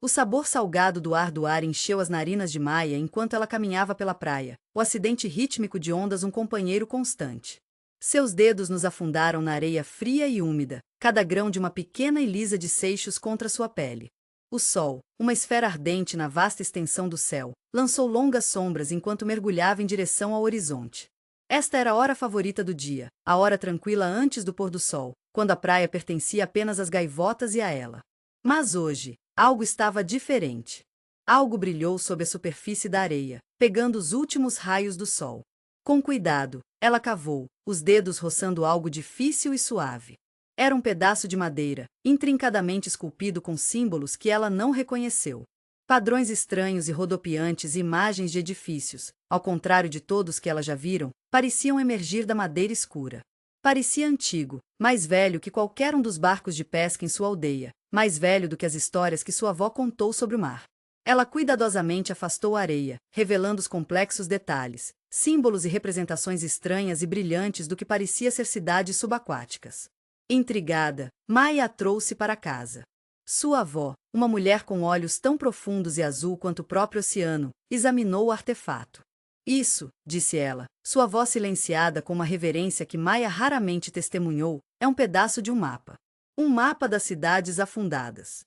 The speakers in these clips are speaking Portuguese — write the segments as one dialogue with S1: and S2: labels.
S1: O sabor salgado do ar encheu as narinas de Maia enquanto ela caminhava pela praia, o acidente rítmico de ondas um companheiro constante. Seus dedos nos afundaram na areia fria e úmida, cada grão de uma pequena e lisa de seixos contra sua pele. O sol, uma esfera ardente na vasta extensão do céu, lançou longas sombras enquanto mergulhava em direção ao horizonte. Esta era a hora favorita do dia, a hora tranquila antes do pôr do sol, quando a praia pertencia apenas às gaivotas e a ela. Mas hoje, algo estava diferente. Algo brilhou sob a superfície da areia, pegando os últimos raios do sol. Com cuidado, ela cavou, os dedos roçando algo difícil e suave. Era um pedaço de madeira, intrincadamente esculpido com símbolos que ela não reconheceu. Padrões estranhos e rodopiantes e imagens de edifícios, ao contrário de todos que ela já viram, pareciam emergir da madeira escura. Parecia antigo, mais velho que qualquer um dos barcos de pesca em sua aldeia, mais velho do que as histórias que sua avó contou sobre o mar. Ela cuidadosamente afastou a areia, revelando os complexos detalhes, símbolos e representações estranhas e brilhantes do que parecia ser cidades subaquáticas. Intrigada, Maia a trouxe para casa. Sua avó, uma mulher com olhos tão profundos e azul quanto o próprio oceano, examinou o artefato. Isso, disse ela, sua voz silenciada com uma reverência que Maia raramente testemunhou, é um pedaço de um mapa. Um mapa das cidades afundadas.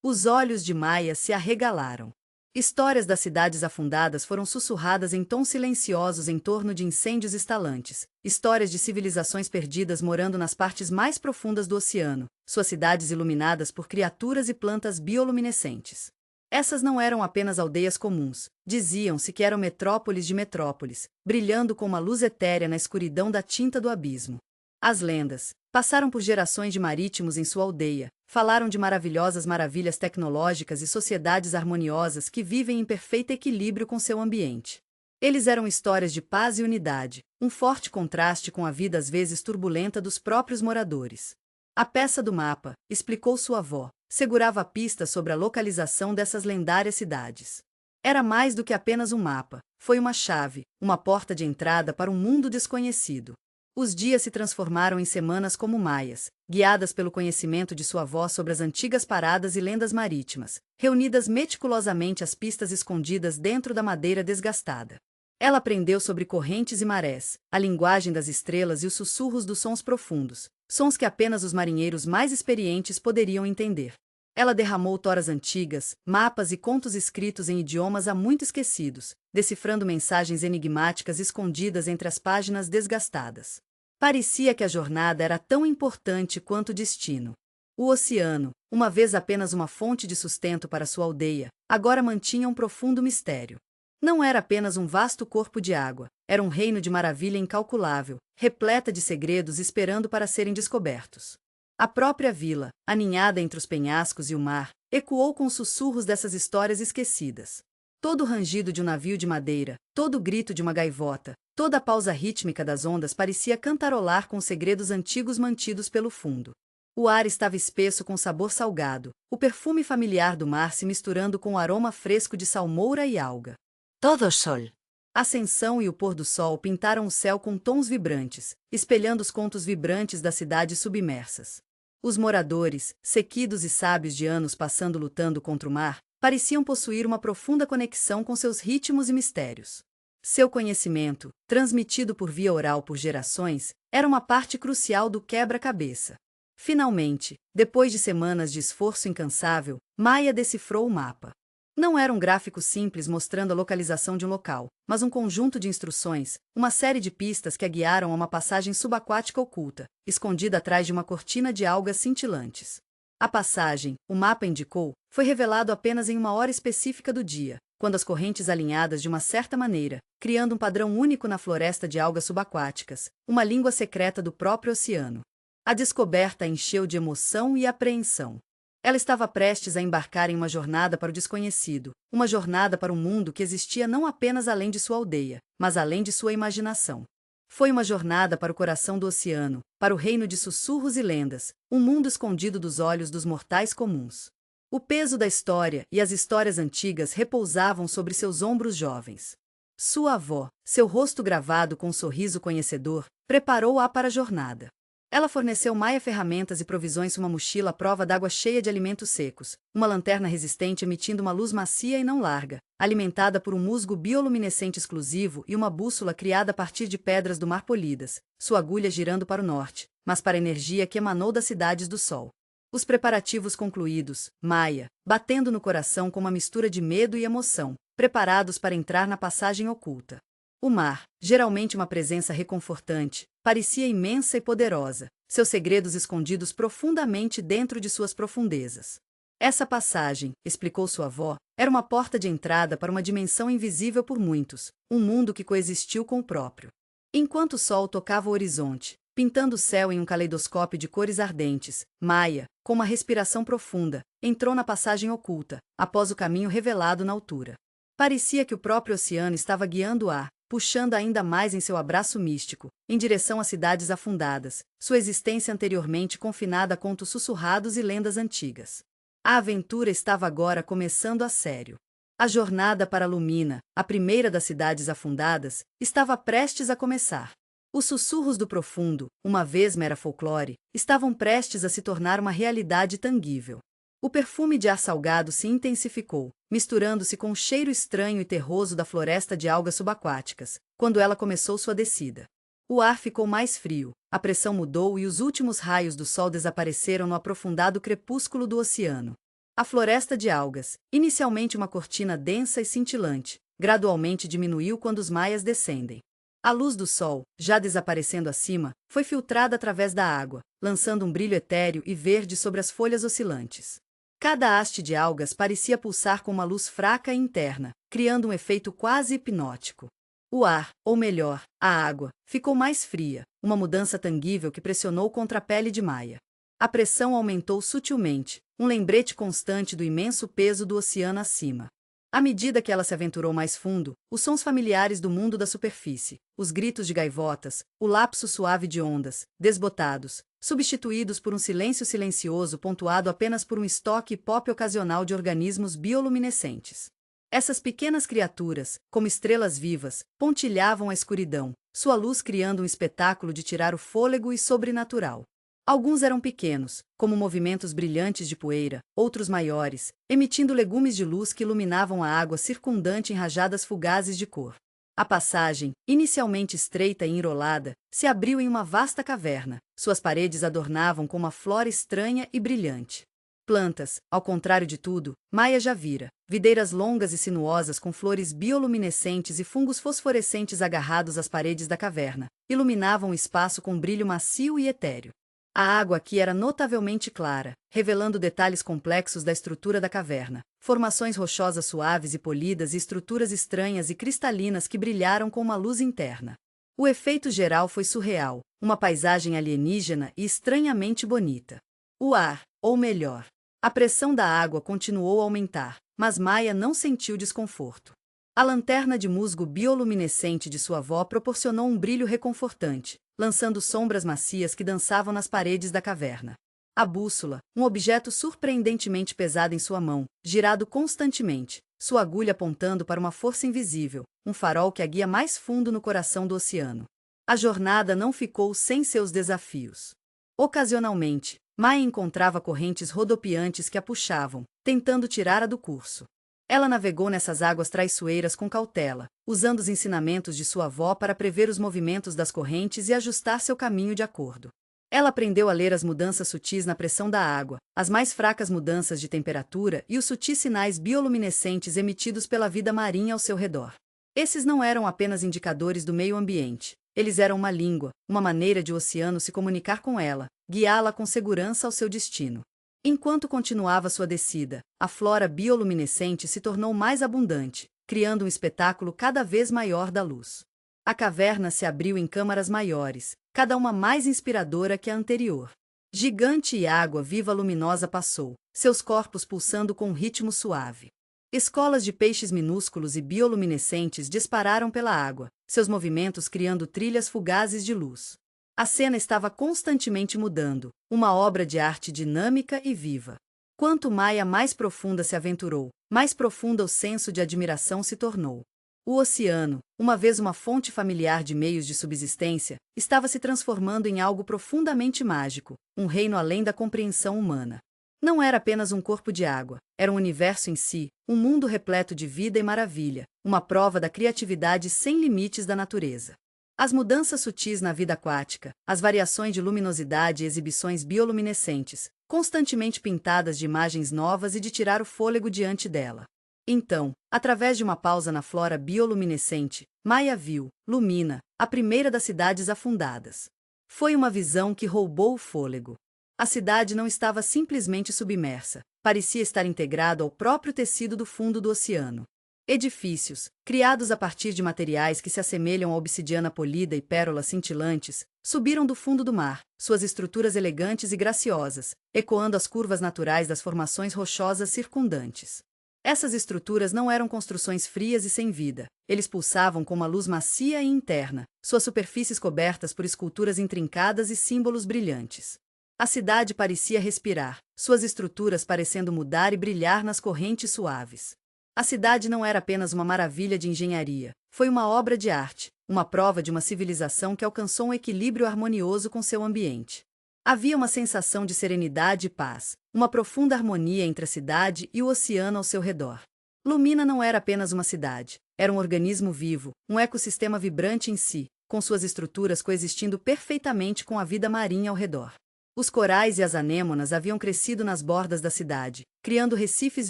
S1: Os olhos de Maia se arregalaram. Histórias das cidades afundadas foram sussurradas em tons silenciosos em torno de incêndios estalantes, histórias de civilizações perdidas morando nas partes mais profundas do oceano, suas cidades iluminadas por criaturas e plantas bioluminescentes. Essas não eram apenas aldeias comuns, diziam-se que eram metrópoles de metrópoles, brilhando com uma luz etérea na escuridão da tinta do abismo. As lendas passaram por gerações de marítimos em sua aldeia, falaram de maravilhosas maravilhas tecnológicas e sociedades harmoniosas que vivem em perfeito equilíbrio com seu ambiente. Eles eram histórias de paz e unidade, um forte contraste com a vida às vezes turbulenta dos próprios moradores. A peça do mapa, explicou sua avó, segurava a pista sobre a localização dessas lendárias cidades. Era mais do que apenas um mapa, foi uma chave, uma porta de entrada para um mundo desconhecido. Os dias se transformaram em semanas como maias, guiadas pelo conhecimento de sua avó sobre as antigas paradas e lendas marítimas, reunidas meticulosamente as pistas escondidas dentro da madeira desgastada. Ela aprendeu sobre correntes e marés, a linguagem das estrelas e os sussurros dos sons profundos, sons que apenas os marinheiros mais experientes poderiam entender. Ela derramou toras antigas, mapas e contos escritos em idiomas há muito esquecidos, decifrando mensagens enigmáticas escondidas entre as páginas desgastadas. Parecia que a jornada era tão importante quanto o destino. O oceano, uma vez apenas uma fonte de sustento para sua aldeia, agora mantinha um profundo mistério. Não era apenas um vasto corpo de água, era um reino de maravilha incalculável, repleta de segredos esperando para serem descobertos. A própria vila, aninhada entre os penhascos e o mar, ecoou com os sussurros dessas histórias esquecidas. Todo o rangido de um navio de madeira, todo o grito de uma gaivota, toda a pausa rítmica das ondas parecia cantarolar com segredos antigos mantidos pelo fundo. O ar estava espesso com sabor salgado, o perfume familiar do mar se misturando com o aroma fresco de salmoura e alga.
S2: Todo sol.
S1: A ascensão e o pôr do sol pintaram o céu com tons vibrantes, espelhando os contos vibrantes das cidades submersas. Os moradores, sequidos e sábios de anos passando lutando contra o mar, pareciam possuir uma profunda conexão com seus ritmos e mistérios. Seu conhecimento, transmitido por via oral por gerações, era uma parte crucial do quebra-cabeça. Finalmente, depois de semanas de esforço incansável, Maia decifrou o mapa. Não era um gráfico simples mostrando a localização de um local, mas um conjunto de instruções, uma série de pistas que a guiaram a uma passagem subaquática oculta, escondida atrás de uma cortina de algas cintilantes. A passagem, o mapa indicou, foi revelado apenas em uma hora específica do dia, quando as correntes alinhadas de uma certa maneira, criando um padrão único na floresta de algas subaquáticas, uma língua secreta do próprio oceano. A descoberta a encheu de emoção e apreensão. Ela estava prestes a embarcar em uma jornada para o desconhecido, uma jornada para um mundo que existia não apenas além de sua aldeia, mas além de sua imaginação. Foi uma jornada para o coração do oceano, para o reino de sussurros e lendas, um mundo escondido dos olhos dos mortais comuns. O peso da história e as histórias antigas repousavam sobre seus ombros jovens. Sua avó, seu rosto gravado com um sorriso conhecedor, preparou-a para a jornada. Ela forneceu Maia ferramentas e provisões, uma mochila à prova d'água cheia de alimentos secos, uma lanterna resistente emitindo uma luz macia e não larga, alimentada por um musgo bioluminescente exclusivo e uma bússola criada a partir de pedras do mar polidas, sua agulha girando para o norte, mas para a energia que emanou das cidades do sol. Os preparativos concluídos, Maia, batendo no coração com uma mistura de medo e emoção, preparados para entrar na passagem oculta. O mar, geralmente uma presença reconfortante, parecia imensa e poderosa, seus segredos escondidos profundamente dentro de suas profundezas. Essa passagem, explicou sua avó, era uma porta de entrada para uma dimensão invisível por muitos, um mundo que coexistiu com o próprio. Enquanto o sol tocava o horizonte, pintando o céu em um caleidoscópio de cores ardentes, Maia, com uma respiração profunda, entrou na passagem oculta, após o caminho revelado na altura. Parecia que o próprio oceano estava guiando o ar, puxando ainda mais em seu abraço místico, em direção às cidades afundadas, sua existência anteriormente confinada a contos sussurrados e lendas antigas. A aventura estava agora começando a sério. A jornada para Lumina, a primeira das cidades afundadas, estava prestes a começar. Os sussurros do profundo, uma vez mera folclore, estavam prestes a se tornar uma realidade tangível. O perfume de ar salgado se intensificou, misturando-se com o cheiro estranho e terroso da floresta de algas subaquáticas, quando ela começou sua descida. O ar ficou mais frio, a pressão mudou e os últimos raios do sol desapareceram no aprofundado crepúsculo do oceano. A floresta de algas, inicialmente uma cortina densa e cintilante, gradualmente diminuiu quando os maias descendem. A luz do sol, já desaparecendo acima, foi filtrada através da água, lançando um brilho etéreo e verde sobre as folhas oscilantes. Cada haste de algas parecia pulsar com uma luz fraca e interna, criando um efeito quase hipnótico. O ar, ou melhor, a água, ficou mais fria, uma mudança tangível que pressionou contra a pele de Maia. A pressão aumentou sutilmente, um lembrete constante do imenso peso do oceano acima. À medida que ela se aventurou mais fundo, os sons familiares do mundo da superfície, os gritos de gaivotas, o lapso suave de ondas, desbotados, substituídos por um silêncio silencioso pontuado apenas por um estoque pop ocasional de organismos bioluminescentes. Essas pequenas criaturas, como estrelas vivas, pontilhavam a escuridão, sua luz criando um espetáculo de tirar o fôlego e sobrenatural. Alguns eram pequenos, como movimentos brilhantes de poeira, outros maiores, emitindo legumes de luz que iluminavam a água circundante em rajadas fugazes de cor. A passagem, inicialmente estreita e enrolada, se abriu em uma vasta caverna, suas paredes adornavam com uma flora estranha e brilhante. Plantas, ao contrário de tudo, Maia já vira, videiras longas e sinuosas com flores bioluminescentes e fungos fosforescentes agarrados às paredes da caverna, iluminavam o espaço com brilho macio e etéreo. A água aqui era notavelmente clara, revelando detalhes complexos da estrutura da caverna, formações rochosas suaves e polidas e estruturas estranhas e cristalinas que brilharam com uma luz interna. O efeito geral foi surreal, uma paisagem alienígena e estranhamente bonita. O ar, ou melhor, a pressão da água continuou a aumentar, mas Maia não sentiu desconforto. A lanterna de musgo bioluminescente de sua avó proporcionou um brilho reconfortante, lançando sombras macias que dançavam nas paredes da caverna. A bússola, um objeto surpreendentemente pesado em sua mão, girado constantemente, sua agulha apontando para uma força invisível, um farol que a guia mais fundo no coração do oceano. A jornada não ficou sem seus desafios. Ocasionalmente, Maia encontrava correntes rodopiantes que a puxavam, tentando tirá-la do curso. Ela navegou nessas águas traiçoeiras com cautela, usando os ensinamentos de sua avó para prever os movimentos das correntes e ajustar seu caminho de acordo. Ela aprendeu a ler as mudanças sutis na pressão da água, as mais fracas mudanças de temperatura e os sutis sinais bioluminescentes emitidos pela vida marinha ao seu redor. Esses não eram apenas indicadores do meio ambiente, eles eram uma língua, uma maneira de o oceano se comunicar com ela, guiá-la com segurança ao seu destino. Enquanto continuava sua descida, a flora bioluminescente se tornou mais abundante, criando um espetáculo cada vez maior da luz. A caverna se abriu em câmaras maiores, cada uma mais inspiradora que a anterior. Gigante e água viva luminosa passou, seus corpos pulsando com um ritmo suave. Escolas de peixes minúsculos e bioluminescentes dispararam pela água, seus movimentos criando trilhas fugazes de luz. A cena estava constantemente mudando, uma obra de arte dinâmica e viva. Quanto Maia mais profunda se aventurou, mais profunda o senso de admiração se tornou. O oceano, uma vez uma fonte familiar de meios de subsistência, estava se transformando em algo profundamente mágico, um reino além da compreensão humana. Não era apenas um corpo de água, era um universo em si, um mundo repleto de vida e maravilha, uma prova da criatividade sem limites da natureza. As mudanças sutis na vida aquática, as variações de luminosidade e exibições bioluminescentes, constantemente pintadas de imagens novas e de tirar o fôlego diante dela. Então, através de uma pausa na flora bioluminescente, Maia viu, Lumina, a primeira das cidades afundadas. Foi uma visão que roubou o fôlego. A cidade não estava simplesmente submersa, parecia estar integrada ao próprio tecido do fundo do oceano. Edifícios, criados a partir de materiais que se assemelham à obsidiana polida e pérolas cintilantes, subiram do fundo do mar, suas estruturas elegantes e graciosas, ecoando as curvas naturais das formações rochosas circundantes. Essas estruturas não eram construções frias e sem vida, eles pulsavam com uma luz macia e interna, suas superfícies cobertas por esculturas intrincadas e símbolos brilhantes. A cidade parecia respirar, suas estruturas parecendo mudar e brilhar nas correntes suaves. A cidade não era apenas uma maravilha de engenharia, foi uma obra de arte, uma prova de uma civilização que alcançou um equilíbrio harmonioso com seu ambiente. Havia uma sensação de serenidade e paz, uma profunda harmonia entre a cidade e o oceano ao seu redor. Lumina não era apenas uma cidade, era um organismo vivo, um ecossistema vibrante em si, com suas estruturas coexistindo perfeitamente com a vida marinha ao redor. Os corais e as anêmonas haviam crescido nas bordas da cidade, criando recifes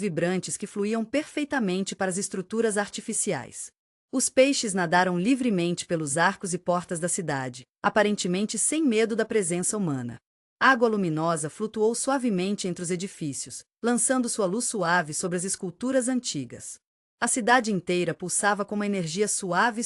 S1: vibrantes que fluíam perfeitamente para as estruturas artificiais. Os peixes nadaram livremente pelos arcos e portas da cidade, aparentemente sem medo da presença humana. Água luminosa flutuou suavemente entre os edifícios, lançando sua luz suave sobre as esculturas antigas. A cidade inteira pulsava com uma energia suave,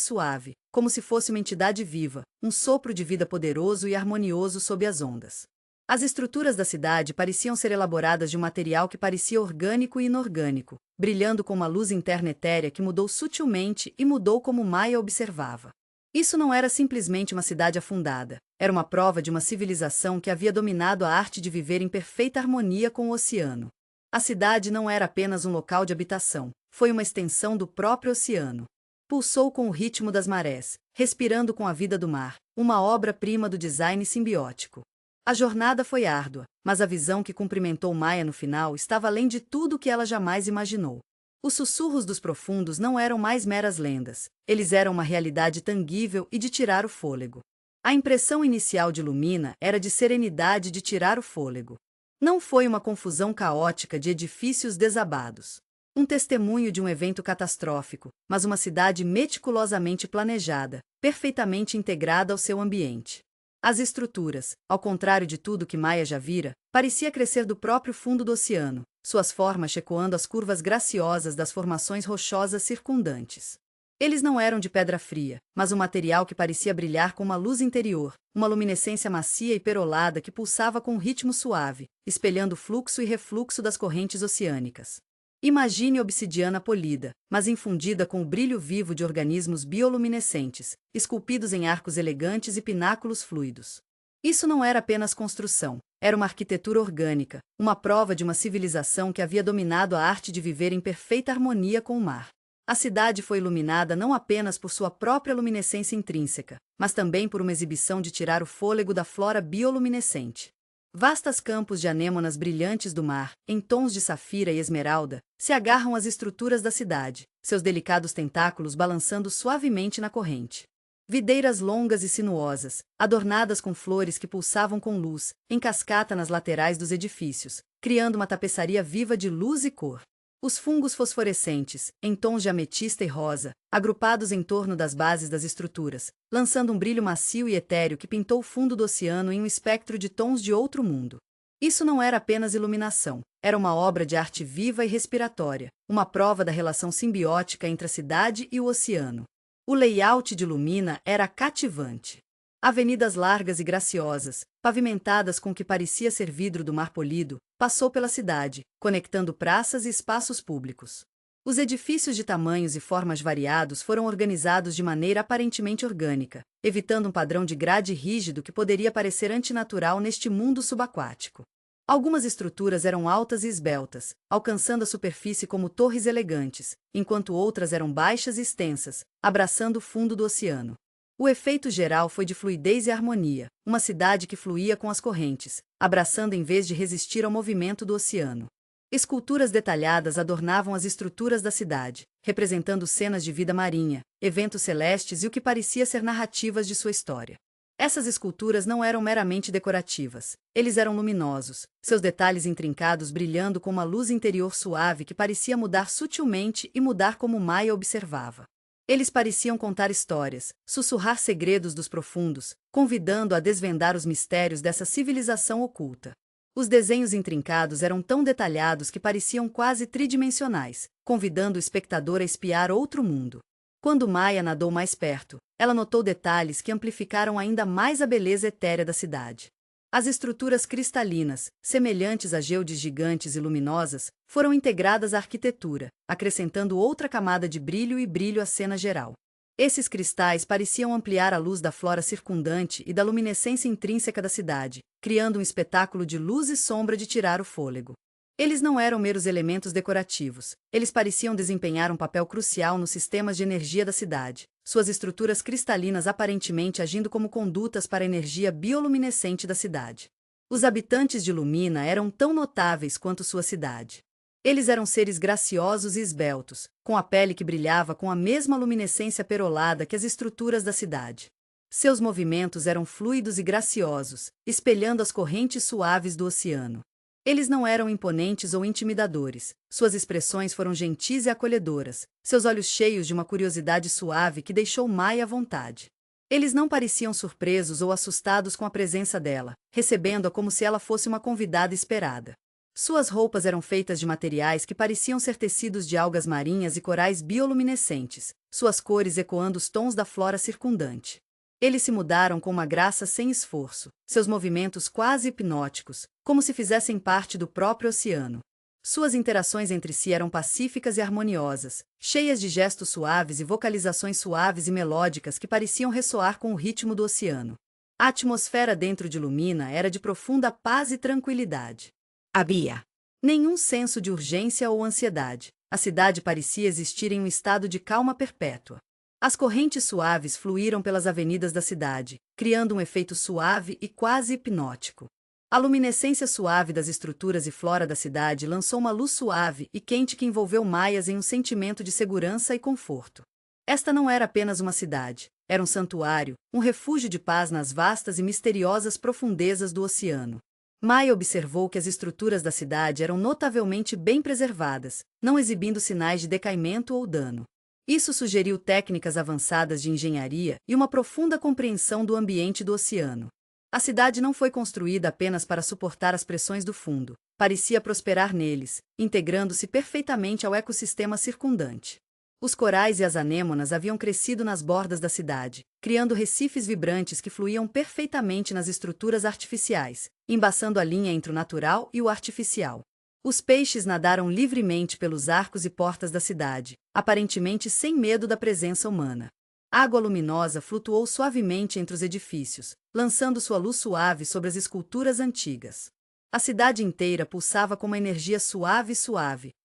S1: como se fosse uma entidade viva, um sopro de vida poderoso e harmonioso sob as ondas. As estruturas da cidade pareciam ser elaboradas de um material que parecia orgânico e inorgânico, brilhando com uma luz interna etérea que mudou sutilmente e mudou como Maia observava. Isso não era simplesmente uma cidade afundada, era uma prova de uma civilização que havia dominado a arte de viver em perfeita harmonia com o oceano. A cidade não era apenas um local de habitação, foi uma extensão do próprio oceano. Pulsou com o ritmo das marés, respirando com a vida do mar, uma obra-prima do design simbiótico. A jornada foi árdua, mas a visão que cumprimentou Maia no final estava além de tudo o que ela jamais imaginou. Os sussurros dos profundos não eram mais meras lendas, eles eram uma realidade tangível e de tirar o fôlego. A impressão inicial de Lumina era de serenidade de tirar o fôlego. Não foi uma confusão caótica de edifícios desabados. Um testemunho de um evento catastrófico, mas uma cidade meticulosamente planejada, perfeitamente integrada ao seu ambiente. As estruturas, ao contrário de tudo que Maia já vira, parecia crescer do próprio fundo do oceano, suas formas ecoando as curvas graciosas das formações rochosas circundantes. Eles não eram de pedra fria, mas um material que parecia brilhar com uma luz interior, uma luminescência macia e perolada que pulsava com um ritmo suave, espelhando o fluxo e refluxo das correntes oceânicas. Imagine obsidiana polida, mas infundida com o brilho vivo de organismos bioluminescentes, esculpidos em arcos elegantes e pináculos fluidos. Isso não era apenas construção, era uma arquitetura orgânica, uma prova de uma civilização que havia dominado a arte de viver em perfeita harmonia com o mar. A cidade foi iluminada não apenas por sua própria luminescência intrínseca, mas também por uma exibição de tirar o fôlego da flora bioluminescente. Vastas campos de anêmonas brilhantes do mar, em tons de safira e esmeralda, se agarram às estruturas da cidade, seus delicados tentáculos balançando suavemente na corrente. Videiras longas e sinuosas, adornadas com flores que pulsavam com luz, em cascata nas laterais dos edifícios, criando uma tapeçaria viva de luz e cor. Os fungos fosforescentes, em tons de ametista e rosa, agrupados em torno das bases das estruturas, lançando um brilho macio e etéreo que pintou o fundo do oceano em um espectro de tons de outro mundo. Isso não era apenas iluminação, era uma obra de arte viva e respiratória, uma prova da relação simbiótica entre a cidade e o oceano. O layout de Lumina era cativante. Avenidas largas e graciosas, pavimentadas com o que parecia ser vidro do mar polido, passou pela cidade, conectando praças e espaços públicos. Os edifícios de tamanhos e formas variados foram organizados de maneira aparentemente orgânica, evitando um padrão de grade rígido que poderia parecer antinatural neste mundo subaquático. Algumas estruturas eram altas e esbeltas, alcançando a superfície como torres elegantes, enquanto outras eram baixas e extensas, abraçando o fundo do oceano. O efeito geral foi de fluidez e harmonia, uma cidade que fluía com as correntes, abraçando em vez de resistir ao movimento do oceano. Esculturas detalhadas adornavam as estruturas da cidade, representando cenas de vida marinha, eventos celestes e o que parecia ser narrativas de sua história. Essas esculturas não eram meramente decorativas, eles eram luminosos, seus detalhes intrincados brilhando com uma luz interior suave que parecia mudar sutilmente e mudar como Maia observava. Eles pareciam contar histórias, sussurrar segredos dos profundos, convidando a desvendar os mistérios dessa civilização oculta. Os desenhos intrincados eram tão detalhados que pareciam quase tridimensionais, convidando o espectador a espiar outro mundo. Quando Maia nadou mais perto, ela notou detalhes que amplificaram ainda mais a beleza etérea da cidade. As estruturas cristalinas, semelhantes a geodes gigantes e luminosas, foram integradas à arquitetura, acrescentando outra camada de brilho e brilho à cena geral. Esses cristais pareciam ampliar a luz da flora circundante e da luminescência intrínseca da cidade, criando um espetáculo de luz e sombra de tirar o fôlego. Eles não eram meros elementos decorativos, eles pareciam desempenhar um papel crucial nos sistemas de energia da cidade, suas estruturas cristalinas aparentemente agindo como condutas para a energia bioluminescente da cidade. Os habitantes de Lumina eram tão notáveis quanto sua cidade. Eles eram seres graciosos e esbeltos, com a pele que brilhava com a mesma luminescência perolada que as estruturas da cidade. Seus movimentos eram fluidos e graciosos, espelhando as correntes suaves do oceano. Eles não eram imponentes ou intimidadores, suas expressões foram gentis e acolhedoras, seus olhos cheios de uma curiosidade suave que deixou Maia à vontade. Eles não pareciam surpresos ou assustados com a presença dela, recebendo-a como se ela fosse uma convidada esperada. Suas roupas eram feitas de materiais que pareciam ser tecidos de algas marinhas e corais bioluminescentes, suas cores ecoando os tons da flora circundante. Eles se mudaram com uma graça sem esforço, seus movimentos quase hipnóticos, como se fizessem parte do próprio oceano. Suas interações entre si eram pacíficas e harmoniosas, cheias de gestos suaves e vocalizações suaves e melódicas que pareciam ressoar com o ritmo do oceano. A atmosfera dentro de Lumina era de profunda paz e tranquilidade. Havia nenhum senso de urgência ou ansiedade. A cidade parecia existir em um estado de calma perpétua. As correntes suaves fluíram pelas avenidas da cidade, criando um efeito suave e quase hipnótico. A luminescência suave das estruturas e flora da cidade lançou uma luz suave e quente que envolveu Maias em um sentimento de segurança e conforto. Esta não era apenas uma cidade, era um santuário, um refúgio de paz nas vastas e misteriosas profundezas do oceano. Maia observou que as estruturas da cidade eram notavelmente bem preservadas, não exibindo sinais de decaimento ou dano. Isso sugeriu técnicas avançadas de engenharia e uma profunda compreensão do ambiente do oceano. A cidade não foi construída apenas para suportar as pressões do fundo, parecia prosperar neles, integrando-se perfeitamente ao ecossistema circundante. Os corais e as anêmonas haviam crescido nas bordas da cidade, criando recifes vibrantes que fluíam perfeitamente nas estruturas artificiais, embaçando a linha entre o natural e o artificial. Os peixes nadaram livremente pelos arcos e portas da cidade, aparentemente sem medo da presença humana. Água luminosa flutuou suavemente entre os edifícios, lançando sua luz suave sobre as esculturas antigas. A cidade inteira pulsava com uma energia suave,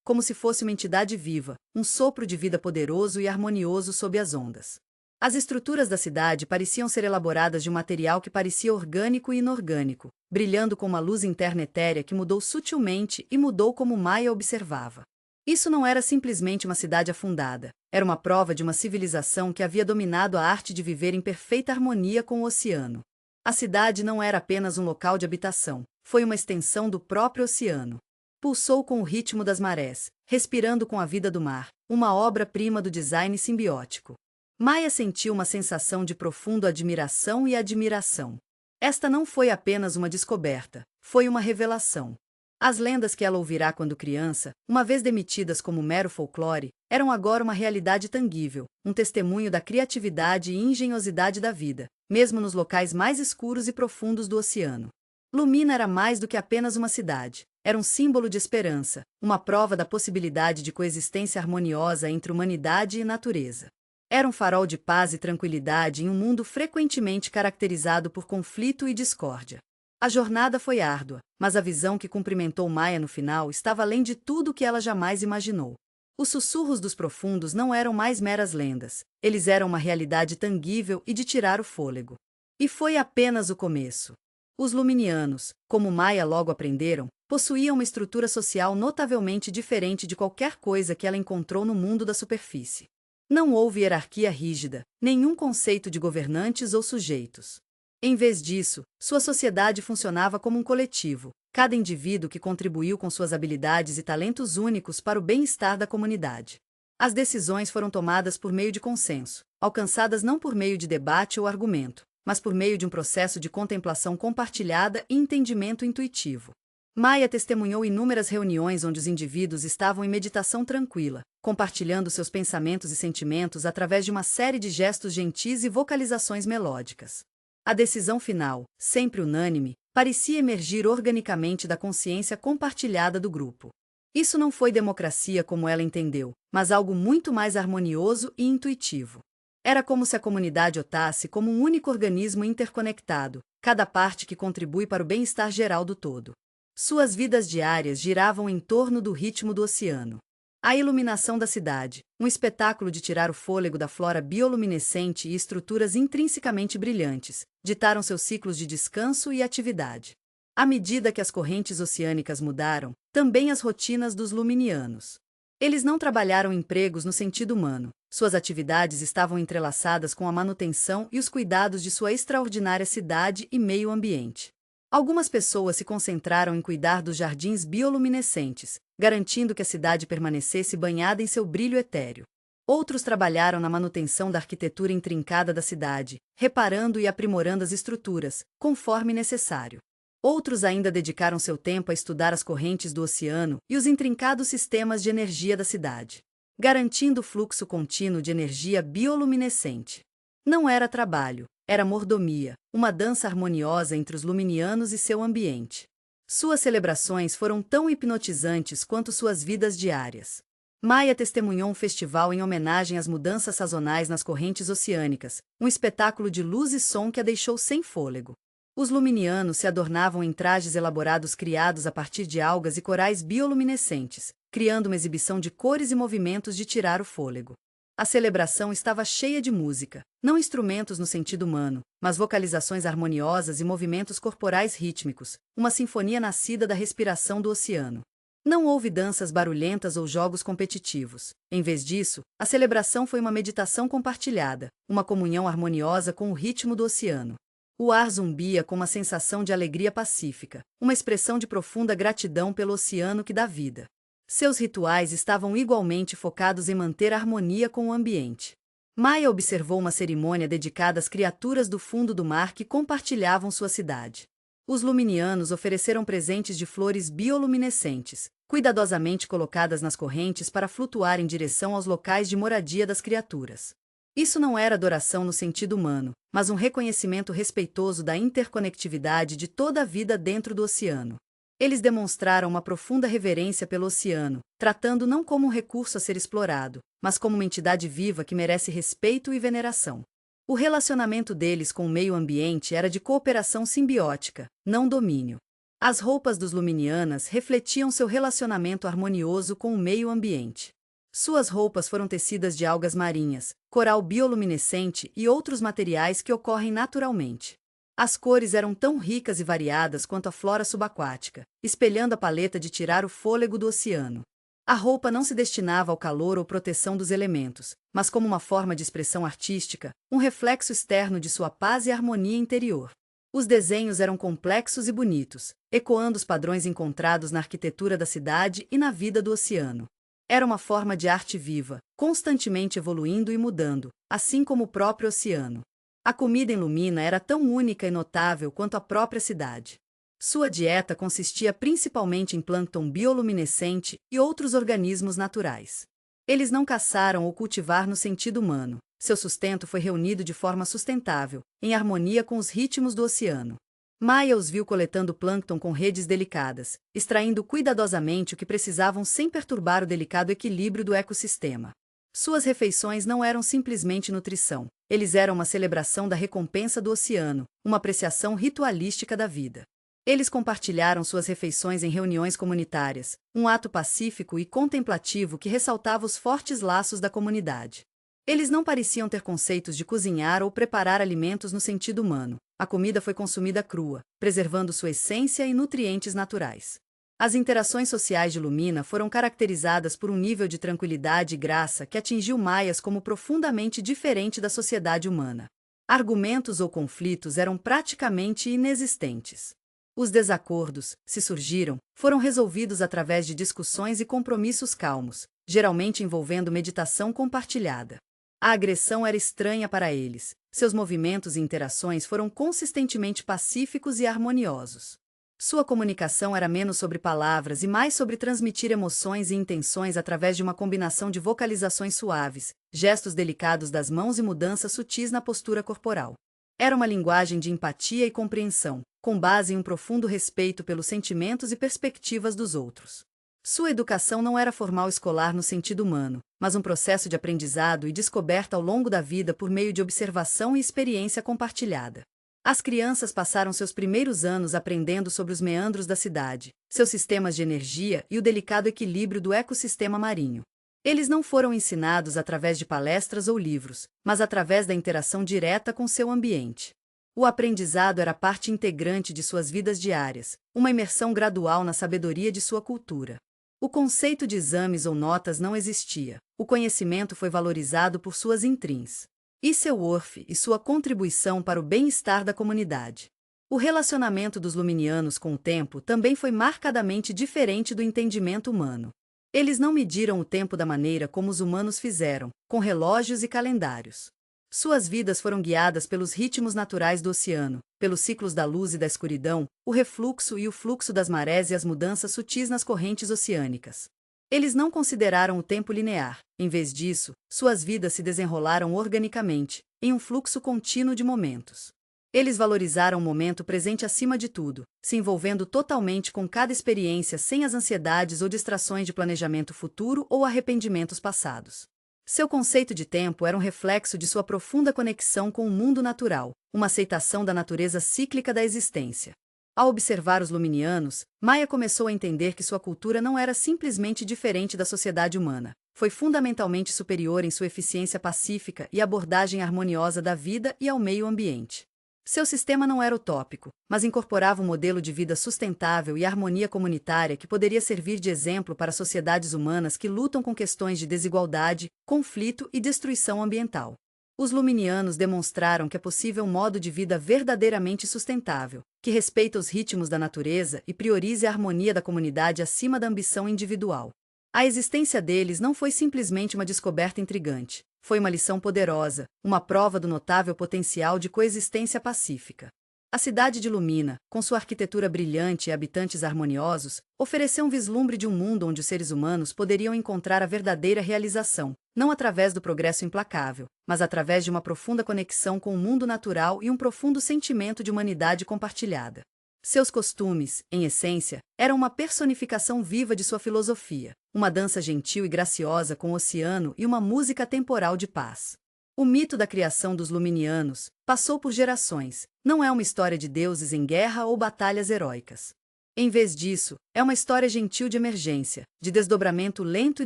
S1: como se fosse uma entidade viva, um sopro de vida poderoso e harmonioso sob as ondas. As estruturas da cidade pareciam ser elaboradas de um material que parecia orgânico e inorgânico, brilhando com uma luz interna etérea que mudou sutilmente e mudou como Maia observava. Isso não era simplesmente uma cidade afundada, era uma prova de uma civilização que havia dominado a arte de viver em perfeita harmonia com o oceano. A cidade não era apenas um local de habitação, foi uma extensão do próprio oceano. Pulsou com o ritmo das marés, respirando com a vida do mar, uma obra-prima do design simbiótico. Maia sentiu uma sensação de profunda admiração e admiração. Esta não foi apenas uma descoberta, foi uma revelação. As lendas que ela ouvirá quando criança, uma vez demitidas como mero folclore, eram agora uma realidade tangível, um testemunho da criatividade e engenhosidade da vida, mesmo nos locais mais escuros e profundos do oceano. Lumina era mais do que apenas uma cidade, era um símbolo de esperança, uma prova da possibilidade de coexistência harmoniosa entre humanidade e natureza. Era um farol de paz e tranquilidade em um mundo frequentemente caracterizado por conflito e discórdia. A jornada foi árdua, mas a visão que cumprimentou Maia no final estava além de tudo o que ela jamais imaginou. Os sussurros dos profundos não eram mais meras lendas, eles eram uma realidade tangível e de tirar o fôlego. E foi apenas o começo. Os luminianos, como Maia logo aprenderam, possuíam uma estrutura social notavelmente diferente de qualquer coisa que ela encontrou no mundo da superfície. Não houve hierarquia rígida, nenhum conceito de governantes ou sujeitos. Em vez disso, sua sociedade funcionava como um coletivo, cada indivíduo que contribuiu com suas habilidades e talentos únicos para o bem-estar da comunidade. As decisões foram tomadas por meio de consenso, alcançadas não por meio de debate ou argumento, mas por meio de um processo de contemplação compartilhada e entendimento intuitivo. Maia testemunhou inúmeras reuniões onde os indivíduos estavam em meditação tranquila, compartilhando seus pensamentos e sentimentos através de uma série de gestos gentis e vocalizações melódicas. A decisão final, sempre unânime, parecia emergir organicamente da consciência compartilhada do grupo. Isso não foi democracia como ela entendeu, mas algo muito mais harmonioso e intuitivo. Era como se a comunidade optasse como um único organismo interconectado, cada parte que contribui para o bem-estar geral do todo. Suas vidas diárias giravam em torno do ritmo do oceano. A iluminação da cidade, um espetáculo de tirar o fôlego da flora bioluminescente e estruturas intrinsecamente brilhantes, ditaram seus ciclos de descanso e atividade. À medida que as correntes oceânicas mudaram, também as rotinas dos luminianos. Eles não trabalharam em empregos no sentido humano, suas atividades estavam entrelaçadas com a manutenção e os cuidados de sua extraordinária cidade e meio ambiente. Algumas pessoas se concentraram em cuidar dos jardins bioluminescentes, garantindo que a cidade permanecesse banhada em seu brilho etéreo. Outros trabalharam na manutenção da arquitetura intrincada da cidade, reparando e aprimorando as estruturas, conforme necessário. Outros ainda dedicaram seu tempo a estudar as correntes do oceano e os intrincados sistemas de energia da cidade, garantindo o fluxo contínuo de energia bioluminescente. Não era trabalho, era mordomia, uma dança harmoniosa entre os luminianos e seu ambiente. Suas celebrações foram tão hipnotizantes quanto suas vidas diárias. Maia testemunhou um festival em homenagem às mudanças sazonais nas correntes oceânicas, um espetáculo de luz e som que a deixou sem fôlego. Os luminianos se adornavam em trajes elaborados criados a partir de algas e corais bioluminescentes, criando uma exibição de cores e movimentos de tirar o fôlego. A celebração estava cheia de música, não instrumentos no sentido humano, mas vocalizações harmoniosas e movimentos corporais rítmicos, uma sinfonia nascida da respiração do oceano. Não houve danças barulhentas ou jogos competitivos. Em vez disso, a celebração foi uma meditação compartilhada, uma comunhão harmoniosa com o ritmo do oceano. O ar zumbia com uma sensação de alegria pacífica, uma expressão de profunda gratidão pelo oceano que dá vida. Seus rituais estavam igualmente focados em manter harmonia com o ambiente. Maia observou uma cerimônia dedicada às criaturas do fundo do mar que compartilhavam sua cidade. Os luminianos ofereceram presentes de flores bioluminescentes, cuidadosamente colocadas nas correntes para flutuar em direção aos locais de moradia das criaturas. Isso não era adoração no sentido humano, mas um reconhecimento respeitoso da interconectividade de toda a vida dentro do oceano. Eles demonstraram uma profunda reverência pelo oceano, tratando não como um recurso a ser explorado, mas como uma entidade viva que merece respeito e veneração. O relacionamento deles com o meio ambiente era de cooperação simbiótica, não domínio. As roupas dos luminianas refletiam seu relacionamento harmonioso com o meio ambiente. Suas roupas foram tecidas de algas marinhas, coral bioluminescente e outros materiais que ocorrem naturalmente. As cores eram tão ricas e variadas quanto a flora subaquática, espelhando a paleta de tirar o fôlego do oceano. A roupa não se destinava ao calor ou proteção dos elementos, mas como uma forma de expressão artística, um reflexo externo de sua paz e harmonia interior. Os desenhos eram complexos e bonitos, ecoando os padrões encontrados na arquitetura da cidade e na vida do oceano. Era uma forma de arte viva, constantemente evoluindo e mudando, assim como o próprio oceano. A comida em Lumina era tão única e notável quanto a própria cidade. Sua dieta consistia principalmente em plâncton bioluminescente e outros organismos naturais. Eles não caçaram ou cultivaram no sentido humano. Seu sustento foi reunido de forma sustentável, em harmonia com os ritmos do oceano. Maia os viu coletando plâncton com redes delicadas, extraindo cuidadosamente o que precisavam sem perturbar o delicado equilíbrio do ecossistema. Suas refeições não eram simplesmente nutrição, eles eram uma celebração da recompensa do oceano, uma apreciação ritualística da vida. Eles compartilharam suas refeições em reuniões comunitárias, um ato pacífico e contemplativo que ressaltava os fortes laços da comunidade. Eles não pareciam ter conceitos de cozinhar ou preparar alimentos no sentido humano. A comida foi consumida crua, preservando sua essência e nutrientes naturais. As interações sociais de Lumina foram caracterizadas por um nível de tranquilidade e graça que atingiu maias como profundamente diferente da sociedade humana. Argumentos ou conflitos eram praticamente inexistentes. Os desacordos, se surgiram, foram resolvidos através de discussões e compromissos calmos, geralmente envolvendo meditação compartilhada. A agressão era estranha para eles. Seus movimentos e interações foram consistentemente pacíficos e harmoniosos. Sua comunicação era menos sobre palavras e mais sobre transmitir emoções e intenções através de uma combinação de vocalizações suaves, gestos delicados das mãos e mudanças sutis na postura corporal. Era uma linguagem de empatia e compreensão, com base em um profundo respeito pelos sentimentos e perspectivas dos outros. Sua educação não era formal escolar no sentido humano, mas um processo de aprendizado e descoberta ao longo da vida por meio de observação e experiência compartilhada. As crianças passaram seus primeiros anos aprendendo sobre os meandros da cidade, seus sistemas de energia e o delicado equilíbrio do ecossistema marinho. Eles não foram ensinados através de palestras ou livros, mas através da interação direta com seu ambiente. O aprendizado era parte integrante de suas vidas diárias, uma imersão gradual na sabedoria de sua cultura. O conceito de exames ou notas não existia. O conhecimento foi valorizado por suas intrins. E seu worth e sua contribuição para o bem-estar da comunidade. O relacionamento dos luminianos com o tempo também foi marcadamente diferente do entendimento humano. Eles não mediram o tempo da maneira como os humanos fizeram, com relógios e calendários. Suas vidas foram guiadas pelos ritmos naturais do oceano, pelos ciclos da luz e da escuridão, o refluxo e o fluxo das marés e as mudanças sutis nas correntes oceânicas. Eles não consideraram o tempo linear. Em vez disso, suas vidas se desenrolaram organicamente, em um fluxo contínuo de momentos. Eles valorizaram o momento presente acima de tudo, se envolvendo totalmente com cada experiência sem as ansiedades ou distrações de planejamento futuro ou arrependimentos passados. Seu conceito de tempo era um reflexo de sua profunda conexão com o mundo natural, uma aceitação da natureza cíclica da existência. Ao observar os luminianos, Maia começou a entender que sua cultura não era simplesmente diferente da sociedade humana, foi fundamentalmente superior em sua eficiência pacífica e abordagem harmoniosa da vida e ao meio ambiente. Seu sistema não era utópico, mas incorporava um modelo de vida sustentável e harmonia comunitária que poderia servir de exemplo para sociedades humanas que lutam com questões de desigualdade, conflito e destruição ambiental. Os luminianos demonstraram que é possível um modo de vida verdadeiramente sustentável, que respeita os ritmos da natureza e priorize a harmonia da comunidade acima da ambição individual. A existência deles não foi simplesmente uma descoberta intrigante, foi uma lição poderosa, uma prova do notável potencial de coexistência pacífica. A cidade de Lumina, com sua arquitetura brilhante e habitantes harmoniosos, ofereceu um vislumbre de um mundo onde os seres humanos poderiam encontrar a verdadeira realização, não através do progresso implacável, mas através de uma profunda conexão com o mundo natural e um profundo sentimento de humanidade compartilhada. Seus costumes, em essência, eram uma personificação viva de sua filosofia, uma dança gentil e graciosa com o oceano e uma música temporal de paz. O mito da criação dos luminianos passou por gerações, não é uma história de deuses em guerra ou batalhas heróicas. Em vez disso, é uma história gentil de emergência, de desdobramento lento e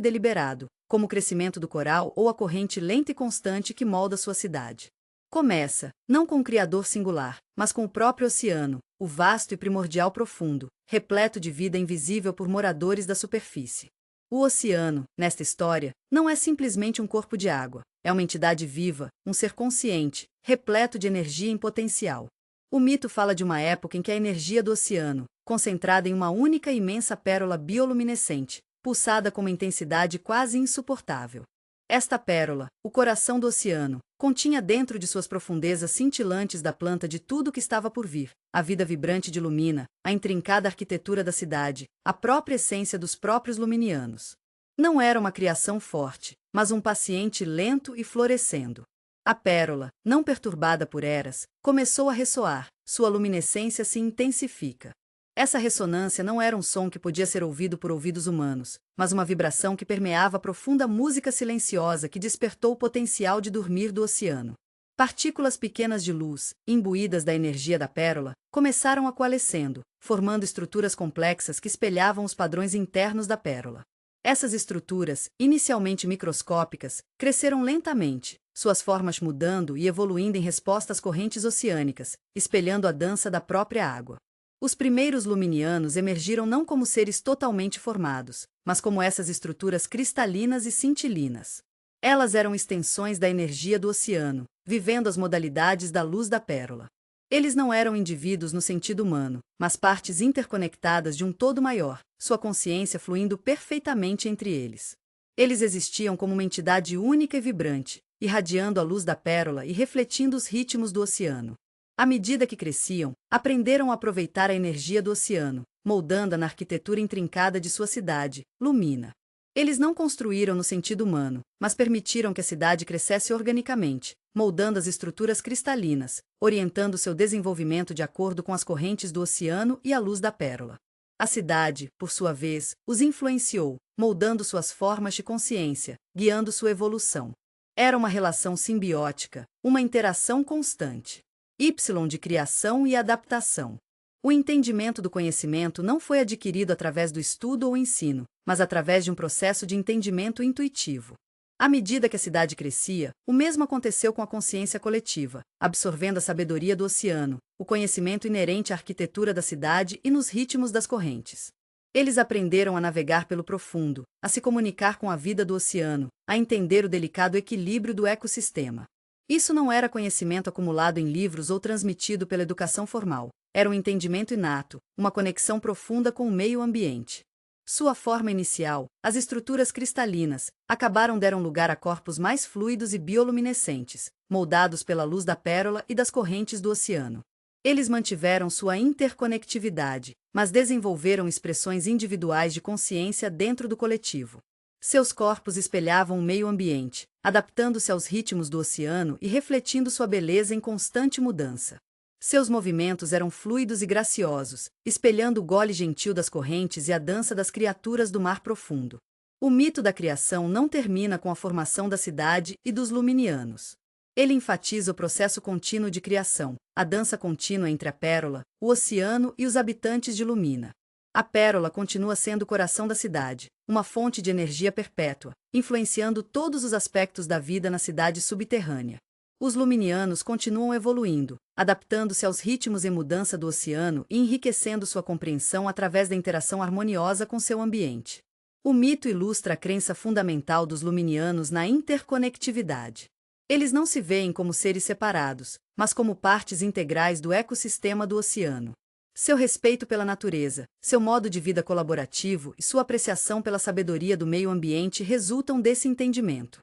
S1: deliberado, como o crescimento do coral ou a corrente lenta e constante que molda sua cidade. Começa, não com um criador singular, mas com o próprio oceano, o vasto e primordial profundo, repleto de vida invisível por moradores da superfície. O oceano, nesta história, não é simplesmente um corpo de água, é uma entidade viva, um ser consciente, repleto de energia em potencial. O mito fala de uma época em que a energia do oceano, concentrada em uma única e imensa pérola bioluminescente, pulsada com uma intensidade quase insuportável. Esta pérola, o coração do oceano, continha dentro de suas profundezas cintilantes da planta de tudo que estava por vir, a vida vibrante de Lumina, a intrincada arquitetura da cidade, a própria essência dos próprios luminianos. Não era uma criação forte, mas um paciente lento e florescendo. A pérola, não perturbada por eras, começou a ressoar, sua luminescência se intensifica. Essa ressonância não era um som que podia ser ouvido por ouvidos humanos, mas uma vibração que permeava a profunda música silenciosa que despertou o potencial de dormir do oceano. Partículas pequenas de luz, imbuídas da energia da pérola, começaram a coalescendo, formando estruturas complexas que espelhavam os padrões internos da pérola. Essas estruturas, inicialmente microscópicas, cresceram lentamente, suas formas mudando e evoluindo em resposta às correntes oceânicas, espelhando a dança da própria água. Os primeiros luminianos emergiram não como seres totalmente formados, mas como essas estruturas cristalinas e cintilinas. Elas eram extensões da energia do oceano, vivendo as modalidades da luz da pérola. Eles não eram indivíduos no sentido humano, mas partes interconectadas de um todo maior, sua consciência fluindo perfeitamente entre eles. Eles existiam como uma entidade única e vibrante, irradiando a luz da pérola e refletindo os ritmos do oceano. À medida que cresciam, aprenderam a aproveitar a energia do oceano, moldando-a na arquitetura intrincada de sua cidade, Lumina. Eles não construíram no sentido humano, mas permitiram que a cidade crescesse organicamente, moldando as estruturas cristalinas, orientando seu desenvolvimento de acordo com as correntes do oceano e a luz da pérola. A cidade, por sua vez, os influenciou, moldando suas formas de consciência, guiando sua evolução. Era uma relação simbiótica, uma interação constante. De criação e adaptação. O entendimento do conhecimento não foi adquirido através do estudo ou ensino, mas através de um processo de entendimento intuitivo. À medida que a cidade crescia, o mesmo aconteceu com a consciência coletiva, absorvendo a sabedoria do oceano, o conhecimento inerente à arquitetura da cidade e nos ritmos das correntes. Eles aprenderam a navegar pelo profundo, a se comunicar com a vida do oceano, a entender o delicado equilíbrio do ecossistema. Isso não era conhecimento acumulado em livros ou transmitido pela educação formal. Era um entendimento inato, uma conexão profunda com o meio ambiente. Sua forma inicial, as estruturas cristalinas, deram lugar a corpos mais fluidos e bioluminescentes, moldados pela luz da pérola e das correntes do oceano. Eles mantiveram sua interconectividade, mas desenvolveram expressões individuais de consciência dentro do coletivo. Seus corpos espelhavam o meio ambiente, adaptando-se aos ritmos do oceano e refletindo sua beleza em constante mudança. Seus movimentos eram fluidos e graciosos, espelhando o gole gentil das correntes e a dança das criaturas do mar profundo. O mito da criação não termina com a formação da cidade e dos luminianos. Ele enfatiza o processo contínuo de criação, a dança contínua entre a pérola, o oceano e os habitantes de Lumina. A pérola continua sendo o coração da cidade, uma fonte de energia perpétua, influenciando todos os aspectos da vida na cidade subterrânea. Os luminianos continuam evoluindo, adaptando-se aos ritmos em mudança do oceano e enriquecendo sua compreensão através da interação harmoniosa com seu ambiente. O mito ilustra a crença fundamental dos luminianos na interconectividade. Eles não se veem como seres separados, mas como partes integrais do ecossistema do oceano. Seu respeito pela natureza, seu modo de vida colaborativo e sua apreciação pela sabedoria do meio ambiente resultam desse entendimento.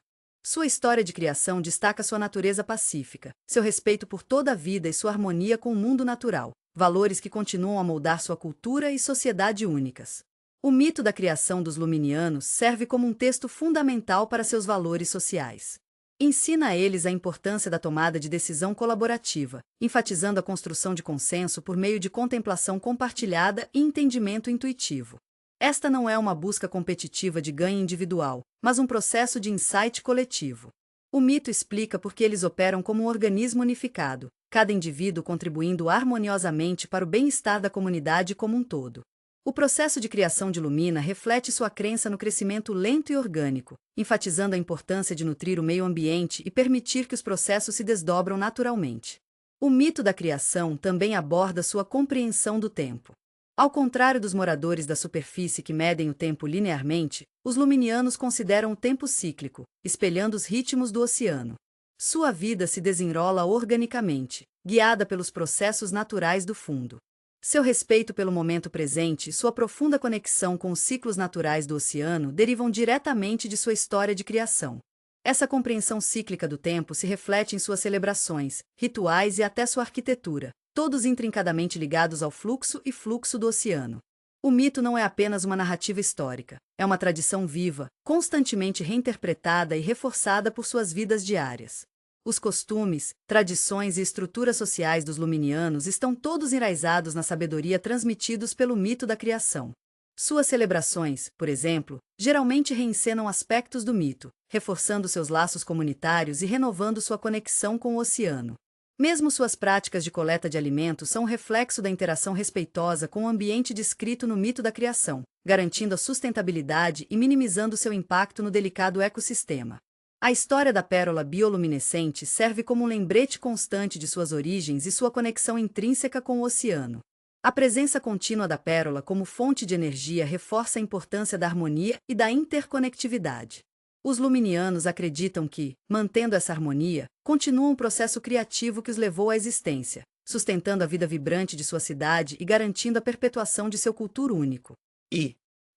S1: Sua história de criação destaca sua natureza pacífica, seu respeito por toda a vida e sua harmonia com o mundo natural, valores que continuam a moldar sua cultura e sociedade únicas. O mito da criação dos luminianos serve como um texto fundamental para seus valores sociais. Ensina a eles a importância da tomada de decisão colaborativa, enfatizando a construção de consenso por meio de contemplação compartilhada e entendimento intuitivo. Esta não é uma busca competitiva de ganho individual, mas um processo de insight coletivo. O mito explica por que eles operam como um organismo unificado, cada indivíduo contribuindo harmoniosamente para o bem-estar da comunidade como um todo. O processo de criação de Lumina reflete sua crença no crescimento lento e orgânico, enfatizando a importância de nutrir o meio ambiente e permitir que os processos se desdobram naturalmente. O mito da criação também aborda sua compreensão do tempo. Ao contrário dos moradores da superfície que medem o tempo linearmente, os luminianos consideram o tempo cíclico, espelhando os ritmos do oceano. Sua vida se desenrola organicamente, guiada pelos processos naturais do fundo. Seu respeito pelo momento presente e sua profunda conexão com os ciclos naturais do oceano derivam diretamente de sua história de criação. Essa compreensão cíclica do tempo se reflete em suas celebrações, rituais e até sua arquitetura, todos intrincadamente ligados ao fluxo e fluxo do oceano. O mito não é apenas uma narrativa histórica, é uma tradição viva, constantemente reinterpretada e reforçada por suas vidas diárias. Os costumes, tradições e estruturas sociais dos luminianos estão todos enraizados na sabedoria transmitidos pelo mito da criação. Suas celebrações, por exemplo, geralmente reencenam aspectos do mito, reforçando seus laços comunitários e renovando sua conexão com o oceano. Mesmo suas práticas de coleta de alimentos são um reflexo da interação respeitosa com o ambiente descrito no mito da criação, garantindo a sustentabilidade e minimizando seu impacto no delicado ecossistema. A história da pérola bioluminescente serve como um lembrete constante de suas origens e sua conexão intrínseca com o oceano. A presença contínua da pérola como fonte de energia reforça a importância da harmonia e da interconectividade. Os luminianos acreditam que, mantendo essa harmonia, continua um processo criativo que os levou à existência, sustentando a vida vibrante de sua cidade e garantindo a perpetuação de seu culto único.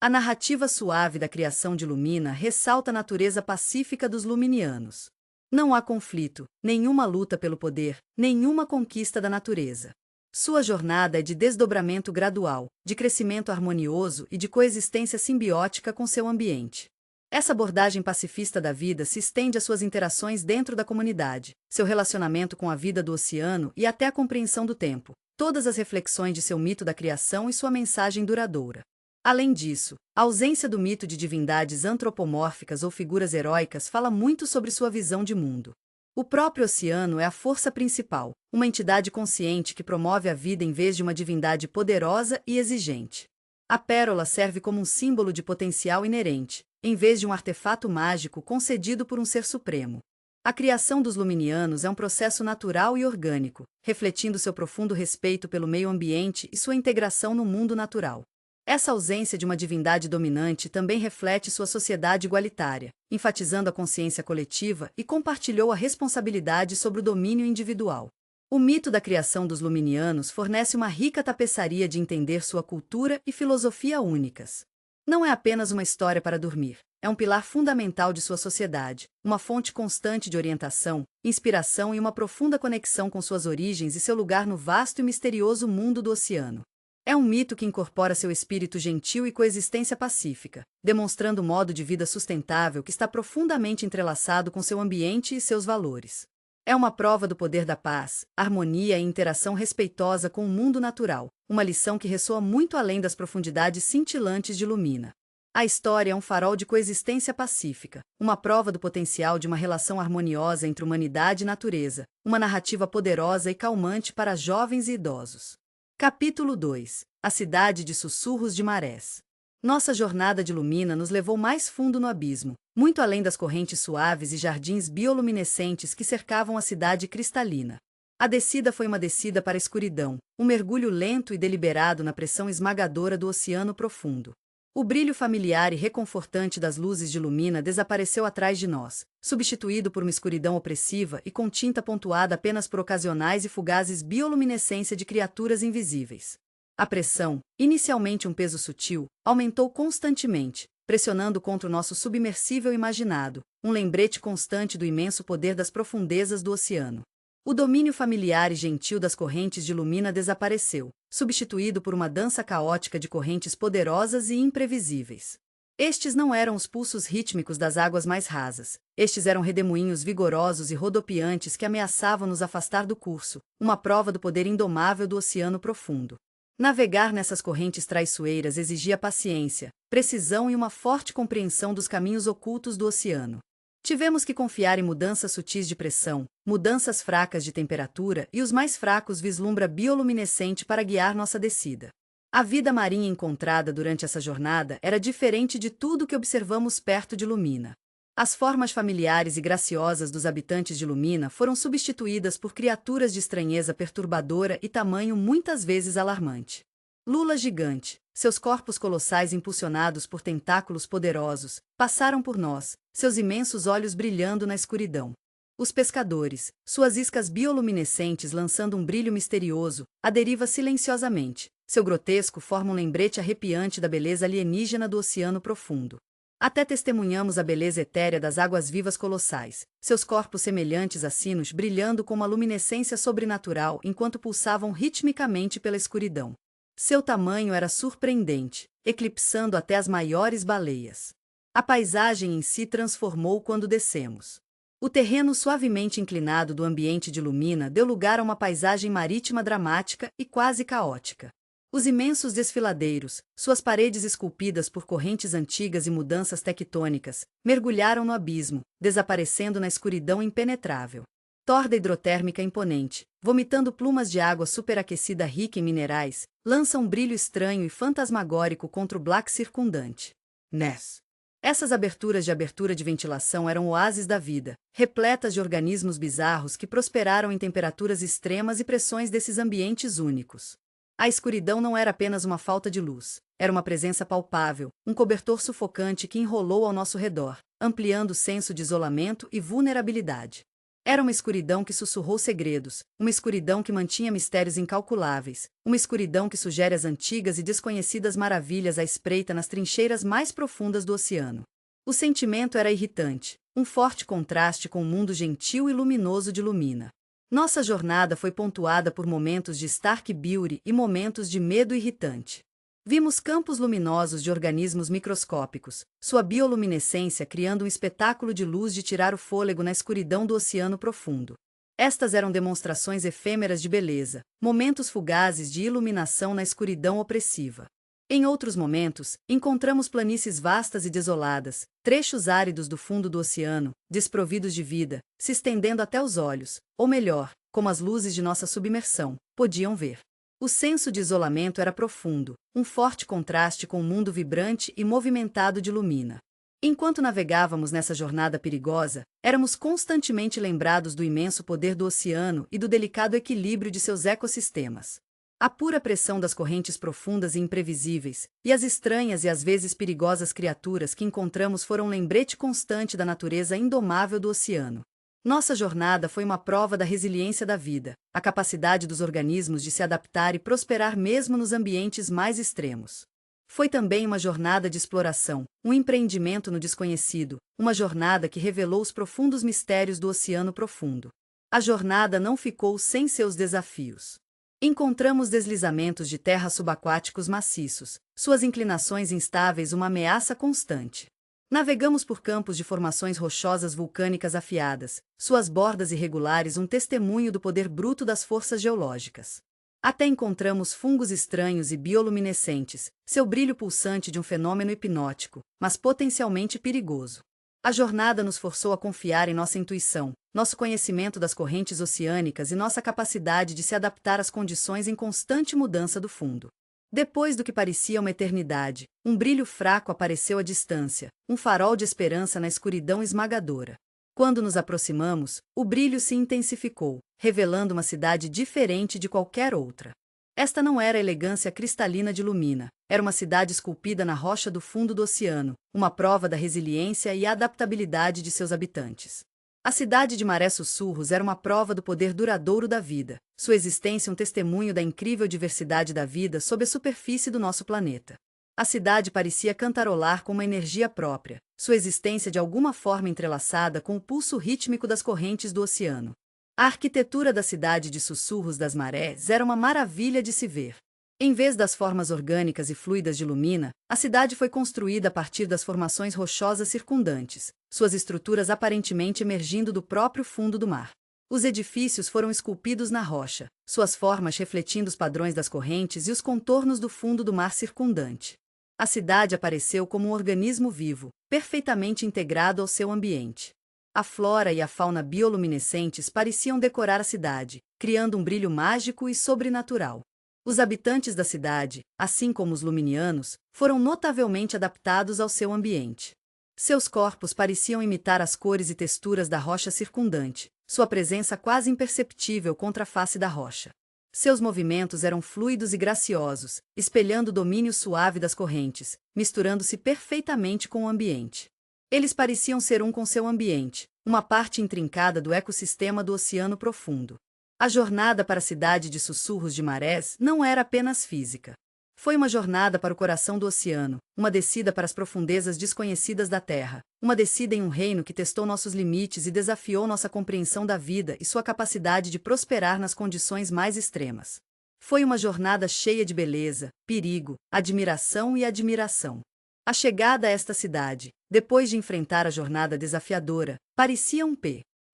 S1: A narrativa suave da criação de Lumina ressalta a natureza pacífica dos luminianos. Não há conflito, nenhuma luta pelo poder, nenhuma conquista da natureza. Sua jornada é de desdobramento gradual, de crescimento harmonioso e de coexistência simbiótica com seu ambiente. Essa abordagem pacifista da vida se estende às suas interações dentro da comunidade, seu relacionamento com a vida do oceano e até a compreensão do tempo, todas as reflexões de seu mito da criação e sua mensagem duradoura. Além disso, a ausência do mito de divindades antropomórficas ou figuras heróicas fala muito sobre sua visão de mundo. O próprio oceano é a força principal, uma entidade consciente que promove a vida em vez de uma divindade poderosa e exigente. A pérola serve como um símbolo de potencial inerente, em vez de um artefato mágico concedido por um ser supremo. A criação dos luminianos é um processo natural e orgânico, refletindo seu profundo respeito pelo meio ambiente e sua integração no mundo natural. Essa ausência de uma divindade dominante também reflete sua sociedade igualitária, enfatizando a consciência coletiva e compartilhou a responsabilidade sobre o domínio individual. O mito da criação dos luminianos fornece uma rica tapeçaria de entender sua cultura e filosofia únicas. Não é apenas uma história para dormir, é um pilar fundamental de sua sociedade, uma fonte constante de orientação, inspiração e uma profunda conexão com suas origens e seu lugar no vasto e misterioso mundo do oceano. É um mito que incorpora seu espírito gentil e coexistência pacífica, demonstrando um modo de vida sustentável que está profundamente entrelaçado com seu ambiente e seus valores. É uma prova do poder da paz, harmonia e interação respeitosa com o mundo natural, uma lição que ressoa muito além das profundidades cintilantes de Lumina. A história é um farol de coexistência pacífica, uma prova do potencial de uma relação harmoniosa entre humanidade e natureza, uma narrativa poderosa e calmante para jovens e idosos. Capítulo 2. A cidade de sussurros de marés. Nossa jornada de Lumina nos levou mais fundo no abismo, muito além das correntes suaves e jardins bioluminescentes que cercavam a cidade cristalina. A descida foi uma descida para a escuridão, um mergulho lento e deliberado na pressão esmagadora do oceano profundo. O brilho familiar e reconfortante das luzes de Lumina desapareceu atrás de nós, substituído por uma escuridão opressiva e com tinta pontuada apenas por ocasionais e fugazes bioluminescência de criaturas invisíveis. A pressão, inicialmente um peso sutil, aumentou constantemente, pressionando contra o nosso submersível imaginado, um lembrete constante do imenso poder das profundezas do oceano. O domínio familiar e gentil das correntes de Lumina desapareceu, substituído por uma dança caótica de correntes poderosas e imprevisíveis. Estes não eram os pulsos rítmicos das águas mais rasas, estes eram redemoinhos vigorosos e rodopiantes que ameaçavam nos afastar do curso, uma prova do poder indomável do oceano profundo. Navegar nessas correntes traiçoeiras exigia paciência, precisão e uma forte compreensão dos caminhos ocultos do oceano. Tivemos que confiar em mudanças sutis de pressão, mudanças fracas de temperatura e os mais fracos vislumbra bioluminescente para guiar nossa descida. A vida marinha encontrada durante essa jornada era diferente de tudo que observamos perto de Lumina. As formas familiares e graciosas dos habitantes de Lumina foram substituídas por criaturas de estranheza perturbadora e tamanho muitas vezes alarmante. Lula gigante, seus corpos colossais impulsionados por tentáculos poderosos, passaram por nós, seus imensos olhos brilhando na escuridão. Os pescadores, suas iscas bioluminescentes lançando um brilho misterioso, à deriva silenciosamente. Seu grotesco forma um lembrete arrepiante da beleza alienígena do oceano profundo. Até testemunhamos a beleza etérea das águas vivas colossais, seus corpos semelhantes a sinos brilhando com uma luminescência sobrenatural enquanto pulsavam ritmicamente pela escuridão. Seu tamanho era surpreendente, eclipsando até as maiores baleias. A paisagem em si transformou quando descemos. O terreno suavemente inclinado do ambiente de Lumina deu lugar a uma paisagem marítima dramática e quase caótica. Os imensos desfiladeiros, suas paredes esculpidas por correntes antigas e mudanças tectônicas, mergulharam no abismo, desaparecendo na escuridão impenetrável. Torda hidrotérmica imponente, vomitando plumas de água superaquecida rica em minerais, lança um brilho estranho e fantasmagórico contra o Black circundante. Ness. Essas aberturas de ventilação eram oásis da vida, repletas de organismos bizarros que prosperaram em temperaturas extremas e pressões desses ambientes únicos. A escuridão não era apenas uma falta de luz, era uma presença palpável, um cobertor sufocante que enrolou ao nosso redor, ampliando o senso de isolamento e vulnerabilidade. Era uma escuridão que sussurrou segredos, uma escuridão que mantinha mistérios incalculáveis, uma escuridão que sugere as antigas e desconhecidas maravilhas à espreita nas trincheiras mais profundas do oceano. O sentimento era irritante, um forte contraste com o mundo gentil e luminoso de Lumina. Nossa jornada foi pontuada por momentos de stark beauty e momentos de medo irritante. Vimos campos luminosos de organismos microscópicos, sua bioluminescência criando um espetáculo de luz de tirar o fôlego na escuridão do oceano profundo. Estas eram demonstrações efêmeras de beleza, momentos fugazes de iluminação na escuridão opressiva. Em outros momentos, encontramos planícies vastas e desoladas, trechos áridos do fundo do oceano, desprovidos de vida, se estendendo até os olhos, ou melhor, como as luzes de nossa submersão, podiam ver. O senso de isolamento era profundo, um forte contraste com o mundo vibrante e movimentado de Lumina. Enquanto navegávamos nessa jornada perigosa, éramos constantemente lembrados do imenso poder do oceano e do delicado equilíbrio de seus ecossistemas. A pura pressão das correntes profundas e imprevisíveis, e as estranhas e às vezes perigosas criaturas que encontramos foram um lembrete constante da natureza indomável do oceano. Nossa jornada foi uma prova da resiliência da vida, a capacidade dos organismos de se adaptar e prosperar mesmo nos ambientes mais extremos. Foi também uma jornada de exploração, um empreendimento no desconhecido, uma jornada que revelou os profundos mistérios do oceano profundo. A jornada não ficou sem seus desafios. Encontramos deslizamentos de terra subaquáticos maciços, suas inclinações instáveis uma ameaça constante. Navegamos por campos de formações rochosas vulcânicas afiadas, suas bordas irregulares um testemunho do poder bruto das forças geológicas. Até encontramos fungos estranhos e bioluminescentes, seu brilho pulsante de um fenômeno hipnótico, mas potencialmente perigoso. A jornada nos forçou a confiar em nossa intuição, nosso conhecimento das correntes oceânicas e nossa capacidade de se adaptar às condições em constante mudança do fundo. Depois do que parecia uma eternidade, um brilho fraco apareceu à distância, um farol de esperança na escuridão esmagadora. Quando nos aproximamos, o brilho se intensificou, revelando uma cidade diferente de qualquer outra. Esta não era a elegância cristalina de Lumina, era uma cidade esculpida na rocha do fundo do oceano, uma prova da resiliência e adaptabilidade de seus habitantes. A cidade de Maré Sussurros era uma prova do poder duradouro da vida, sua existência um testemunho da incrível diversidade da vida sob a superfície do nosso planeta. A cidade parecia cantarolar com uma energia própria, sua existência de alguma forma entrelaçada com o pulso rítmico das correntes do oceano. A arquitetura da cidade de Sussurros das Marés era uma maravilha de se ver. Em vez das formas orgânicas e fluidas de Lumina, a cidade foi construída a partir das formações rochosas circundantes, suas estruturas aparentemente emergindo do próprio fundo do mar. Os edifícios foram esculpidos na rocha, suas formas refletindo os padrões das correntes e os contornos do fundo do mar circundante. A cidade apareceu como um organismo vivo, perfeitamente integrado ao seu ambiente. A flora e a fauna bioluminescentes pareciam decorar a cidade, criando um brilho mágico e sobrenatural. Os habitantes da cidade, assim como os luminianos, foram notavelmente adaptados ao seu ambiente. Seus corpos pareciam imitar as cores e texturas da rocha circundante, sua presença quase imperceptível contra a face da rocha. Seus movimentos eram fluidos e graciosos, espelhando o domínio suave das correntes, misturando-se perfeitamente com o ambiente. Eles pareciam ser um com seu ambiente, uma parte intrincada do ecossistema do oceano profundo. A jornada para a cidade de Sussurros de Marés não era apenas física. Foi uma jornada para o coração do oceano, uma descida para as profundezas desconhecidas da Terra, uma descida em um reino que testou nossos limites e desafiou nossa compreensão da vida e sua capacidade de prosperar nas condições mais extremas. Foi uma jornada cheia de beleza, perigo, admiração e admiração. A chegada a esta cidade, depois de enfrentar a jornada desafiadora, parecia um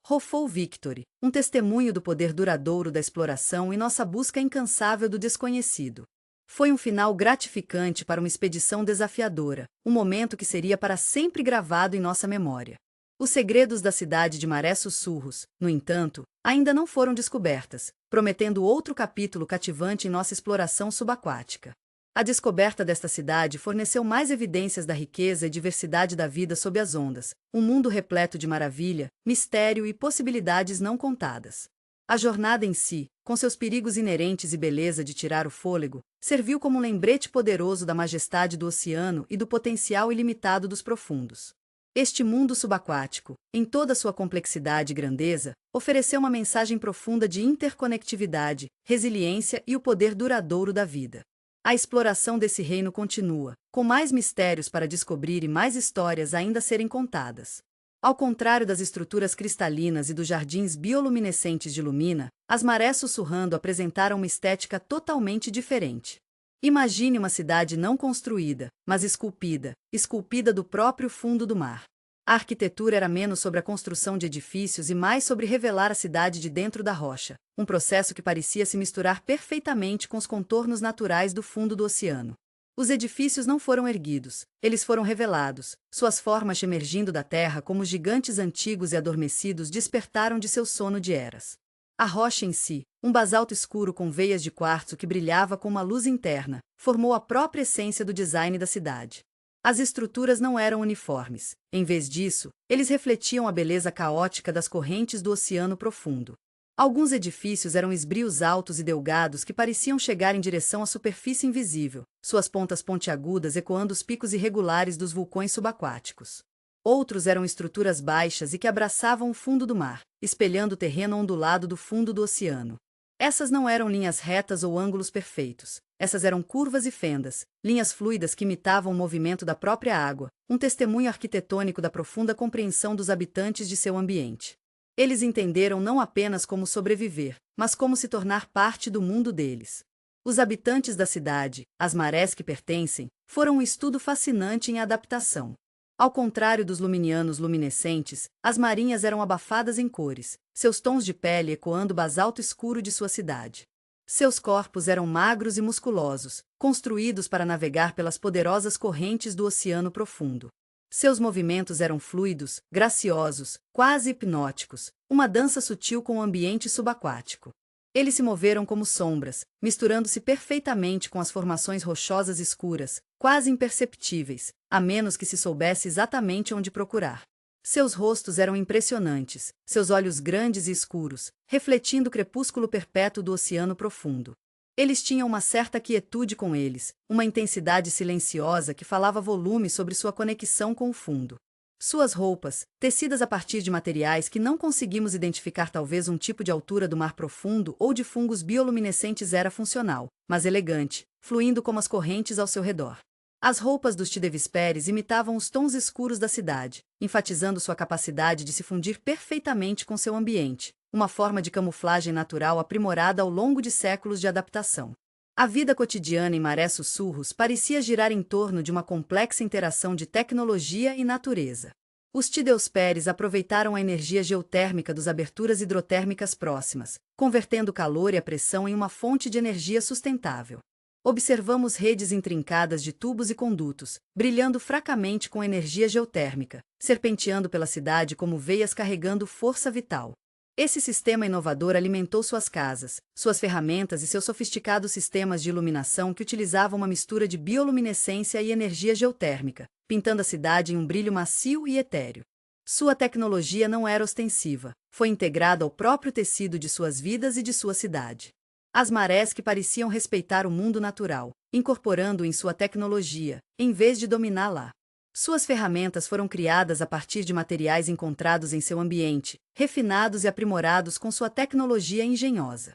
S1: Rofou Victory, um testemunho do poder duradouro da exploração e nossa busca incansável do desconhecido. Foi um final gratificante para uma expedição desafiadora, um momento que seria para sempre gravado em nossa memória. Os segredos da cidade de Maré Sussurros, no entanto, ainda não foram descobertas, prometendo outro capítulo cativante em nossa exploração subaquática. A descoberta desta cidade forneceu mais evidências da riqueza e diversidade da vida sob as ondas, um mundo repleto de maravilha, mistério e possibilidades não contadas. A jornada em si, com seus perigos inerentes e beleza de tirar o fôlego, serviu como um lembrete poderoso da majestade do oceano e do potencial ilimitado dos profundos. Este mundo subaquático, em toda sua complexidade e grandeza, ofereceu uma mensagem profunda de interconectividade, resiliência e o poder duradouro da vida. A exploração desse reino continua, com mais mistérios para descobrir e mais histórias ainda a serem contadas. Ao contrário das estruturas cristalinas e dos jardins bioluminescentes de Lumina, as marés sussurrando apresentaram uma estética totalmente diferente. Imagine uma cidade não construída, mas esculpida do próprio fundo do mar. A arquitetura era menos sobre a construção de edifícios e mais sobre revelar a cidade de dentro da rocha, um processo que parecia se misturar perfeitamente com os contornos naturais do fundo do oceano. Os edifícios não foram erguidos, eles foram revelados, suas formas emergindo da terra como gigantes antigos e adormecidos despertaram de seu sono de eras. A rocha em si, um basalto escuro com veias de quartzo que brilhava com uma luz interna, formou a própria essência do design da cidade. As estruturas não eram uniformes, em vez disso, eles refletiam a beleza caótica das correntes do oceano profundo. Alguns edifícios eram esbrios altos e delgados que pareciam chegar em direção à superfície invisível, suas pontas pontiagudas ecoando os picos irregulares dos vulcões subaquáticos. Outros eram estruturas baixas e que abraçavam o fundo do mar, espelhando o terreno ondulado do fundo do oceano. Essas não eram linhas retas ou ângulos perfeitos. Essas eram curvas e fendas, linhas fluidas que imitavam o movimento da própria água, um testemunho arquitetônico da profunda compreensão dos habitantes de seu ambiente. Eles entenderam não apenas como sobreviver, mas como se tornar parte do mundo deles. Os habitantes da cidade, as marés que pertencem, foram um estudo fascinante em adaptação. Ao contrário dos luminianos luminescentes, as marinhas eram abafadas em cores, seus tons de pele ecoando o basalto escuro de sua cidade. Seus corpos eram magros e musculosos, construídos para navegar pelas poderosas correntes do oceano profundo. Seus movimentos eram fluidos, graciosos, quase hipnóticos, uma dança sutil com o ambiente subaquático. Eles se moveram como sombras, misturando-se perfeitamente com as formações rochosas escuras, quase imperceptíveis, a menos que se soubesse exatamente onde procurar. Seus rostos eram impressionantes, seus olhos grandes e escuros, refletindo o crepúsculo perpétuo do oceano profundo. Eles tinham uma certa quietude com eles, uma intensidade silenciosa que falava volume sobre sua conexão com o fundo. Suas roupas, tecidas a partir de materiais que não conseguimos identificar, talvez um tipo de altura do mar profundo ou de fungos bioluminescentes, era funcional, mas elegante, fluindo como as correntes ao seu redor. As roupas dos Tidevesperes imitavam os tons escuros da cidade, enfatizando sua capacidade de se fundir perfeitamente com seu ambiente, uma forma de camuflagem natural aprimorada ao longo de séculos de adaptação. A vida cotidiana em Maré Sussurros parecia girar em torno de uma complexa interação de tecnologia e natureza. Os Tidevesperes aproveitaram a energia geotérmica das aberturas hidrotérmicas próximas, convertendo o calor e a pressão em uma fonte de energia sustentável. Observamos redes intrincadas de tubos e condutos, brilhando fracamente com energia geotérmica, serpenteando pela cidade como veias carregando força vital. Esse sistema inovador alimentou suas casas, suas ferramentas e seus sofisticados sistemas de iluminação que utilizavam uma mistura de bioluminescência e energia geotérmica, pintando a cidade em um brilho macio e etéreo. Sua tecnologia não era ostensiva, foi integrada ao próprio tecido de suas vidas e de sua cidade. As marés que pareciam respeitar o mundo natural, incorporando-o em sua tecnologia, em vez de dominá-la. Suas ferramentas foram criadas a partir de materiais encontrados em seu ambiente, refinados e aprimorados com sua tecnologia engenhosa.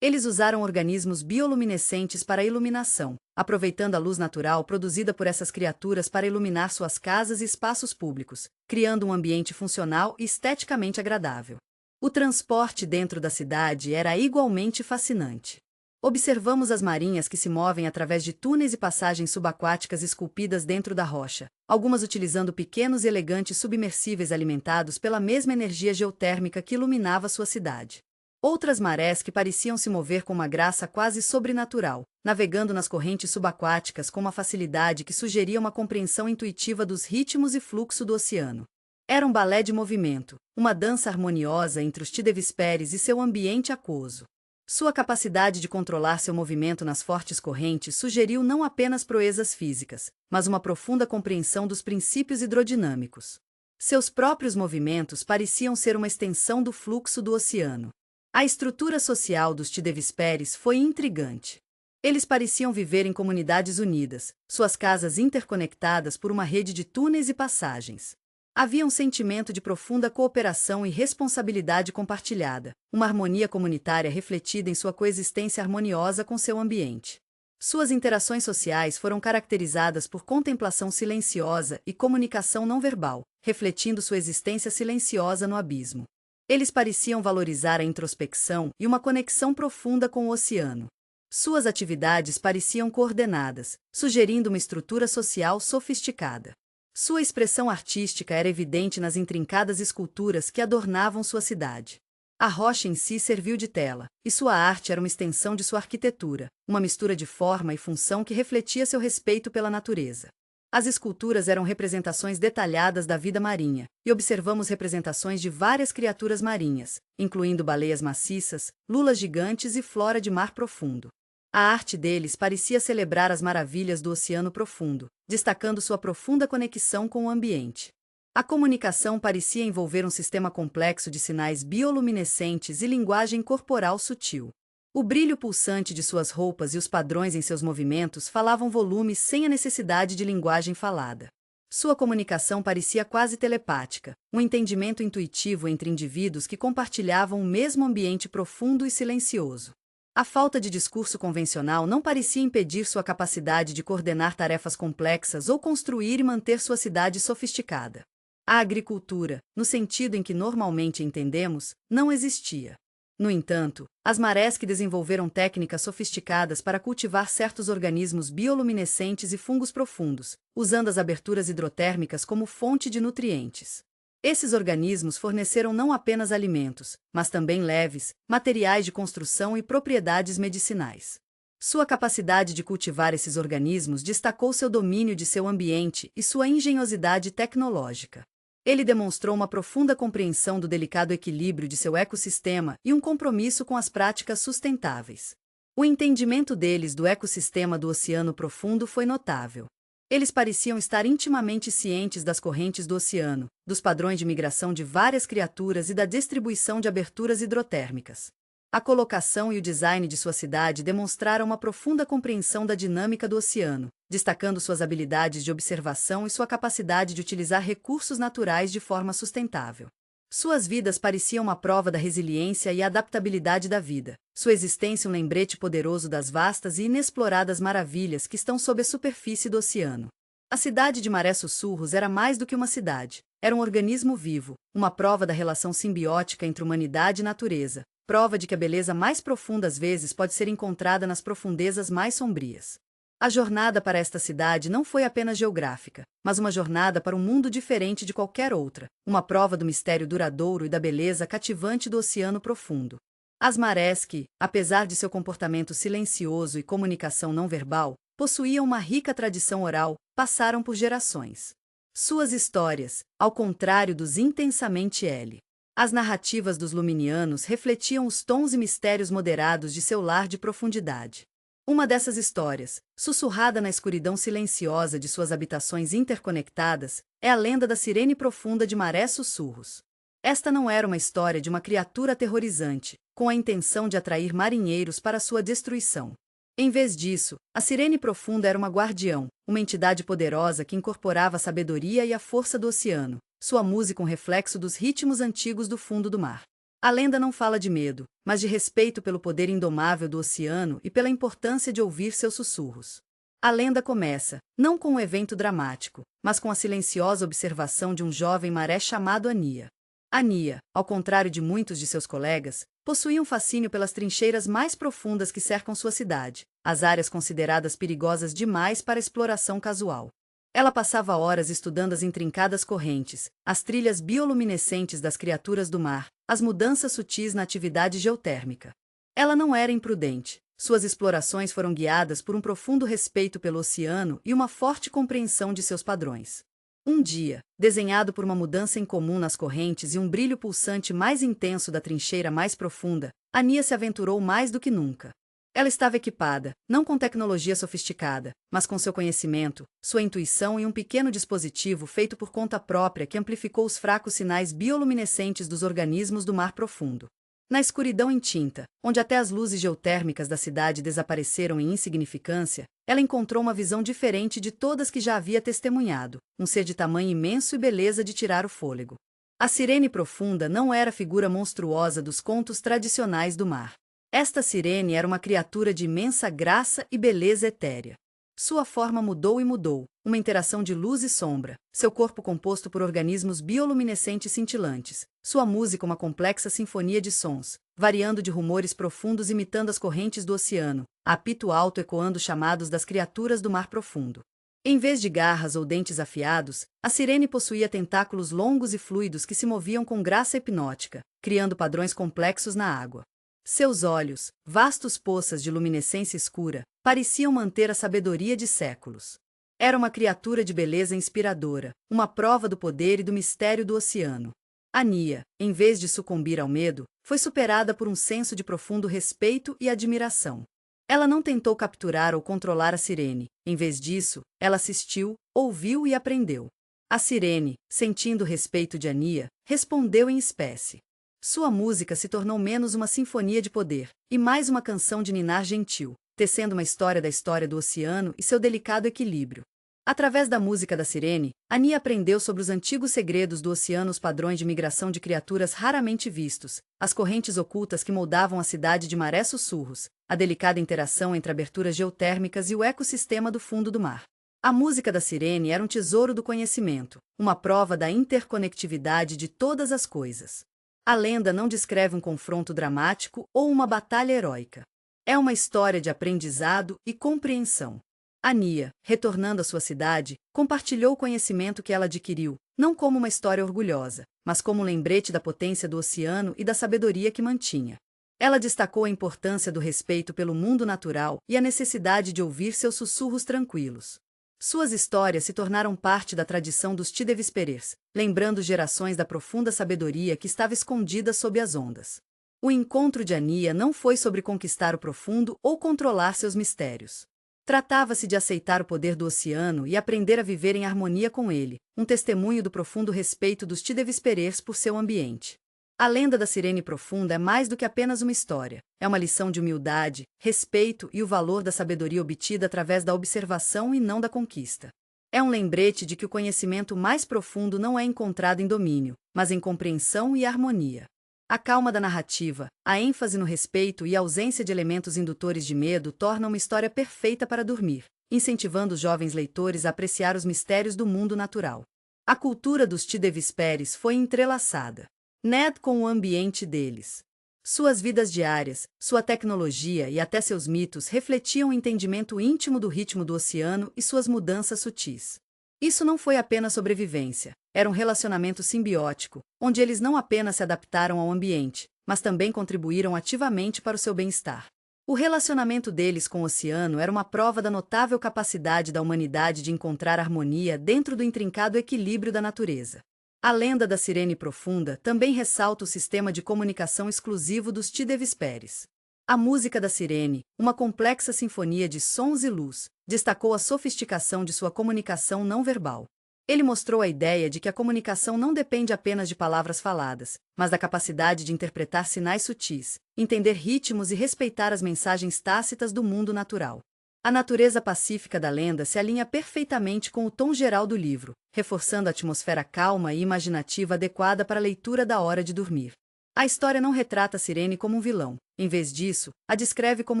S1: Eles usaram organismos bioluminescentes para a iluminação, aproveitando a luz natural produzida por essas criaturas para iluminar suas casas e espaços públicos, criando um ambiente funcional e esteticamente agradável. O transporte dentro da cidade era igualmente fascinante. Observamos as marinhas que se movem através de túneis e passagens subaquáticas esculpidas dentro da rocha, algumas utilizando pequenos e elegantes submersíveis alimentados pela mesma energia geotérmica que iluminava sua cidade. Outras marés que pareciam se mover com uma graça quase sobrenatural, navegando nas correntes subaquáticas com uma facilidade que sugeria uma compreensão intuitiva dos ritmos e fluxo do oceano. Era um balé de movimento, uma dança harmoniosa entre os Tidevesperes e seu ambiente aquoso. Sua capacidade de controlar seu movimento nas fortes correntes sugeriu não apenas proezas físicas, mas uma profunda compreensão dos princípios hidrodinâmicos. Seus próprios movimentos pareciam ser uma extensão do fluxo do oceano. A estrutura social dos Tidevesperes foi intrigante. Eles pareciam viver em comunidades unidas, suas casas interconectadas por uma rede de túneis e passagens. Havia um sentimento de profunda cooperação e responsabilidade compartilhada, uma harmonia comunitária refletida em sua coexistência harmoniosa com seu ambiente. Suas interações sociais foram caracterizadas por contemplação silenciosa e comunicação não verbal, refletindo sua existência silenciosa no abismo. Eles pareciam valorizar a introspecção e uma conexão profunda com o oceano. Suas atividades pareciam coordenadas, sugerindo uma estrutura social sofisticada. Sua expressão artística era evidente nas intrincadas esculturas que adornavam sua cidade. A rocha em si serviu de tela, e sua arte era uma extensão de sua arquitetura, uma mistura de forma e função que refletia seu respeito pela natureza. As esculturas eram representações detalhadas da vida marinha, e observamos representações de várias criaturas marinhas, incluindo baleias maciças, lulas gigantes e flora de mar profundo. A arte deles parecia celebrar as maravilhas do oceano profundo, destacando sua profunda conexão com o ambiente. A comunicação parecia envolver um sistema complexo de sinais bioluminescentes e linguagem corporal sutil. O brilho pulsante de suas roupas e os padrões em seus movimentos falavam volumes sem a necessidade de linguagem falada. Sua comunicação parecia quase telepática, um entendimento intuitivo entre indivíduos que compartilhavam o mesmo ambiente profundo e silencioso. A falta de discurso convencional não parecia impedir sua capacidade de coordenar tarefas complexas ou construir e manter sua cidade sofisticada. A agricultura, no sentido em que normalmente entendemos, não existia. No entanto, as marés que desenvolveram técnicas sofisticadas para cultivar certos organismos bioluminescentes e fungos profundos, usando as aberturas hidrotérmicas como fonte de nutrientes. Esses organismos forneceram não apenas alimentos, mas também leves, materiais de construção e propriedades medicinais. Sua capacidade de cultivar esses organismos destacou seu domínio de seu ambiente e sua engenhosidade tecnológica. Ele demonstrou uma profunda compreensão do delicado equilíbrio de seu ecossistema e um compromisso com as práticas sustentáveis. O entendimento deles do ecossistema do Oceano Profundo foi notável. Eles pareciam estar intimamente cientes das correntes do oceano, dos padrões de migração de várias criaturas e da distribuição de aberturas hidrotérmicas. A colocação e o design de sua cidade demonstraram uma profunda compreensão da dinâmica do oceano, destacando suas habilidades de observação e sua capacidade de utilizar recursos naturais de forma sustentável. Suas vidas pareciam uma prova da resiliência e adaptabilidade da vida, sua existência um lembrete poderoso das vastas e inexploradas maravilhas que estão sob a superfície do oceano. A cidade de Maré Sussurros era mais do que uma cidade, era um organismo vivo, uma prova da relação simbiótica entre humanidade e natureza, prova de que a beleza mais profunda às vezes pode ser encontrada nas profundezas mais sombrias. A jornada para esta cidade não foi apenas geográfica, mas uma jornada para um mundo diferente de qualquer outra, uma prova do mistério duradouro e da beleza cativante do oceano profundo. As marés que, apesar de seu comportamento silencioso e comunicação não verbal, possuíam uma rica tradição oral, passaram por gerações. Suas histórias, ao contrário dos intensamente L. As narrativas dos luminianos refletiam os tons e mistérios moderados de seu lar de profundidade. Uma dessas histórias, sussurrada na escuridão silenciosa de suas habitações interconectadas, é a lenda da Sirene Profunda de Maré Sussurros. Esta não era uma história de uma criatura aterrorizante, com a intenção de atrair marinheiros para sua destruição. Em vez disso, a Sirene Profunda era uma guardião, uma entidade poderosa que incorporava a sabedoria e a força do oceano, sua música um reflexo dos ritmos antigos do fundo do mar. A lenda não fala de medo, mas de respeito pelo poder indomável do oceano e pela importância de ouvir seus sussurros. A lenda começa, não com um evento dramático, mas com a silenciosa observação de um jovem maré chamado Ania. Ania, ao contrário de muitos de seus colegas, possuía um fascínio pelas trincheiras mais profundas que cercam sua cidade, as áreas consideradas perigosas demais para exploração casual. Ela passava horas estudando as intrincadas correntes, as trilhas bioluminescentes das criaturas do mar, as mudanças sutis na atividade geotérmica. Ela não era imprudente. Suas explorações foram guiadas por um profundo respeito pelo oceano e uma forte compreensão de seus padrões. Um dia, desenhado por uma mudança incomum nas correntes e um brilho pulsante mais intenso da trincheira mais profunda, Ania se aventurou mais do que nunca. Ela estava equipada, não com tecnologia sofisticada, mas com seu conhecimento, sua intuição e um pequeno dispositivo feito por conta própria que amplificou os fracos sinais bioluminescentes dos organismos do mar profundo. Na escuridão intinta, onde até as luzes geotérmicas da cidade desapareceram em insignificância, ela encontrou uma visão diferente de todas que já havia testemunhado, um ser de tamanho imenso e beleza de tirar o fôlego. A sirene profunda não era a figura monstruosa dos contos tradicionais do mar. Esta sirene era uma criatura de imensa graça e beleza etérea. Sua forma mudou e mudou, uma interação de luz e sombra, seu corpo composto por organismos bioluminescentes cintilantes, sua música uma complexa sinfonia de sons, variando de rumores profundos imitando as correntes do oceano, a apito alto ecoando os chamados das criaturas do mar profundo. Em vez de garras ou dentes afiados, a sirene possuía tentáculos longos e fluidos que se moviam com graça hipnótica, criando padrões complexos na água. Seus olhos, vastos poças de luminescência escura, pareciam manter a sabedoria de séculos. Era uma criatura de beleza inspiradora, uma prova do poder e do mistério do oceano. Ania, em vez de sucumbir ao medo, foi superada por um senso de profundo respeito e admiração. Ela não tentou capturar ou controlar a sirene, em vez disso, ela assistiu, ouviu e aprendeu. A sirene, sentindo o respeito de Ania, respondeu em espécie. Sua música se tornou menos uma sinfonia de poder, e mais uma canção de ninar gentil, tecendo uma história da história do oceano e seu delicado equilíbrio. Através da música da sirene, Ania aprendeu sobre os antigos segredos do oceano, os padrões de migração de criaturas raramente vistos, as correntes ocultas que moldavam a cidade de marés sussurros, a delicada interação entre aberturas geotérmicas e o ecossistema do fundo do mar. A música da sirene era um tesouro do conhecimento, uma prova da interconectividade de todas as coisas. A lenda não descreve um confronto dramático ou uma batalha heróica. É uma história de aprendizado e compreensão. Ania, retornando à sua cidade, compartilhou o conhecimento que ela adquiriu, não como uma história orgulhosa, mas como um lembrete da potência do oceano e da sabedoria que mantinha. Ela destacou a importância do respeito pelo mundo natural e a necessidade de ouvir seus sussurros tranquilos. Suas histórias se tornaram parte da tradição dos Tidevesperes, lembrando gerações da profunda sabedoria que estava escondida sob as ondas. O encontro de Ania não foi sobre conquistar o profundo ou controlar seus mistérios. Tratava-se de aceitar o poder do oceano e aprender a viver em harmonia com ele, um testemunho do profundo respeito dos Tidevesperes por seu ambiente. A lenda da sirene profunda é mais do que apenas uma história, é uma lição de humildade, respeito e o valor da sabedoria obtida através da observação e não da conquista. É um lembrete de que o conhecimento mais profundo não é encontrado em domínio, mas em compreensão e harmonia. A calma da narrativa, a ênfase no respeito e a ausência de elementos indutores de medo tornam uma história perfeita para dormir, incentivando os jovens leitores a apreciar os mistérios do mundo natural. A cultura dos Tidevesperes foi entrelaçada. Ned com o ambiente deles. Suas vidas diárias, sua tecnologia e até seus mitos refletiam o entendimento íntimo do ritmo do oceano e suas mudanças sutis. Isso não foi apenas sobrevivência, era um relacionamento simbiótico, onde eles não apenas se adaptaram ao ambiente, mas também contribuíram ativamente para o seu bem-estar. O relacionamento deles com o oceano era uma prova da notável capacidade da humanidade de encontrar harmonia dentro do intrincado equilíbrio da natureza. A lenda da sirene profunda também ressalta o sistema de comunicação exclusivo dos Tidevesperes. A música da sirene, uma complexa sinfonia de sons e luz, destacou a sofisticação de sua comunicação não verbal. Ele mostrou a ideia de que a comunicação não depende apenas de palavras faladas, mas da capacidade de interpretar sinais sutis, entender ritmos e respeitar as mensagens tácitas do mundo natural. A natureza pacífica da lenda se alinha perfeitamente com o tom geral do livro, reforçando a atmosfera calma e imaginativa adequada para a leitura da hora de dormir. A história não retrata a sirene como um vilão, em vez disso, a descreve como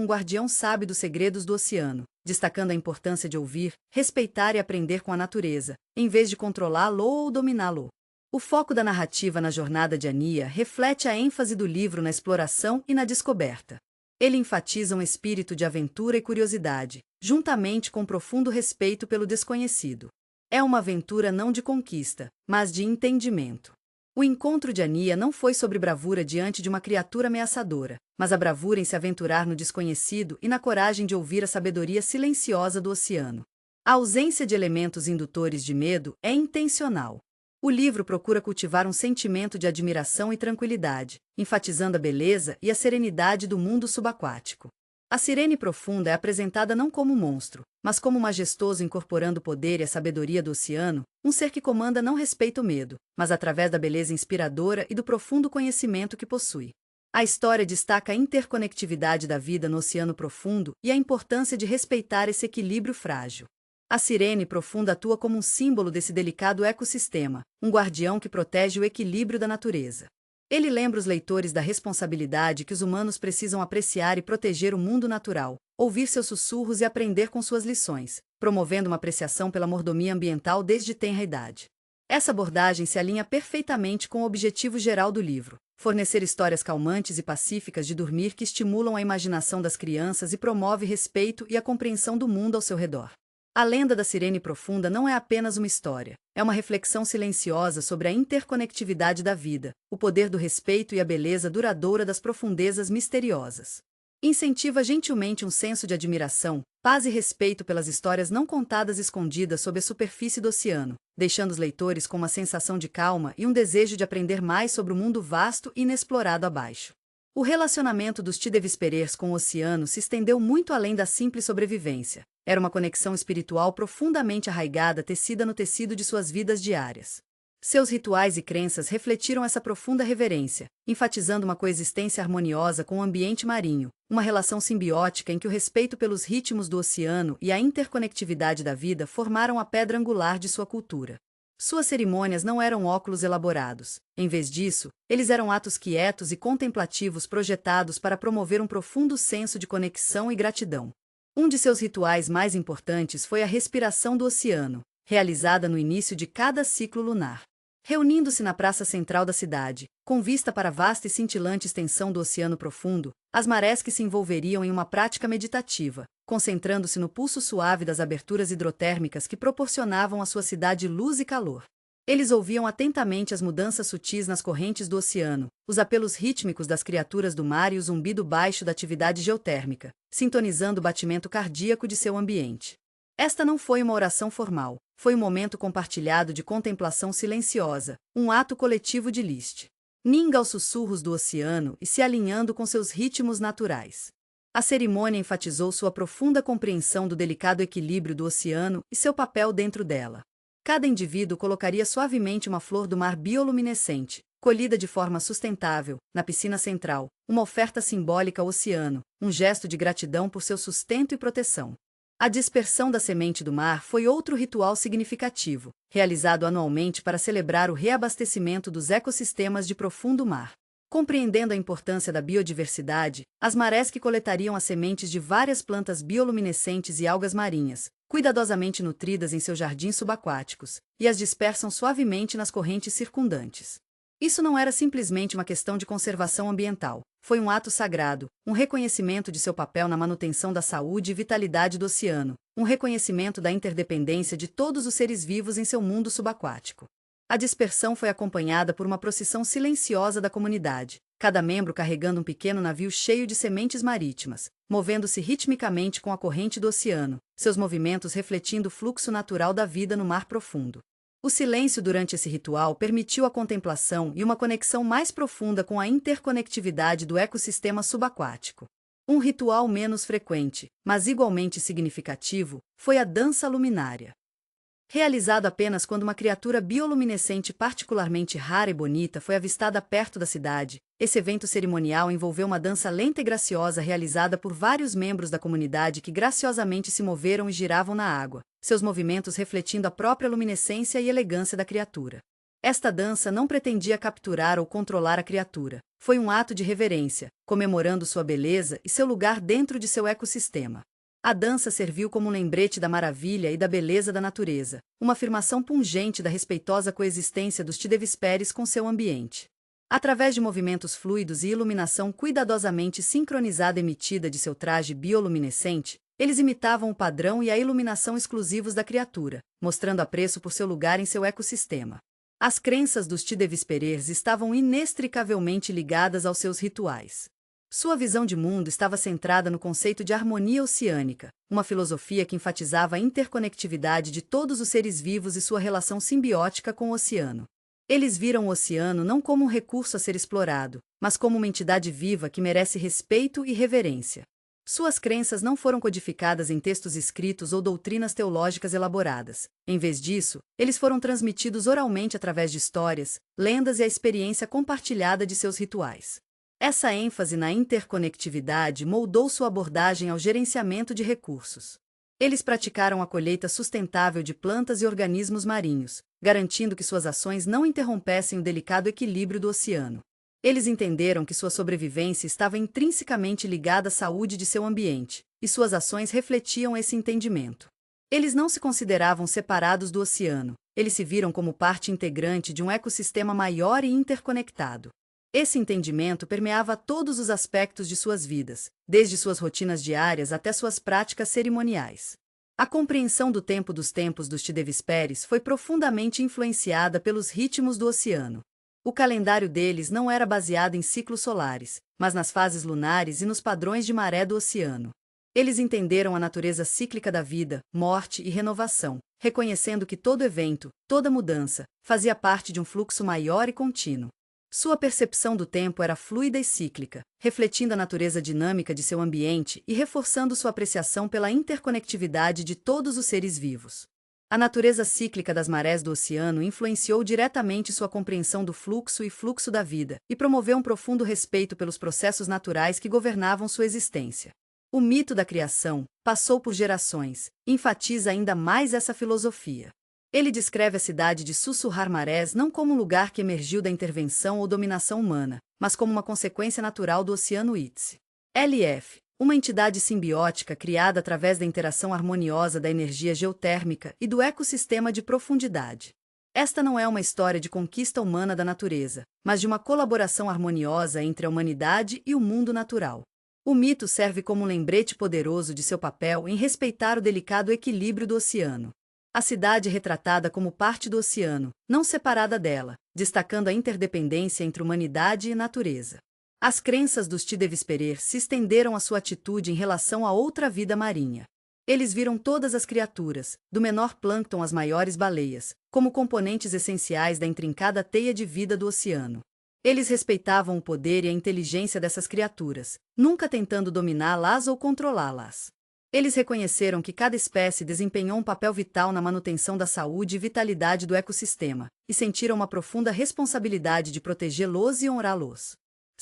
S1: um guardião sábio dos segredos do oceano, destacando a importância de ouvir, respeitar e aprender com a natureza, em vez de controlá-lo ou dominá-lo. O foco da narrativa na jornada de Ania reflete a ênfase do livro na exploração e na descoberta. Ele enfatiza um espírito de aventura e curiosidade, juntamente com profundo respeito pelo desconhecido. É uma aventura não de conquista, mas de entendimento. O encontro de Ania não foi sobre bravura diante de uma criatura ameaçadora, mas a bravura em se aventurar no desconhecido e na coragem de ouvir a sabedoria silenciosa do oceano. A ausência de elementos indutores de medo é intencional. O livro procura cultivar um sentimento de admiração e tranquilidade, enfatizando a beleza e a serenidade do mundo subaquático. A sirene profunda é apresentada não como um monstro, mas como majestoso incorporando o poder e a sabedoria do oceano, um ser que comanda não respeita o medo, mas através da beleza inspiradora e do profundo conhecimento que possui. A história destaca a interconectividade da vida no oceano profundo e a importância de respeitar esse equilíbrio frágil. A sirene profunda atua como um símbolo desse delicado ecossistema, um guardião que protege o equilíbrio da natureza. Ele lembra os leitores da responsabilidade que os humanos precisam apreciar e proteger o mundo natural, ouvir seus sussurros e aprender com suas lições, promovendo uma apreciação pela mordomia ambiental desde tenra idade. Essa abordagem se alinha perfeitamente com o objetivo geral do livro: fornecer histórias calmantes e pacíficas de dormir que estimulam a imaginação das crianças e promove respeito e a compreensão do mundo ao seu redor. A lenda da sirene profunda não é apenas uma história, é uma reflexão silenciosa sobre a interconectividade da vida, o poder do respeito e a beleza duradoura das profundezas misteriosas. Incentiva gentilmente um senso de admiração, paz e respeito pelas histórias não contadas escondidas sob a superfície do oceano, deixando os leitores com uma sensação de calma e um desejo de aprender mais sobre o mundo vasto e inexplorado abaixo. O relacionamento dos Tidevesperers com o oceano se estendeu muito além da simples sobrevivência. Era uma conexão espiritual profundamente arraigada tecida no tecido de suas vidas diárias. Seus rituais e crenças refletiram essa profunda reverência, enfatizando uma coexistência harmoniosa com o ambiente marinho, uma relação simbiótica em que o respeito pelos ritmos do oceano e a interconectividade da vida formaram a pedra angular de sua cultura. Suas cerimônias não eram óculos elaborados. Em vez disso, eles eram atos quietos e contemplativos projetados para promover um profundo senso de conexão e gratidão. Um de seus rituais mais importantes foi a respiração do oceano, realizada no início de cada ciclo lunar. Reunindo-se na praça central da cidade, com vista para a vasta e cintilante extensão do oceano profundo, as marés que se envolveriam em uma prática meditativa, concentrando-se no pulso suave das aberturas hidrotérmicas que proporcionavam à sua cidade luz e calor. Eles ouviam atentamente as mudanças sutis nas correntes do oceano, os apelos rítmicos das criaturas do mar e o zumbido baixo da atividade geotérmica, sintonizando o batimento cardíaco de seu ambiente. Esta não foi uma oração formal, foi um momento compartilhado de contemplação silenciosa, um ato coletivo de Liszt. Ninga aos sussurros do oceano e se alinhando com seus ritmos naturais. A cerimônia enfatizou sua profunda compreensão do delicado equilíbrio do oceano e seu papel dentro dela. Cada indivíduo colocaria suavemente uma flor do mar bioluminescente, colhida de forma sustentável, na piscina central, uma oferta simbólica ao oceano, um gesto de gratidão por seu sustento e proteção. A dispersão da semente do mar foi outro ritual significativo, realizado anualmente para celebrar o reabastecimento dos ecossistemas de profundo mar. Compreendendo a importância da biodiversidade, as marés que coletariam as sementes de várias plantas bioluminescentes e algas marinhas, cuidadosamente nutridas em seus jardins subaquáticos, e as dispersam suavemente nas correntes circundantes. Isso não era simplesmente uma questão de conservação ambiental, foi um ato sagrado, um reconhecimento de seu papel na manutenção da saúde e vitalidade do oceano, um reconhecimento da interdependência de todos os seres vivos em seu mundo subaquático. A dispersão foi acompanhada por uma procissão silenciosa da comunidade, cada membro carregando um pequeno navio cheio de sementes marítimas, movendo-se ritmicamente com a corrente do oceano, seus movimentos refletindo o fluxo natural da vida no mar profundo. O silêncio durante esse ritual permitiu a contemplação e uma conexão mais profunda com a interconectividade do ecossistema subaquático. Um ritual menos frequente, mas igualmente significativo, foi a dança luminária. Realizado apenas quando uma criatura bioluminescente particularmente rara e bonita foi avistada perto da cidade, esse evento cerimonial envolveu uma dança lenta e graciosa realizada por vários membros da comunidade que graciosamente se moveram e giravam na água, seus movimentos refletindo a própria luminescência e elegância da criatura. Esta dança não pretendia capturar ou controlar a criatura, foi um ato de reverência, comemorando sua beleza e seu lugar dentro de seu ecossistema. A dança serviu como um lembrete da maravilha e da beleza da natureza, uma afirmação pungente da respeitosa coexistência dos Tidevesperes com seu ambiente. Através de movimentos fluidos e iluminação cuidadosamente sincronizada emitida de seu traje bioluminescente, eles imitavam o padrão e a iluminação exclusivos da criatura, mostrando apreço por seu lugar em seu ecossistema. As crenças dos Tidevesperes estavam inextricavelmente ligadas aos seus rituais. Sua visão de mundo estava centrada no conceito de harmonia oceânica, uma filosofia que enfatizava a interconectividade de todos os seres vivos e sua relação simbiótica com o oceano. Eles viram o oceano não como um recurso a ser explorado, mas como uma entidade viva que merece respeito e reverência. Suas crenças não foram codificadas em textos escritos ou doutrinas teológicas elaboradas. Em vez disso, eles foram transmitidos oralmente através de histórias, lendas e a experiência compartilhada de seus rituais. Essa ênfase na interconectividade moldou sua abordagem ao gerenciamento de recursos. Eles praticaram a colheita sustentável de plantas e organismos marinhos, garantindo que suas ações não interrompessem o delicado equilíbrio do oceano. Eles entenderam que sua sobrevivência estava intrinsecamente ligada à saúde de seu ambiente, e suas ações refletiam esse entendimento. Eles não se consideravam separados do oceano, eles se viram como parte integrante de um ecossistema maior e interconectado. Esse entendimento permeava todos os aspectos de suas vidas, desde suas rotinas diárias até suas práticas cerimoniais. A compreensão do tempo dos tempos dos Tidevesperes foi profundamente influenciada pelos ritmos do oceano. O calendário deles não era baseado em ciclos solares, mas nas fases lunares e nos padrões de maré do oceano. Eles entenderam a natureza cíclica da vida, morte e renovação, reconhecendo que todo evento, toda mudança, fazia parte de um fluxo maior e contínuo. Sua percepção do tempo era fluida e cíclica, refletindo a natureza dinâmica de seu ambiente e reforçando sua apreciação pela interconectividade de todos os seres vivos. A natureza cíclica das marés do oceano influenciou diretamente sua compreensão do fluxo e fluxo da vida, e promoveu um profundo respeito pelos processos naturais que governavam sua existência. O mito da criação, passou por gerações, enfatiza ainda mais essa filosofia. Ele descreve a cidade de Sussurrar Marés não como um lugar que emergiu da intervenção ou dominação humana, mas como uma consequência natural do Oceano Itse. LF, uma entidade simbiótica criada através da interação harmoniosa da energia geotérmica e do ecossistema de profundidade. Esta não é uma história de conquista humana da natureza, mas de uma colaboração harmoniosa entre a humanidade e o mundo natural. O mito serve como um lembrete poderoso de seu papel em respeitar o delicado equilíbrio do oceano. A cidade é retratada como parte do oceano, não separada dela, destacando a interdependência entre humanidade e natureza. As crenças dos Tidevesperer se estenderam à sua atitude em relação a outra vida marinha. Eles viram todas as criaturas, do menor plâncton às maiores baleias, como componentes essenciais da intrincada teia de vida do oceano. Eles respeitavam o poder e a inteligência dessas criaturas, nunca tentando dominá-las ou controlá-las. Eles reconheceram que cada espécie desempenhou um papel vital na manutenção da saúde e vitalidade do ecossistema, e sentiram uma profunda responsabilidade de protegê-los e honrá-los.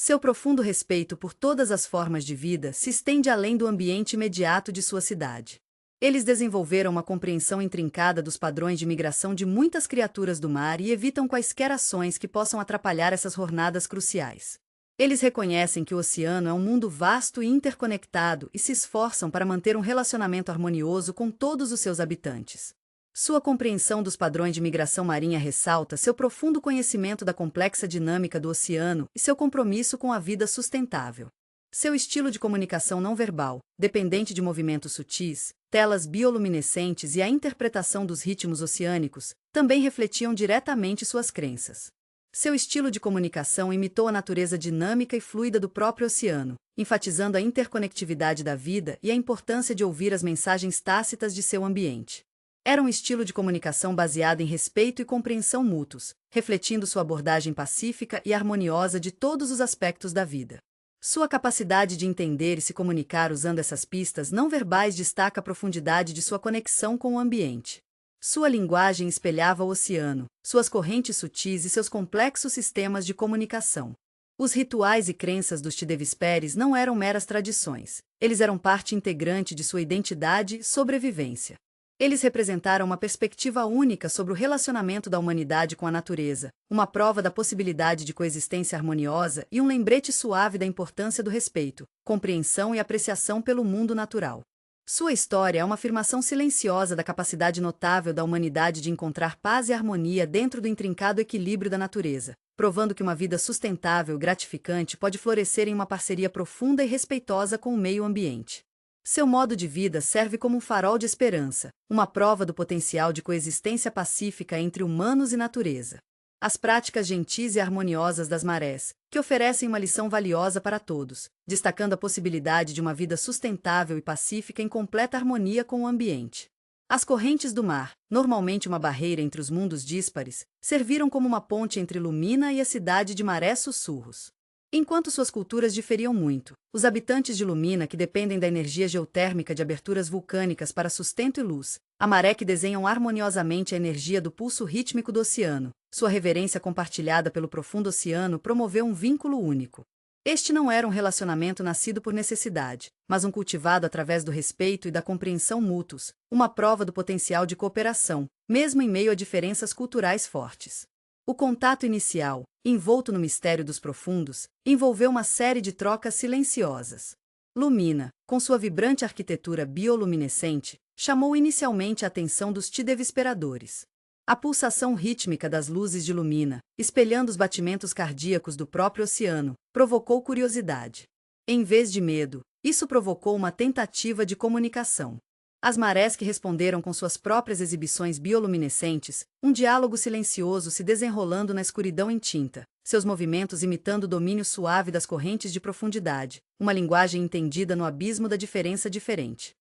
S1: Seu profundo respeito por todas as formas de vida se estende além do ambiente imediato de sua cidade. Eles desenvolveram uma compreensão intrincada dos padrões de migração de muitas criaturas do mar e evitam quaisquer ações que possam atrapalhar essas jornadas cruciais. Eles reconhecem que o oceano é um mundo vasto e interconectado e se esforçam para manter um relacionamento harmonioso com todos os seus habitantes. Sua compreensão dos padrões de migração marinha ressalta seu profundo conhecimento da complexa dinâmica do oceano e seu compromisso com a vida sustentável. Seu estilo de comunicação não verbal, dependente de movimentos sutis, telas bioluminescentes e a interpretação dos ritmos oceânicos, também refletiam diretamente suas crenças. Seu estilo de comunicação imitou a natureza dinâmica e fluida do próprio oceano, enfatizando a interconectividade da vida e a importância de ouvir as mensagens tácitas de seu ambiente. Era um estilo de comunicação baseado em respeito e compreensão mútuos, refletindo sua abordagem pacífica e harmoniosa de todos os aspectos da vida. Sua capacidade de entender e se comunicar usando essas pistas não verbais destaca a profundidade de sua conexão com o ambiente. Sua linguagem espelhava o oceano, suas correntes sutis e seus complexos sistemas de comunicação. Os rituais e crenças dos Tidevesperes não eram meras tradições, eles eram parte integrante de sua identidade e sobrevivência. Eles representaram uma perspectiva única sobre o relacionamento da humanidade com a natureza, uma prova da possibilidade de coexistência harmoniosa e um lembrete suave da importância do respeito, compreensão e apreciação pelo mundo natural. Sua história é uma afirmação silenciosa da capacidade notável da humanidade de encontrar paz e harmonia dentro do intrincado equilíbrio da natureza, provando que uma vida sustentável e gratificante pode florescer em uma parceria profunda e respeitosa com o meio ambiente. Seu modo de vida serve como um farol de esperança, uma prova do potencial de coexistência pacífica entre humanos e natureza. As práticas gentis e harmoniosas das marés, que oferecem uma lição valiosa para todos, destacando a possibilidade de uma vida sustentável e pacífica em completa harmonia com o ambiente. As correntes do mar, normalmente uma barreira entre os mundos díspares, serviram como uma ponte entre Lumina e a cidade de Marés Sussurros. Enquanto suas culturas diferiam muito, os habitantes de Lumina, que dependem da energia geotérmica de aberturas vulcânicas para sustento e luz, a maré, que desenham harmoniosamente a energia do pulso rítmico do oceano, sua reverência compartilhada pelo profundo oceano promoveu um vínculo único. Este não era um relacionamento nascido por necessidade, mas um cultivado através do respeito e da compreensão mútuos, uma prova do potencial de cooperação, mesmo em meio a diferenças culturais fortes. O contato inicial, envolto no mistério dos profundos, envolveu uma série de trocas silenciosas. Lumina, com sua vibrante arquitetura bioluminescente, chamou inicialmente a atenção dos tidevesperadores. A pulsação rítmica das luzes de Lumina, espelhando os batimentos cardíacos do próprio oceano, provocou curiosidade. Em vez de medo, isso provocou uma tentativa de comunicação. As marés, que responderam com suas próprias exibições bioluminescentes, um diálogo silencioso se desenrolando na escuridão intinta, seus movimentos imitando o domínio suave das correntes de profundidade, uma linguagem entendida no abismo da diferença diferente.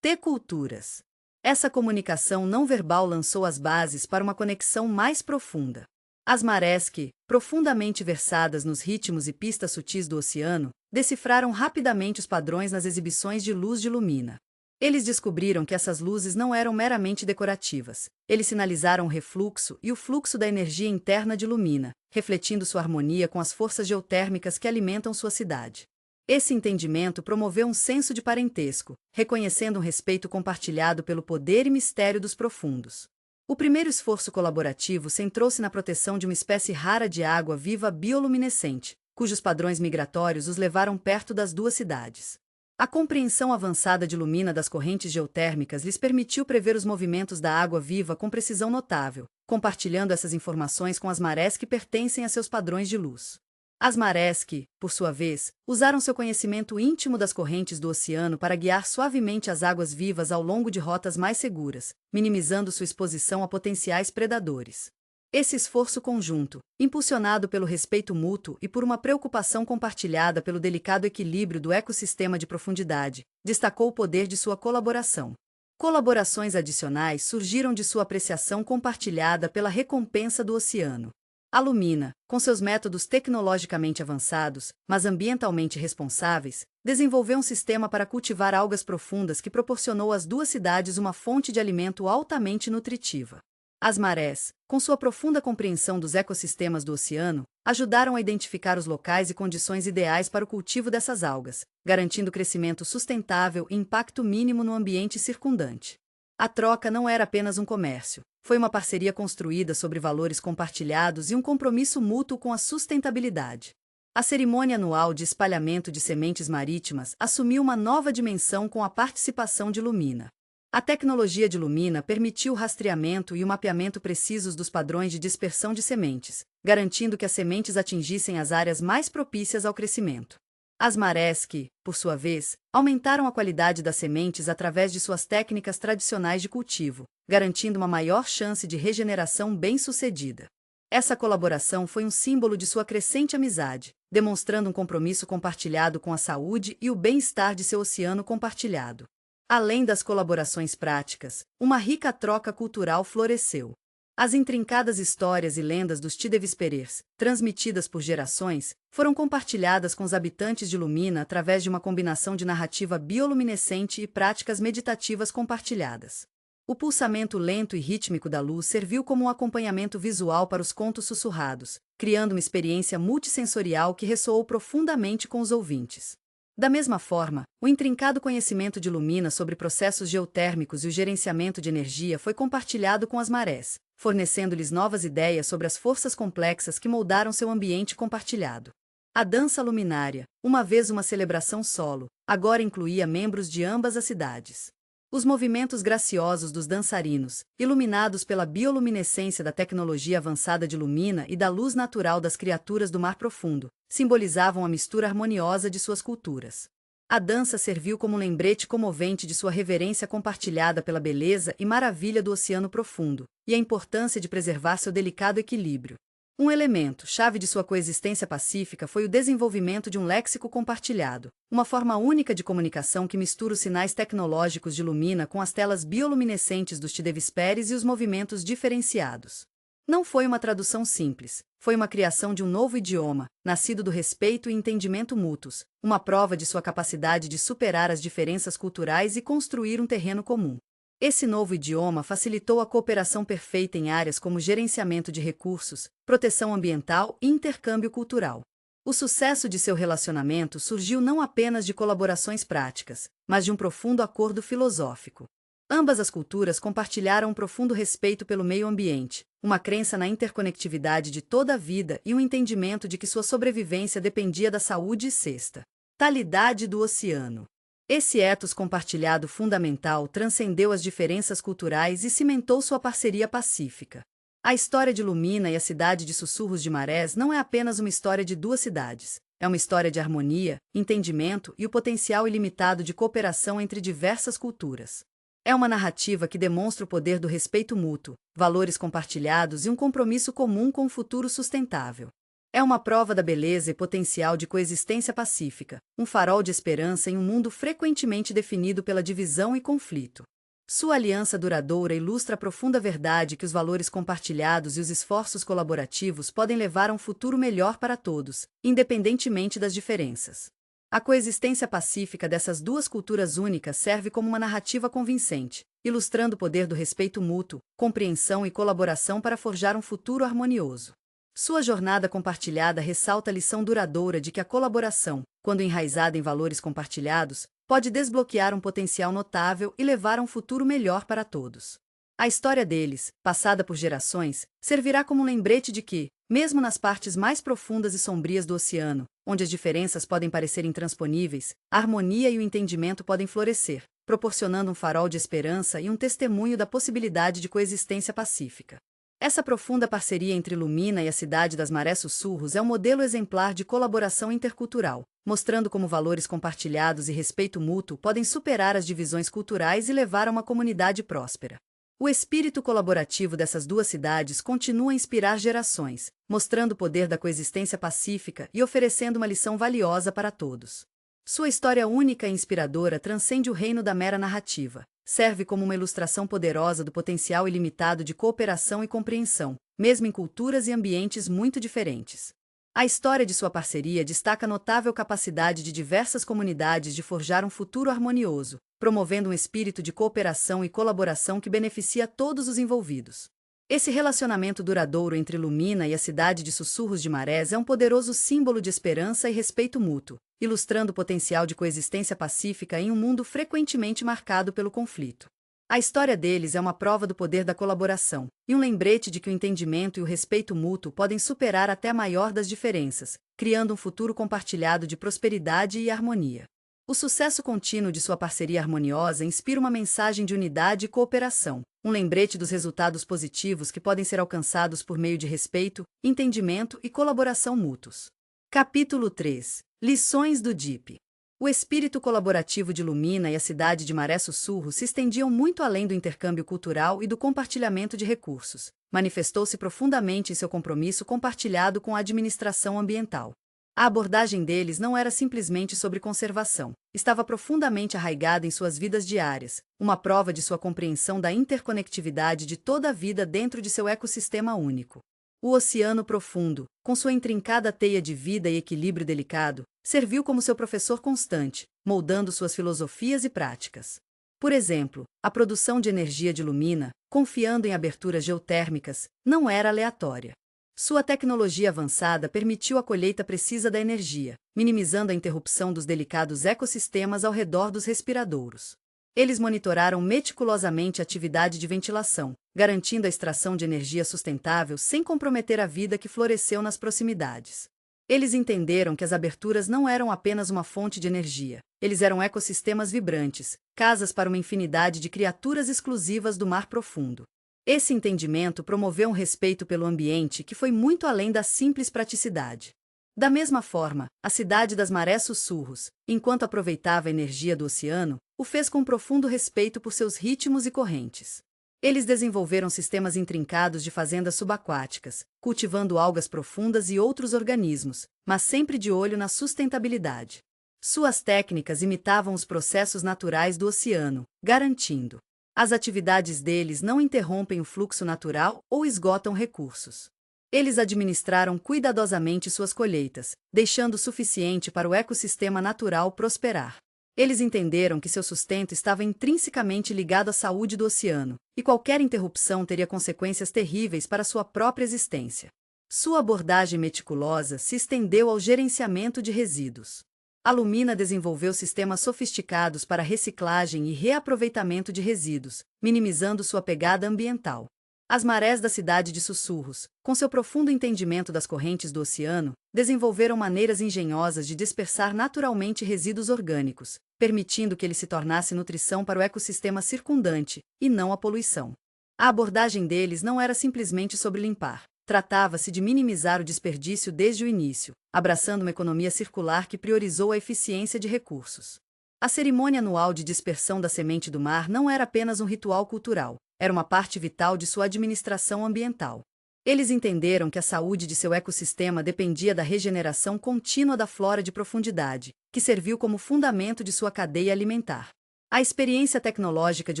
S1: Culturas. Essa comunicação não verbal lançou as bases para uma conexão mais profunda. As marés, que, profundamente versadas nos ritmos e pistas sutis do oceano, decifraram rapidamente os padrões nas exibições de luz de Lumina. Eles descobriram que essas luzes não eram meramente decorativas. Eles sinalizaram o refluxo e o fluxo da energia interna de Lumina, refletindo sua harmonia com as forças geotérmicas que alimentam sua cidade. Esse entendimento promoveu um senso de parentesco, reconhecendo um respeito compartilhado pelo poder e mistério dos profundos. O primeiro esforço colaborativo centrou-se na proteção de uma espécie rara de água viva bioluminescente, cujos padrões migratórios os levaram perto das duas cidades. A compreensão avançada de Lumina das correntes geotérmicas lhes permitiu prever os movimentos da água viva com precisão notável, compartilhando essas informações com as marés que pertencem a seus padrões de luz. As marés que, por sua vez, usaram seu conhecimento íntimo das correntes do oceano para guiar suavemente as águas vivas ao longo de rotas mais seguras, minimizando sua exposição a potenciais predadores. Esse esforço conjunto, impulsionado pelo respeito mútuo e por uma preocupação compartilhada pelo delicado equilíbrio do ecossistema de profundidade, destacou o poder de sua colaboração. Colaborações adicionais surgiram de sua apreciação compartilhada pela recompensa do oceano. A Lumina, com seus métodos tecnologicamente avançados, mas ambientalmente responsáveis, desenvolveu um sistema para cultivar algas profundas que proporcionou às duas cidades uma fonte de alimento altamente nutritiva. As marés, com sua profunda compreensão dos ecossistemas do oceano, ajudaram a identificar os locais e condições ideais para o cultivo dessas algas, garantindo crescimento sustentável e impacto mínimo no ambiente circundante. A troca não era apenas um comércio, foi uma parceria construída sobre valores compartilhados e um compromisso mútuo com a sustentabilidade. A cerimônia anual de espalhamento de sementes marítimas assumiu uma nova dimensão com a participação de Lumina. A tecnologia de Lumina permitiu o rastreamento e o mapeamento precisos dos padrões de dispersão de sementes, garantindo que as sementes atingissem as áreas mais propícias ao crescimento. As marés que, por sua vez, aumentaram a qualidade das sementes através de suas técnicas tradicionais de cultivo, garantindo uma maior chance de regeneração bem-sucedida. Essa colaboração foi um símbolo de sua crescente amizade, demonstrando um compromisso compartilhado com a saúde e o bem-estar de seu oceano compartilhado. Além das colaborações práticas, uma rica troca cultural floresceu. As intrincadas histórias e lendas dos tidevesperers, transmitidas por gerações, foram compartilhadas com os habitantes de Lumina através de uma combinação de narrativa bioluminescente e práticas meditativas compartilhadas. O pulsamento lento e rítmico da luz serviu como um acompanhamento visual para os contos sussurrados, criando uma experiência multissensorial que ressoou profundamente com os ouvintes. Da mesma forma, o intrincado conhecimento de Lumina sobre processos geotérmicos e o gerenciamento de energia foi compartilhado com as marés, fornecendo-lhes novas ideias sobre as forças complexas que moldaram seu ambiente compartilhado. A dança luminária, uma vez uma celebração solo, agora incluía membros de ambas as cidades. Os movimentos graciosos dos dançarinos, iluminados pela bioluminescência da tecnologia avançada de Lumina e da luz natural das criaturas do mar profundo, simbolizavam a mistura harmoniosa de suas culturas. A dança serviu como um lembrete comovente de sua reverência compartilhada pela beleza e maravilha do oceano profundo, e a importância de preservar seu delicado equilíbrio. Um elemento chave de sua coexistência pacífica foi o desenvolvimento de um léxico compartilhado, uma forma única de comunicação que mistura os sinais tecnológicos de Lumina com as telas bioluminescentes dos Tidevesperes e os movimentos diferenciados. Não foi uma tradução simples, foi uma criação de um novo idioma, nascido do respeito e entendimento mútuos, uma prova de sua capacidade de superar as diferenças culturais e construir um terreno comum. Esse novo idioma facilitou a cooperação perfeita em áreas como gerenciamento de recursos, proteção ambiental e intercâmbio cultural. O sucesso de seu relacionamento surgiu não apenas de colaborações práticas, mas de um profundo acordo filosófico. Ambas as culturas compartilharam um profundo respeito pelo meio ambiente, uma crença na interconectividade de toda a vida e um entendimento de que sua sobrevivência dependia da saúde e sustentabilidade do oceano. Esse ethos compartilhado fundamental transcendeu as diferenças culturais e cimentou sua parceria pacífica. A história de Lumina e a cidade de Sussurros de Marés não é apenas uma história de duas cidades, é uma história de harmonia, entendimento e o potencial ilimitado de cooperação entre diversas culturas. É uma narrativa que demonstra o poder do respeito mútuo, valores compartilhados e um compromisso comum com um futuro sustentável. É uma prova da beleza e potencial de coexistência pacífica, um farol de esperança em um mundo frequentemente definido pela divisão e conflito. Sua aliança duradoura ilustra a profunda verdade que os valores compartilhados e os esforços colaborativos podem levar a um futuro melhor para todos, independentemente das diferenças. A coexistência pacífica dessas duas culturas únicas serve como uma narrativa convincente, ilustrando o poder do respeito mútuo, compreensão e colaboração para forjar um futuro harmonioso. Sua jornada compartilhada ressalta a lição duradoura de que a colaboração, quando enraizada em valores compartilhados, pode desbloquear um potencial notável e levar a um futuro melhor para todos. A história deles, passada por gerações, servirá como um lembrete de que, mesmo nas partes mais profundas e sombrias do oceano, onde as diferenças podem parecer intransponíveis, a harmonia e o entendimento podem florescer, proporcionando um farol de esperança e um testemunho da possibilidade de coexistência pacífica. Essa profunda parceria entre Lumina e a cidade das Marés Sussurros é um modelo exemplar de colaboração intercultural, mostrando como valores compartilhados e respeito mútuo podem superar as divisões culturais e levar a uma comunidade próspera. O espírito colaborativo dessas duas cidades continua a inspirar gerações, mostrando o poder da coexistência pacífica e oferecendo uma lição valiosa para todos. Sua história única e inspiradora transcende o reino da mera narrativa. Serve como uma ilustração poderosa do potencial ilimitado de cooperação e compreensão, mesmo em culturas e ambientes muito diferentes. A história de sua parceria destaca a notável capacidade de diversas comunidades de forjar um futuro harmonioso, promovendo um espírito de cooperação e colaboração que beneficia todos os envolvidos. Esse relacionamento duradouro entre Lumina e a cidade de Sussurros de Marés é um poderoso símbolo de esperança e respeito mútuo, ilustrando o potencial de coexistência pacífica em um mundo frequentemente marcado pelo conflito. A história deles é uma prova do poder da colaboração, e um lembrete de que o entendimento e o respeito mútuo podem superar até a maior das diferenças, criando um futuro compartilhado de prosperidade e harmonia. O sucesso contínuo de sua parceria harmoniosa inspira uma mensagem de unidade e cooperação, um lembrete dos resultados positivos que podem ser alcançados por meio de respeito, entendimento e colaboração mútuos. Capítulo 3. Lições do DIP. O espírito colaborativo de Lumina e a cidade de Marés Sussurros se estendiam muito além do intercâmbio cultural e do compartilhamento de recursos. Manifestou-se profundamente em seu compromisso compartilhado com a administração ambiental. A abordagem deles não era simplesmente sobre conservação, estava profundamente arraigada em suas vidas diárias, uma prova de sua compreensão da interconectividade de toda a vida dentro de seu ecossistema único. O oceano profundo, com sua intrincada teia de vida e equilíbrio delicado, serviu como seu professor constante, moldando suas filosofias e práticas. Por exemplo, a produção de energia de Lumina, confiando em aberturas geotérmicas, não era aleatória. Sua tecnologia avançada permitiu a colheita precisa da energia, minimizando a interrupção dos delicados ecossistemas ao redor dos respiradouros. Eles monitoraram meticulosamente a atividade de ventilação, garantindo a extração de energia sustentável sem comprometer a vida que floresceu nas proximidades. Eles entenderam que as aberturas não eram apenas uma fonte de energia, eles eram ecossistemas vibrantes, casas para uma infinidade de criaturas exclusivas do mar profundo. Esse entendimento promoveu um respeito pelo ambiente que foi muito além da simples praticidade. Da mesma forma, a cidade das Marés Sussurros, enquanto aproveitava a energia do oceano, o fez com profundo respeito por seus ritmos e correntes. Eles desenvolveram sistemas intrincados de fazendas subaquáticas, cultivando algas profundas e outros organismos, mas sempre de olho na sustentabilidade. Suas técnicas imitavam os processos naturais do oceano, garantindo: as atividades deles não interrompem o fluxo natural ou esgotam recursos. Eles administraram cuidadosamente suas colheitas, deixando o suficiente para o ecossistema natural prosperar. Eles entenderam que seu sustento estava intrinsecamente ligado à saúde do oceano, e qualquer interrupção teria consequências terríveis para sua própria existência. Sua abordagem meticulosa se estendeu ao gerenciamento de resíduos. A Lumina desenvolveu sistemas sofisticados para reciclagem e reaproveitamento de resíduos, minimizando sua pegada ambiental. As marés da cidade de Sussurros, com seu profundo entendimento das correntes do oceano, desenvolveram maneiras engenhosas de dispersar naturalmente resíduos orgânicos, permitindo que ele se tornasse nutrição para o ecossistema circundante, e não a poluição. A abordagem deles não era simplesmente sobre limpar. Tratava-se de minimizar o desperdício desde o início, abraçando uma economia circular que priorizou a eficiência de recursos. A cerimônia anual de dispersão da semente do mar não era apenas um ritual cultural, era uma parte vital de sua administração ambiental. Eles entenderam que a saúde de seu ecossistema dependia da regeneração contínua da flora de profundidade, que serviu como fundamento de sua cadeia alimentar. A experiência tecnológica de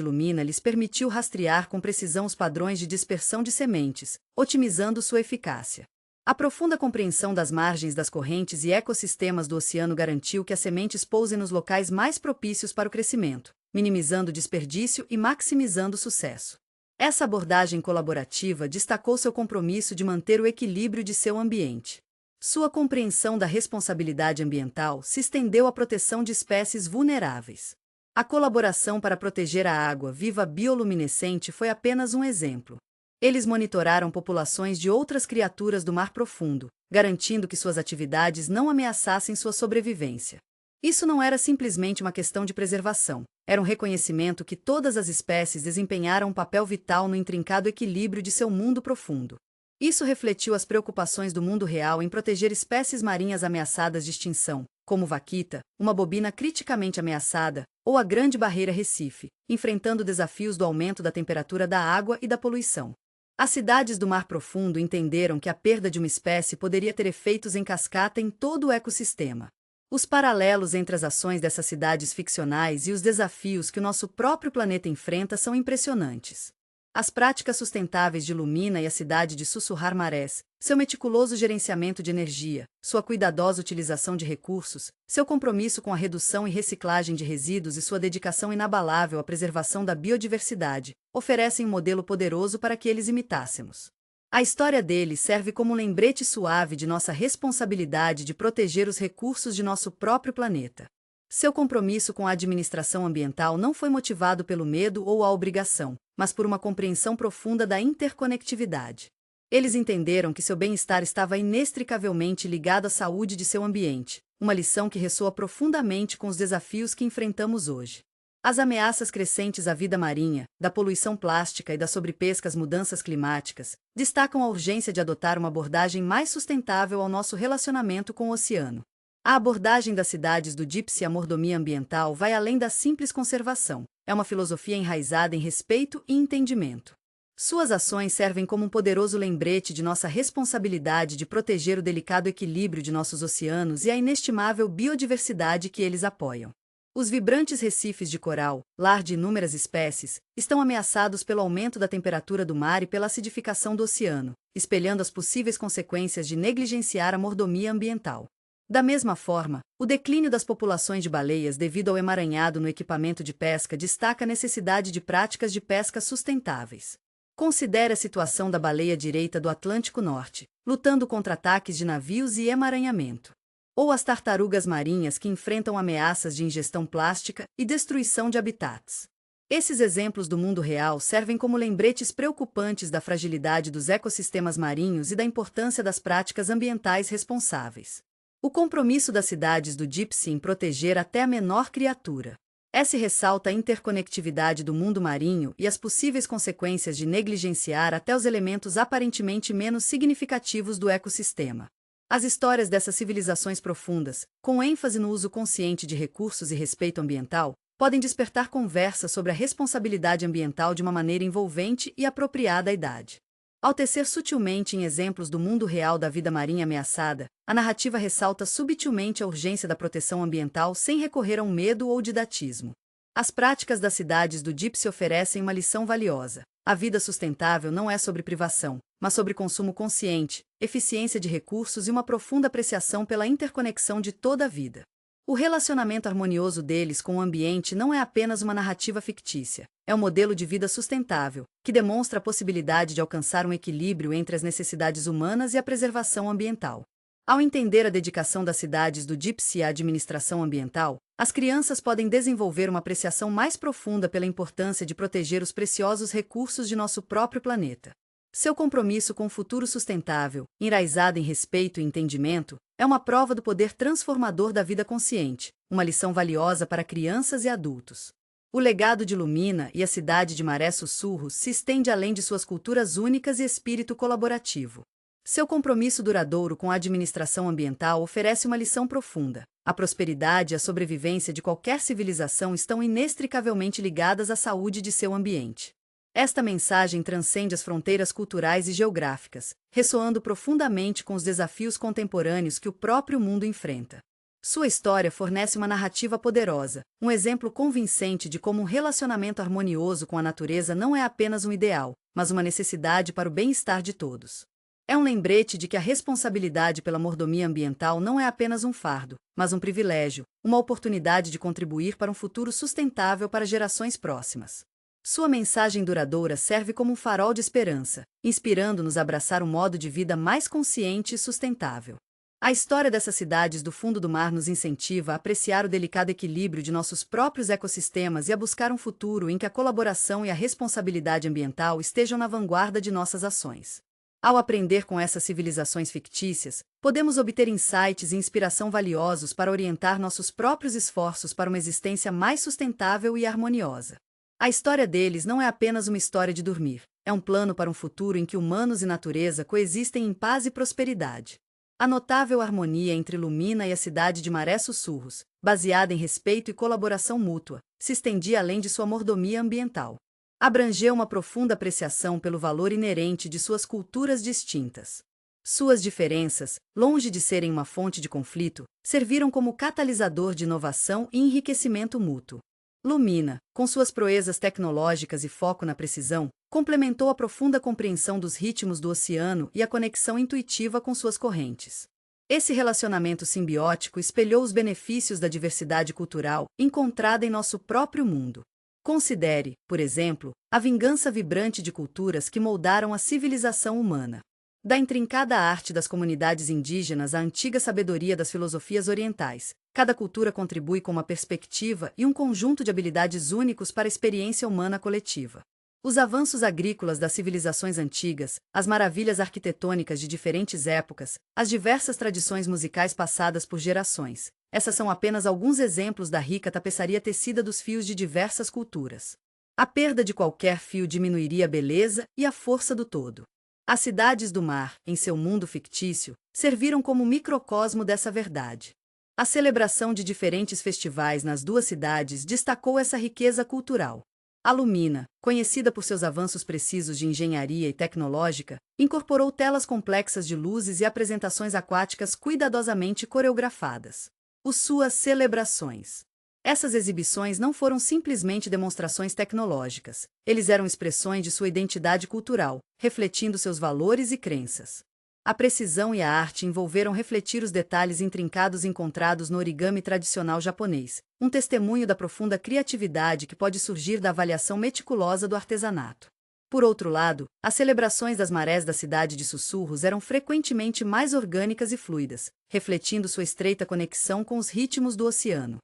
S1: Lumina lhes permitiu rastrear com precisão os padrões de dispersão de sementes, otimizando sua eficácia. A profunda compreensão das margens das correntes e ecossistemas do oceano garantiu que as sementes pousem nos locais mais propícios para o crescimento, minimizando o desperdício e maximizando o sucesso. Essa abordagem colaborativa destacou seu compromisso de manter o equilíbrio de seu ambiente. Sua compreensão da responsabilidade ambiental se estendeu à proteção de espécies vulneráveis. A colaboração para proteger a água viva bioluminescente foi apenas um exemplo. Eles monitoraram populações de outras criaturas do mar profundo, garantindo que suas atividades não ameaçassem sua sobrevivência. Isso não era simplesmente uma questão de preservação, era um reconhecimento que todas as espécies desempenharam um papel vital no intrincado equilíbrio de seu mundo profundo. Isso refletiu as preocupações do mundo real em proteger espécies marinhas ameaçadas de extinção, como vaquita, uma bobina criticamente ameaçada, ou a Grande Barreira Recife, enfrentando desafios do aumento da temperatura da água e da poluição. As cidades do Mar Profundo entenderam que a perda de uma espécie poderia ter efeitos em cascata em todo o ecossistema. Os paralelos entre as ações dessas cidades ficcionais e os desafios que o nosso próprio planeta enfrenta são impressionantes. As práticas sustentáveis de Lumina e a cidade de Sussurrar Marés, seu meticuloso gerenciamento de energia, sua cuidadosa utilização de recursos, seu compromisso com a redução e reciclagem de resíduos e sua dedicação inabalável à preservação da biodiversidade, oferecem um modelo poderoso para que eles imitássemos. A história deles serve como um lembrete suave de nossa responsabilidade de proteger os recursos de nosso próprio planeta. Seu compromisso com a administração ambiental não foi motivado pelo medo ou a obrigação, mas por uma compreensão profunda da interconectividade. Eles entenderam que seu bem-estar estava inextricavelmente ligado à saúde de seu ambiente, uma lição que ressoa profundamente com os desafios que enfrentamos hoje. As ameaças crescentes à vida marinha, da poluição plástica e da sobrepesca às mudanças climáticas, destacam a urgência de adotar uma abordagem mais sustentável ao nosso relacionamento com o oceano. A abordagem das cidades do Deep Sea, a mordomia ambiental, vai além da simples conservação. É uma filosofia enraizada em respeito e entendimento. Suas ações servem como um poderoso lembrete de nossa responsabilidade de proteger o delicado equilíbrio de nossos oceanos e a inestimável biodiversidade que eles apoiam. Os vibrantes recifes de coral, lar de inúmeras espécies, estão ameaçados pelo aumento da temperatura do mar e pela acidificação do oceano, espelhando as possíveis consequências de negligenciar a mordomia ambiental. Da mesma forma, o declínio das populações de baleias devido ao emaranhado no equipamento de pesca destaca a necessidade de práticas de pesca sustentáveis. Considere a situação da baleia direita do Atlântico Norte, lutando contra ataques de navios e emaranhamento. Ou as tartarugas marinhas que enfrentam ameaças de ingestão plástica e destruição de habitats. Esses exemplos do mundo real servem como lembretes preocupantes da fragilidade dos ecossistemas marinhos e da importância das práticas ambientais responsáveis. O compromisso das cidades do Deep Sea em proteger até a menor criatura. Esse ressalta a interconectividade do mundo marinho e as possíveis consequências de negligenciar até os elementos aparentemente menos significativos do ecossistema. As histórias dessas civilizações profundas, com ênfase no uso consciente de recursos e respeito ambiental, podem despertar conversa sobre a responsabilidade ambiental de uma maneira envolvente e apropriada à idade. Ao tecer sutilmente em exemplos do mundo real da vida marinha ameaçada, a narrativa ressalta subtilmente a urgência da proteção ambiental sem recorrer a um medo ou didatismo. As práticas das cidades do Gypsy oferecem uma lição valiosa. A vida sustentável não é sobre privação, mas sobre consumo consciente, eficiência de recursos e uma profunda apreciação pela interconexão de toda a vida. O relacionamento harmonioso deles com o ambiente não é apenas uma narrativa fictícia, é um modelo de vida sustentável, que demonstra a possibilidade de alcançar um equilíbrio entre as necessidades humanas e a preservação ambiental. Ao entender a dedicação das cidades do Gypsy à administração ambiental, as crianças podem desenvolver uma apreciação mais profunda pela importância de proteger os preciosos recursos de nosso próprio planeta. Seu compromisso com o futuro sustentável, enraizado em respeito e entendimento, é uma prova do poder transformador da vida consciente, uma lição valiosa para crianças e adultos. O legado de Lumina e a cidade de Maré Sussurros se estende além de suas culturas únicas e espírito colaborativo. Seu compromisso duradouro com a administração ambiental oferece uma lição profunda. A prosperidade e a sobrevivência de qualquer civilização estão inextricavelmente ligadas à saúde de seu ambiente. Esta mensagem transcende as fronteiras culturais e geográficas, ressoando profundamente com os desafios contemporâneos que o próprio mundo enfrenta. Sua história fornece uma narrativa poderosa, um exemplo convincente de como um relacionamento harmonioso com a natureza não é apenas um ideal, mas uma necessidade para o bem-estar de todos. É um lembrete de que a responsabilidade pela mordomia ambiental não é apenas um fardo, mas um privilégio, uma oportunidade de contribuir para um futuro sustentável para gerações próximas. Sua mensagem duradoura serve como um farol de esperança, inspirando-nos a abraçar um modo de vida mais consciente e sustentável. A história dessas cidades do fundo do mar nos incentiva a apreciar o delicado equilíbrio de nossos próprios ecossistemas e a buscar um futuro em que a colaboração e a responsabilidade ambiental estejam na vanguarda de nossas ações. Ao aprender com essas civilizações fictícias, podemos obter insights e inspiração valiosos para orientar nossos próprios esforços para uma existência mais sustentável e harmoniosa. A história deles não é apenas uma história de dormir, é um plano para um futuro em que humanos e natureza coexistem em paz e prosperidade. A notável harmonia entre Lumina e a cidade de Maré Sussurros, baseada em respeito e colaboração mútua, se estendia além de sua mordomia ambiental. Abrangeu uma profunda apreciação pelo valor inerente de suas culturas distintas. Suas diferenças, longe de serem uma fonte de conflito, serviram como catalisador de inovação e enriquecimento mútuo. Lumina, com suas proezas tecnológicas e foco na precisão, complementou a profunda compreensão dos ritmos do oceano e a conexão intuitiva com suas correntes. Esse relacionamento simbiótico espelhou os benefícios da diversidade cultural encontrada em nosso próprio mundo. Considere, por exemplo, a vingança vibrante de culturas que moldaram a civilização humana. Da intrincada arte das comunidades indígenas à antiga sabedoria das filosofias orientais, cada cultura contribui com uma perspectiva e um conjunto de habilidades únicos para a experiência humana coletiva. Os avanços agrícolas das civilizações antigas, as maravilhas arquitetônicas de diferentes épocas, as diversas tradições musicais passadas por gerações. Essas são apenas alguns exemplos da rica tapeçaria tecida dos fios de diversas culturas. A perda de qualquer fio diminuiria a beleza e a força do todo. As cidades do mar, em seu mundo fictício, serviram como microcosmo dessa verdade. A celebração de diferentes festivais nas duas cidades destacou essa riqueza cultural. A Lumina, conhecida por seus avanços precisos de engenharia e tecnológica, incorporou telas complexas de luzes e apresentações aquáticas cuidadosamente coreografadas. Suas celebrações. Essas exibições não foram simplesmente demonstrações tecnológicas, eles eram expressões de sua identidade cultural, refletindo seus valores e crenças. A precisão e a arte envolveram refletir os detalhes intrincados encontrados no origami tradicional japonês, um testemunho da profunda criatividade que pode surgir da avaliação meticulosa do artesanato. Por outro lado, as celebrações das marés da cidade de Sussurros eram frequentemente mais orgânicas e fluidas, refletindo sua estreita conexão com os ritmos do oceano.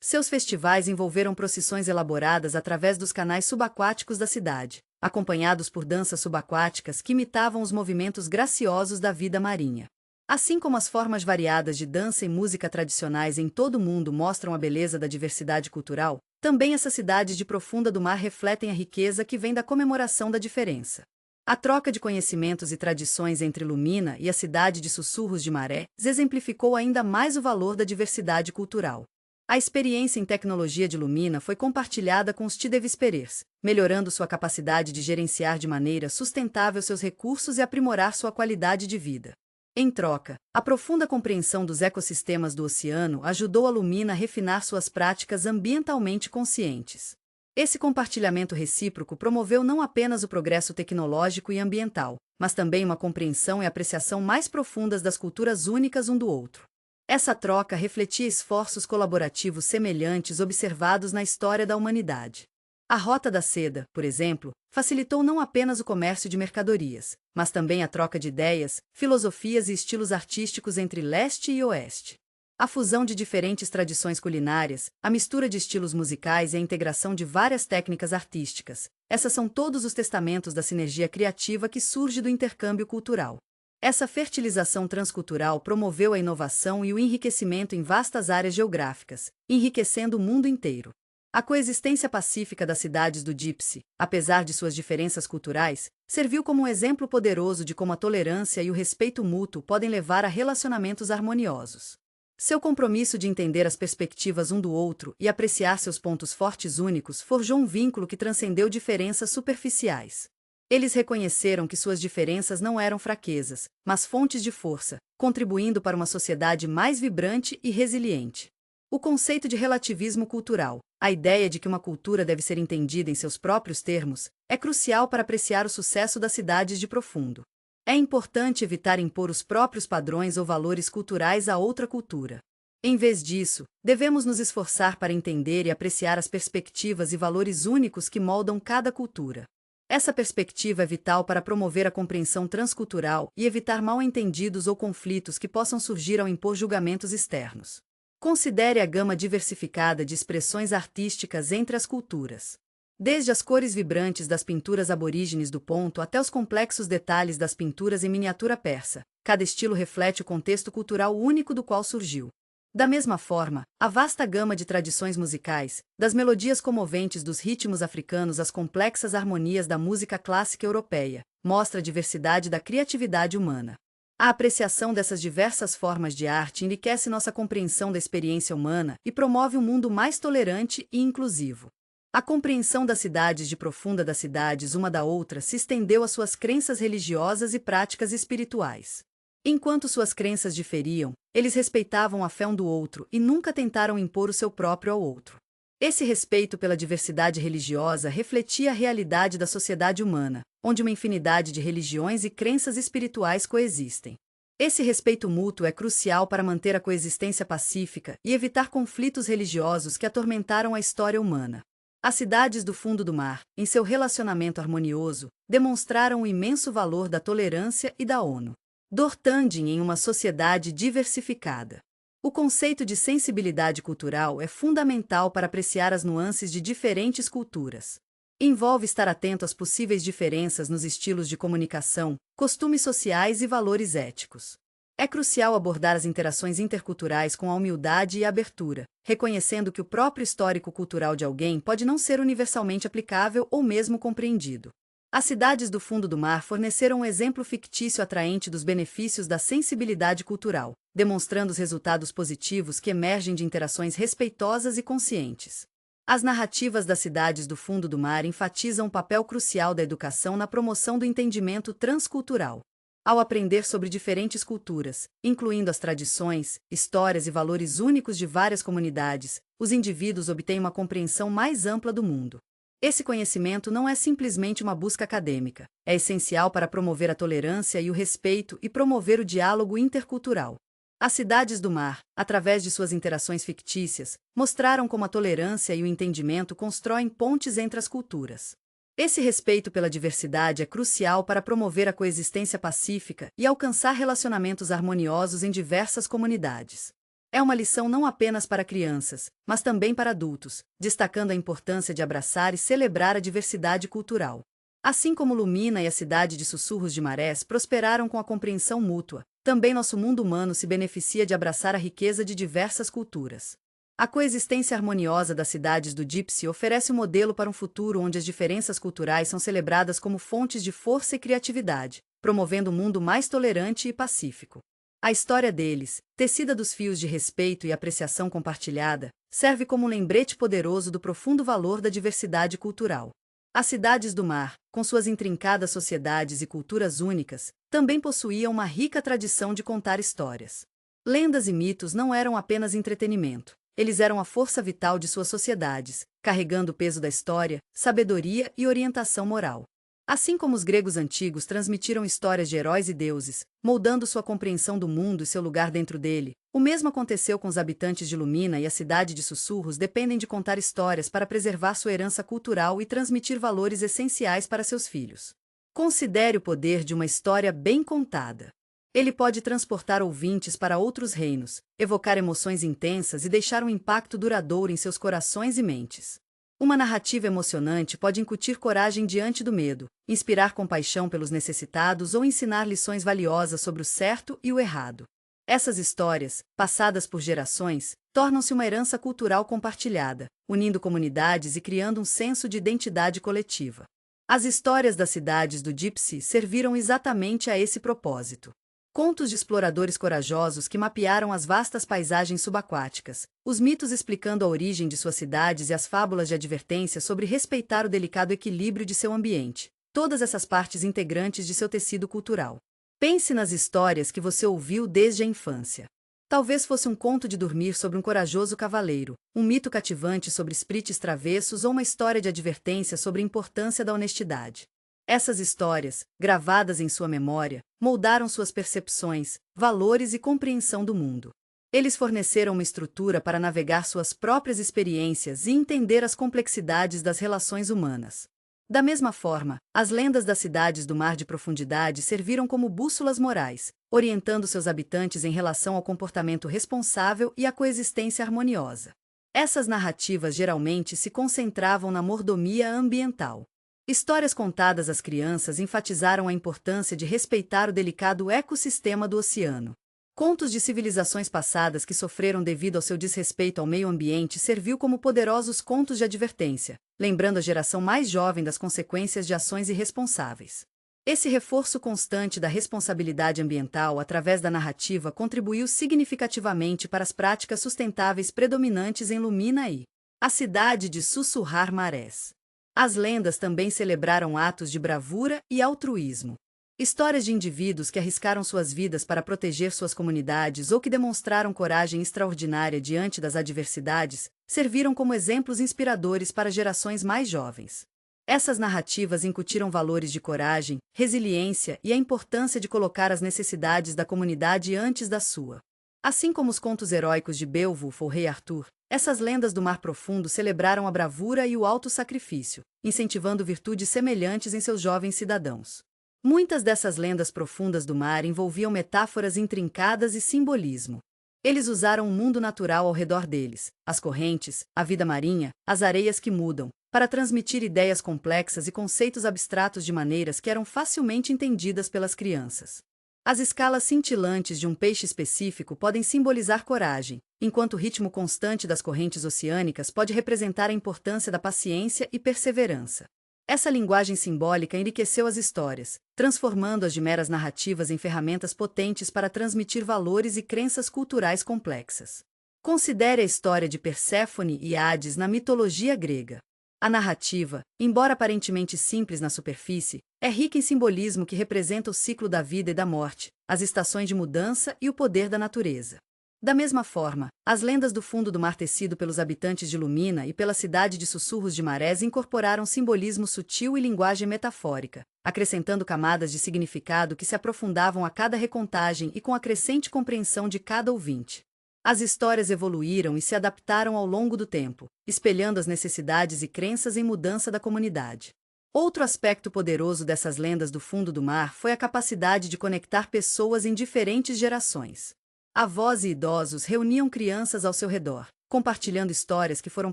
S1: Seus festivais envolveram procissões elaboradas através dos canais subaquáticos da cidade, acompanhados por danças subaquáticas que imitavam os movimentos graciosos da vida marinha. Assim como as formas variadas de dança e música tradicionais em todo o mundo mostram a beleza da diversidade cultural, também essas cidades de profunda do mar refletem a riqueza que vem da comemoração da diferença. A troca de conhecimentos e tradições entre Lumina e a cidade de Sussurros de Maré exemplificou ainda mais o valor da diversidade cultural. A experiência em tecnologia de Lumina foi compartilhada com os Tidevesperers, melhorando sua capacidade de gerenciar de maneira sustentável seus recursos e aprimorar sua qualidade de vida. Em troca, a profunda compreensão dos ecossistemas do oceano ajudou a Lumina a refinar suas práticas ambientalmente conscientes. Esse compartilhamento recíproco promoveu não apenas o progresso tecnológico e ambiental, mas também uma compreensão e apreciação mais profundas das culturas únicas um do outro. Essa troca refletia esforços colaborativos semelhantes observados na história da humanidade. A Rota da Seda, por exemplo, facilitou não apenas o comércio de mercadorias, mas também a troca de ideias, filosofias e estilos artísticos entre leste e oeste. A fusão de diferentes tradições culinárias, a mistura de estilos musicais e a integração de várias técnicas artísticas, essas são todos os testamentos da sinergia criativa que surge do intercâmbio cultural. Essa fertilização transcultural promoveu a inovação e o enriquecimento em vastas áreas geográficas, enriquecendo o mundo inteiro. A coexistência pacífica das cidades do Gypsy, apesar de suas diferenças culturais, serviu como um exemplo poderoso de como a tolerância e o respeito mútuo podem levar a relacionamentos harmoniosos. Seu compromisso de entender as perspectivas um do outro e apreciar seus pontos fortes únicos forjou um vínculo que transcendeu diferenças superficiais. Eles reconheceram que suas diferenças não eram fraquezas, mas fontes de força, contribuindo para uma sociedade mais vibrante e resiliente. O conceito de relativismo cultural, a ideia de que uma cultura deve ser entendida em seus próprios termos, é crucial para apreciar o sucesso das cidades de Profundo. É importante evitar impor os próprios padrões ou valores culturais a outra cultura. Em vez disso, devemos nos esforçar para entender e apreciar as perspectivas e valores únicos que moldam cada cultura. Essa perspectiva é vital para promover a compreensão transcultural e evitar mal-entendidos ou conflitos que possam surgir ao impor julgamentos externos. Considere a gama diversificada de expressões artísticas entre as culturas. Desde as cores vibrantes das pinturas aborígenes do Ponto até os complexos detalhes das pinturas em miniatura persa, cada estilo reflete o contexto cultural único do qual surgiu. Da mesma forma, a vasta gama de tradições musicais, das melodias comoventes dos ritmos africanos às complexas harmonias da música clássica europeia, mostra a diversidade da criatividade humana. A apreciação dessas diversas formas de arte enriquece nossa compreensão da experiência humana e promove um mundo mais tolerante e inclusivo. A compreensão das cidades de Profunda das cidades uma da outra se estendeu às suas crenças religiosas e práticas espirituais. Enquanto suas crenças diferiam, eles respeitavam a fé um do outro e nunca tentaram impor o seu próprio ao outro. Esse respeito pela diversidade religiosa refletia a realidade da sociedade humana, onde uma infinidade de religiões e crenças espirituais coexistem. Esse respeito mútuo é crucial para manter a coexistência pacífica e evitar conflitos religiosos que atormentaram a história humana. As cidades do fundo do mar, em seu relacionamento harmonioso, demonstraram o imenso valor da tolerância e da ONU. Dortanding em uma sociedade diversificada. O conceito de sensibilidade cultural é fundamental para apreciar as nuances de diferentes culturas. Envolve estar atento às possíveis diferenças nos estilos de comunicação, costumes sociais e valores éticos. É crucial abordar as interações interculturais com a humildade e a abertura, reconhecendo que o próprio histórico cultural de alguém pode não ser universalmente aplicável ou mesmo compreendido. As cidades do fundo do mar forneceram um exemplo fictício atraente dos benefícios da sensibilidade cultural, demonstrando os resultados positivos que emergem de interações respeitosas e conscientes. As narrativas das cidades do fundo do mar enfatizam o papel crucial da educação na promoção do entendimento transcultural. Ao aprender sobre diferentes culturas, incluindo as tradições, histórias e valores únicos de várias comunidades, os indivíduos obtêm uma compreensão mais ampla do mundo. Esse conhecimento não é simplesmente uma busca acadêmica, é essencial para promover a tolerância e o respeito e promover o diálogo intercultural. As cidades do mar, através de suas interações fictícias, mostraram como a tolerância e o entendimento constroem pontes entre as culturas. Esse respeito pela diversidade é crucial para promover a coexistência pacífica e alcançar relacionamentos harmoniosos em diversas comunidades. É uma lição não apenas para crianças, mas também para adultos, destacando a importância de abraçar e celebrar a diversidade cultural. Assim como Lumina e a cidade de Sussurros de Marés prosperaram com a compreensão mútua, também nosso mundo humano se beneficia de abraçar a riqueza de diversas culturas. A coexistência harmoniosa das cidades do Gypsy oferece um modelo para um futuro onde as diferenças culturais são celebradas como fontes de força e criatividade, promovendo um mundo mais tolerante e pacífico. A história deles, tecida dos fios de respeito e apreciação compartilhada, serve como um lembrete poderoso do profundo valor da diversidade cultural. As cidades do mar, com suas intrincadas sociedades e culturas únicas, também possuíam uma rica tradição de contar histórias. Lendas e mitos não eram apenas entretenimento, eles eram a força vital de suas sociedades, carregando o peso da história, sabedoria e orientação moral. Assim como os gregos antigos transmitiram histórias de heróis e deuses, moldando sua compreensão do mundo e seu lugar dentro dele, o mesmo aconteceu com os habitantes de Lumina, e a cidade de Sussurros dependem de contar histórias para preservar sua herança cultural e transmitir valores essenciais para seus filhos. Considere o poder de uma história bem contada. Ele pode transportar ouvintes para outros reinos, evocar emoções intensas e deixar um impacto duradouro em seus corações e mentes. Uma narrativa emocionante pode incutir coragem diante do medo, inspirar compaixão pelos necessitados ou ensinar lições valiosas sobre o certo e o errado. Essas histórias, passadas por gerações, tornam-se uma herança cultural compartilhada, unindo comunidades e criando um senso de identidade coletiva. As histórias das cidades do Deep Sea serviram exatamente a esse propósito. Contos de exploradores corajosos que mapearam as vastas paisagens subaquáticas, os mitos explicando a origem de suas cidades e as fábulas de advertência sobre respeitar o delicado equilíbrio de seu ambiente, todas essas partes integrantes de seu tecido cultural. Pense nas histórias que você ouviu desde a infância. Talvez fosse um conto de dormir sobre um corajoso cavaleiro, um mito cativante sobre esprites travessos ou uma história de advertência sobre a importância da honestidade. Essas histórias, gravadas em sua memória, moldaram suas percepções, valores e compreensão do mundo. Eles forneceram uma estrutura para navegar suas próprias experiências e entender as complexidades das relações humanas. Da mesma forma, as lendas das cidades do mar de profundidade serviram como bússolas morais, orientando seus habitantes em relação ao comportamento responsável e à coexistência harmoniosa. Essas narrativas geralmente se concentravam na mordomia ambiental. Histórias contadas às crianças enfatizaram a importância de respeitar o delicado ecossistema do oceano. Contos de civilizações passadas que sofreram devido ao seu desrespeito ao meio ambiente serviu como poderosos contos de advertência, lembrando a geração mais jovem das consequências de ações irresponsáveis. Esse reforço constante da responsabilidade ambiental através da narrativa contribuiu significativamente para as práticas sustentáveis predominantes em Lumina e a cidade de Sussurrar Marés. As lendas também celebraram atos de bravura e altruísmo. Histórias de indivíduos que arriscaram suas vidas para proteger suas comunidades ou que demonstraram coragem extraordinária diante das adversidades, serviram como exemplos inspiradores para gerações mais jovens. Essas narrativas incutiram valores de coragem, resiliência e a importância de colocar as necessidades da comunidade antes da sua. Assim como os contos heróicos de Beowulf ou Rei Arthur, essas lendas do Mar Profundo celebraram a bravura e o auto-sacrifício, incentivando virtudes semelhantes em seus jovens cidadãos. Muitas dessas lendas profundas do mar envolviam metáforas intrincadas e simbolismo. Eles usaram o mundo natural ao redor deles, as correntes, a vida marinha, as areias que mudam, para transmitir ideias complexas e conceitos abstratos de maneiras que eram facilmente entendidas pelas crianças. As escalas cintilantes de um peixe específico podem simbolizar coragem, enquanto o ritmo constante das correntes oceânicas pode representar a importância da paciência e perseverança. Essa linguagem simbólica enriqueceu as histórias, transformando-as de meras narrativas em ferramentas potentes para transmitir valores e crenças culturais complexas. Considere a história de Perséfone e Hades na mitologia grega. A narrativa, embora aparentemente simples na superfície, é rica em simbolismo que representa o ciclo da vida e da morte, as estações de mudança e o poder da natureza. Da mesma forma, as lendas do fundo do mar tecido pelos habitantes de Lumina e pela cidade de Sussurros de Marés incorporaram simbolismo sutil e linguagem metafórica, acrescentando camadas de significado que se aprofundavam a cada recontagem e com a crescente compreensão de cada ouvinte. As histórias evoluíram e se adaptaram ao longo do tempo, espelhando as necessidades e crenças em mudança da comunidade. Outro aspecto poderoso dessas lendas do fundo do mar foi a capacidade de conectar pessoas em diferentes gerações. Avós e idosos reuniam crianças ao seu redor, compartilhando histórias que foram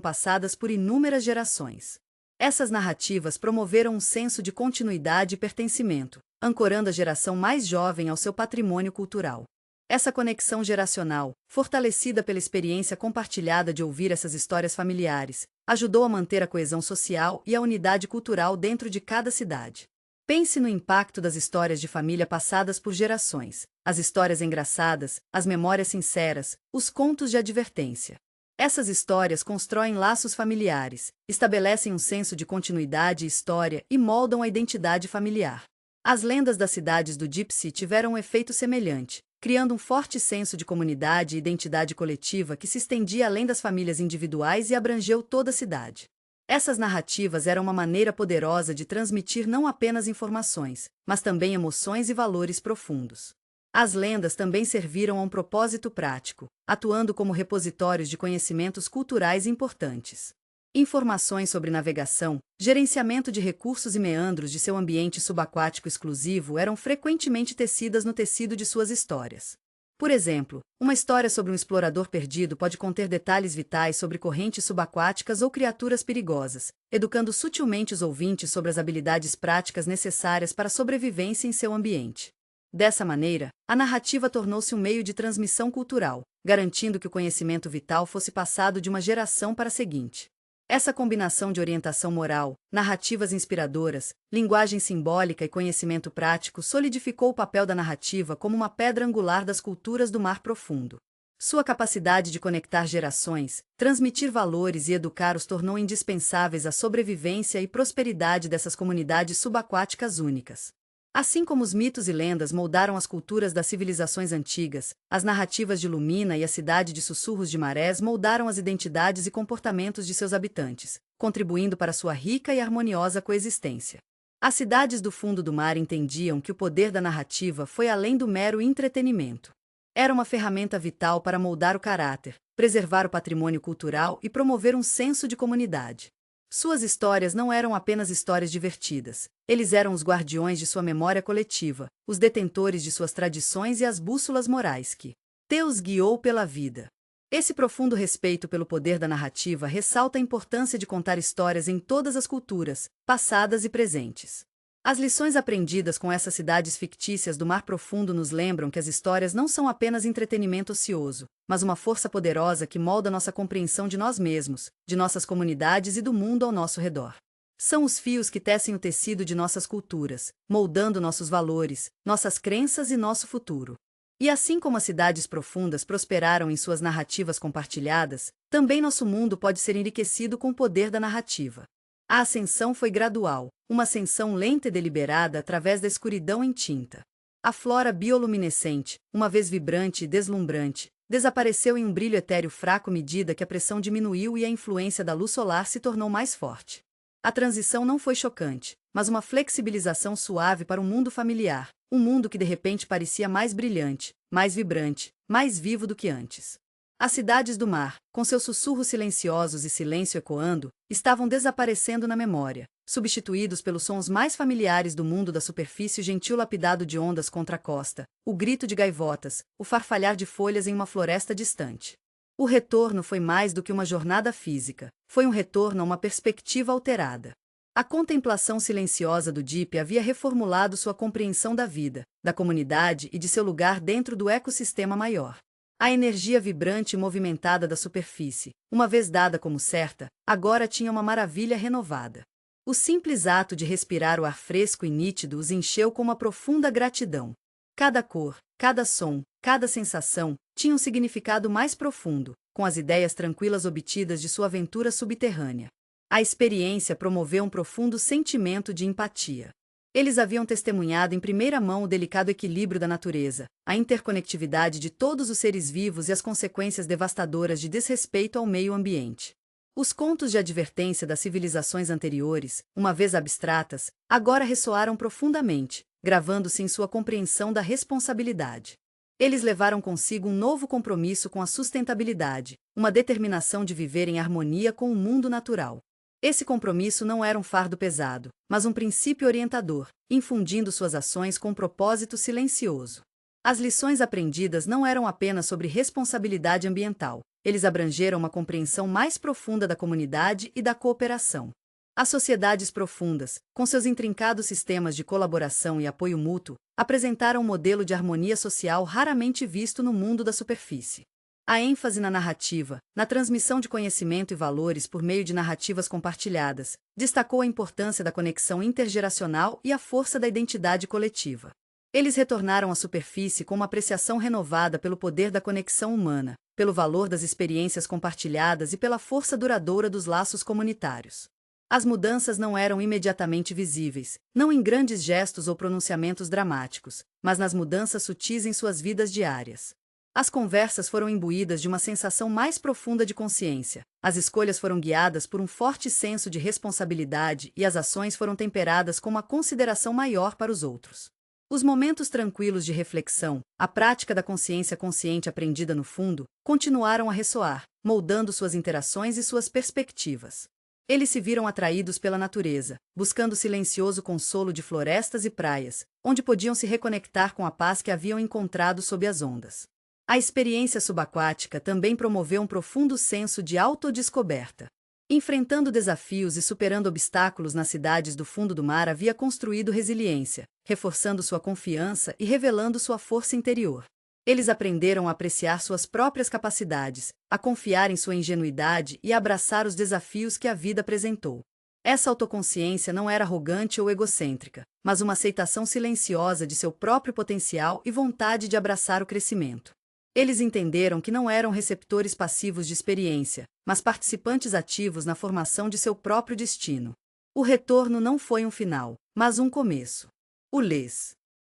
S1: passadas por inúmeras gerações. Essas narrativas promoveram um senso de continuidade e pertencimento, ancorando a geração mais jovem ao seu patrimônio cultural. Essa conexão geracional, fortalecida pela experiência compartilhada de ouvir essas histórias familiares, ajudou a manter a coesão social e a unidade cultural dentro de cada cidade. Pense no impacto das histórias de família passadas por gerações, as histórias engraçadas, as memórias sinceras, os contos de advertência. Essas histórias constroem laços familiares, estabelecem um senso de continuidade e história e moldam a identidade familiar. As lendas das cidades do Gypsy tiveram um efeito semelhante, criando um forte senso de comunidade e identidade coletiva que se estendia além das famílias individuais e abrangeu toda a cidade. Essas narrativas eram uma maneira poderosa de transmitir não apenas informações, mas também emoções e valores profundos. As lendas também serviram a um propósito prático, atuando como repositórios de conhecimentos culturais importantes. Informações sobre navegação, gerenciamento de recursos e meandros de seu ambiente subaquático exclusivo eram frequentemente tecidas no tecido de suas histórias. Por exemplo, uma história sobre um explorador perdido pode conter detalhes vitais sobre correntes subaquáticas ou criaturas perigosas, educando sutilmente os ouvintes sobre as habilidades práticas necessárias para a sobrevivência em seu ambiente. Dessa maneira, a narrativa tornou-se um meio de transmissão cultural, garantindo que o conhecimento vital fosse passado de uma geração para a seguinte. Essa combinação de orientação moral, narrativas inspiradoras, linguagem simbólica e conhecimento prático solidificou o papel da narrativa como uma pedra angular das culturas do mar profundo. Sua capacidade de conectar gerações, transmitir valores e educar os tornou indispensáveis à sobrevivência e prosperidade dessas comunidades subaquáticas únicas. Assim como os mitos e lendas moldaram as culturas das civilizações antigas, as narrativas de Lumina e a cidade de Sussurros de Marés moldaram as identidades e comportamentos de seus habitantes, contribuindo para sua rica e harmoniosa coexistência. As cidades do fundo do mar entendiam que o poder da narrativa foi além do mero entretenimento. Era uma ferramenta vital para moldar o caráter, preservar o patrimônio cultural e promover um senso de comunidade. Suas histórias não eram apenas histórias divertidas, eles eram os guardiões de sua memória coletiva, os detentores de suas tradições e as bússolas morais que Deus guiou pela vida. Esse profundo respeito pelo poder da narrativa ressalta a importância de contar histórias em todas as culturas, passadas e presentes. As lições aprendidas com essas cidades fictícias do Mar Profundo nos lembram que as histórias não são apenas entretenimento ocioso, mas uma força poderosa que molda nossa compreensão de nós mesmos, de nossas comunidades e do mundo ao nosso redor. São os fios que tecem o tecido de nossas culturas, moldando nossos valores, nossas crenças e nosso futuro. E assim como as cidades profundas prosperaram em suas narrativas compartilhadas, também nosso mundo pode ser enriquecido com o poder da narrativa. A ascensão foi gradual, uma ascensão lenta e deliberada através da escuridão em tinta. A flora bioluminescente, uma vez vibrante e deslumbrante, desapareceu em um brilho etéreo fraco à medida que a pressão diminuiu e a influência da luz solar se tornou mais forte. A transição não foi chocante, mas uma flexibilização suave para um mundo familiar, um mundo que de repente parecia mais brilhante, mais vibrante, mais vivo do que antes. As cidades do mar, com seus sussurros silenciosos e silêncio ecoando, estavam desaparecendo na memória, substituídos pelos sons mais familiares do mundo da superfície, o gentil lapidado de ondas contra a costa, o grito de gaivotas, o farfalhar de folhas em uma floresta distante. O retorno foi mais do que uma jornada física, foi um retorno a uma perspectiva alterada. A contemplação silenciosa do Deep havia reformulado sua compreensão da vida, da comunidade e de seu lugar dentro do ecossistema maior. A energia vibrante e movimentada da superfície, uma vez dada como certa, agora tinha uma maravilha renovada. O simples ato de respirar o ar fresco e nítido os encheu com uma profunda gratidão. Cada cor, cada som, cada sensação tinha um significado mais profundo, com as ideias tranquilas obtidas de sua aventura subterrânea. A experiência promoveu um profundo sentimento de empatia. Eles haviam testemunhado em primeira mão o delicado equilíbrio da natureza, a interconectividade de todos os seres vivos e as consequências devastadoras de desrespeito ao meio ambiente. Os contos de advertência das civilizações anteriores, uma vez abstratas, agora ressoaram profundamente, gravando-se em sua compreensão da responsabilidade. Eles levaram consigo um novo compromisso com a sustentabilidade, uma determinação de viver em harmonia com o mundo natural. Esse compromisso não era um fardo pesado, mas um princípio orientador, infundindo suas ações com um propósito silencioso. As lições aprendidas não eram apenas sobre responsabilidade ambiental, eles abrangeram uma compreensão mais profunda da comunidade e da cooperação. As sociedades profundas, com seus intrincados sistemas de colaboração e apoio mútuo, apresentaram um modelo de harmonia social raramente visto no mundo da superfície. A ênfase na narrativa, na transmissão de conhecimento e valores por meio de narrativas compartilhadas, destacou a importância da conexão intergeracional e a força da identidade coletiva. Eles retornaram à superfície com uma apreciação renovada pelo poder da conexão humana, pelo valor das experiências compartilhadas e pela força duradoura dos laços comunitários. As mudanças não eram imediatamente visíveis, não em grandes gestos ou pronunciamentos dramáticos, mas nas mudanças sutis em suas vidas diárias. As conversas foram imbuídas de uma sensação mais profunda de consciência, as escolhas foram guiadas por um forte senso de responsabilidade e as ações foram temperadas com uma consideração maior para os outros. Os momentos tranquilos de reflexão, a prática da consciência consciente aprendida no fundo, continuaram a ressoar, moldando suas interações e suas perspectivas. Eles se viram atraídos pela natureza, buscando o silencioso consolo de florestas e praias, onde podiam se reconectar com a paz que haviam encontrado sob as ondas. A experiência subaquática também promoveu um profundo senso de autodescoberta. Enfrentando desafios e superando obstáculos nas cidades do fundo do mar, havia construído resiliência, reforçando sua confiança e revelando sua força interior. Eles aprenderam a apreciar suas próprias capacidades, a confiar em sua ingenuidade e a abraçar os desafios que a vida apresentou. Essa autoconsciência não era arrogante ou egocêntrica, mas uma aceitação silenciosa de seu próprio potencial e vontade de abraçar o crescimento. Eles entenderam que não eram receptores passivos de experiência, mas participantes ativos na formação de seu próprio destino. O retorno não foi um final, mas um começo.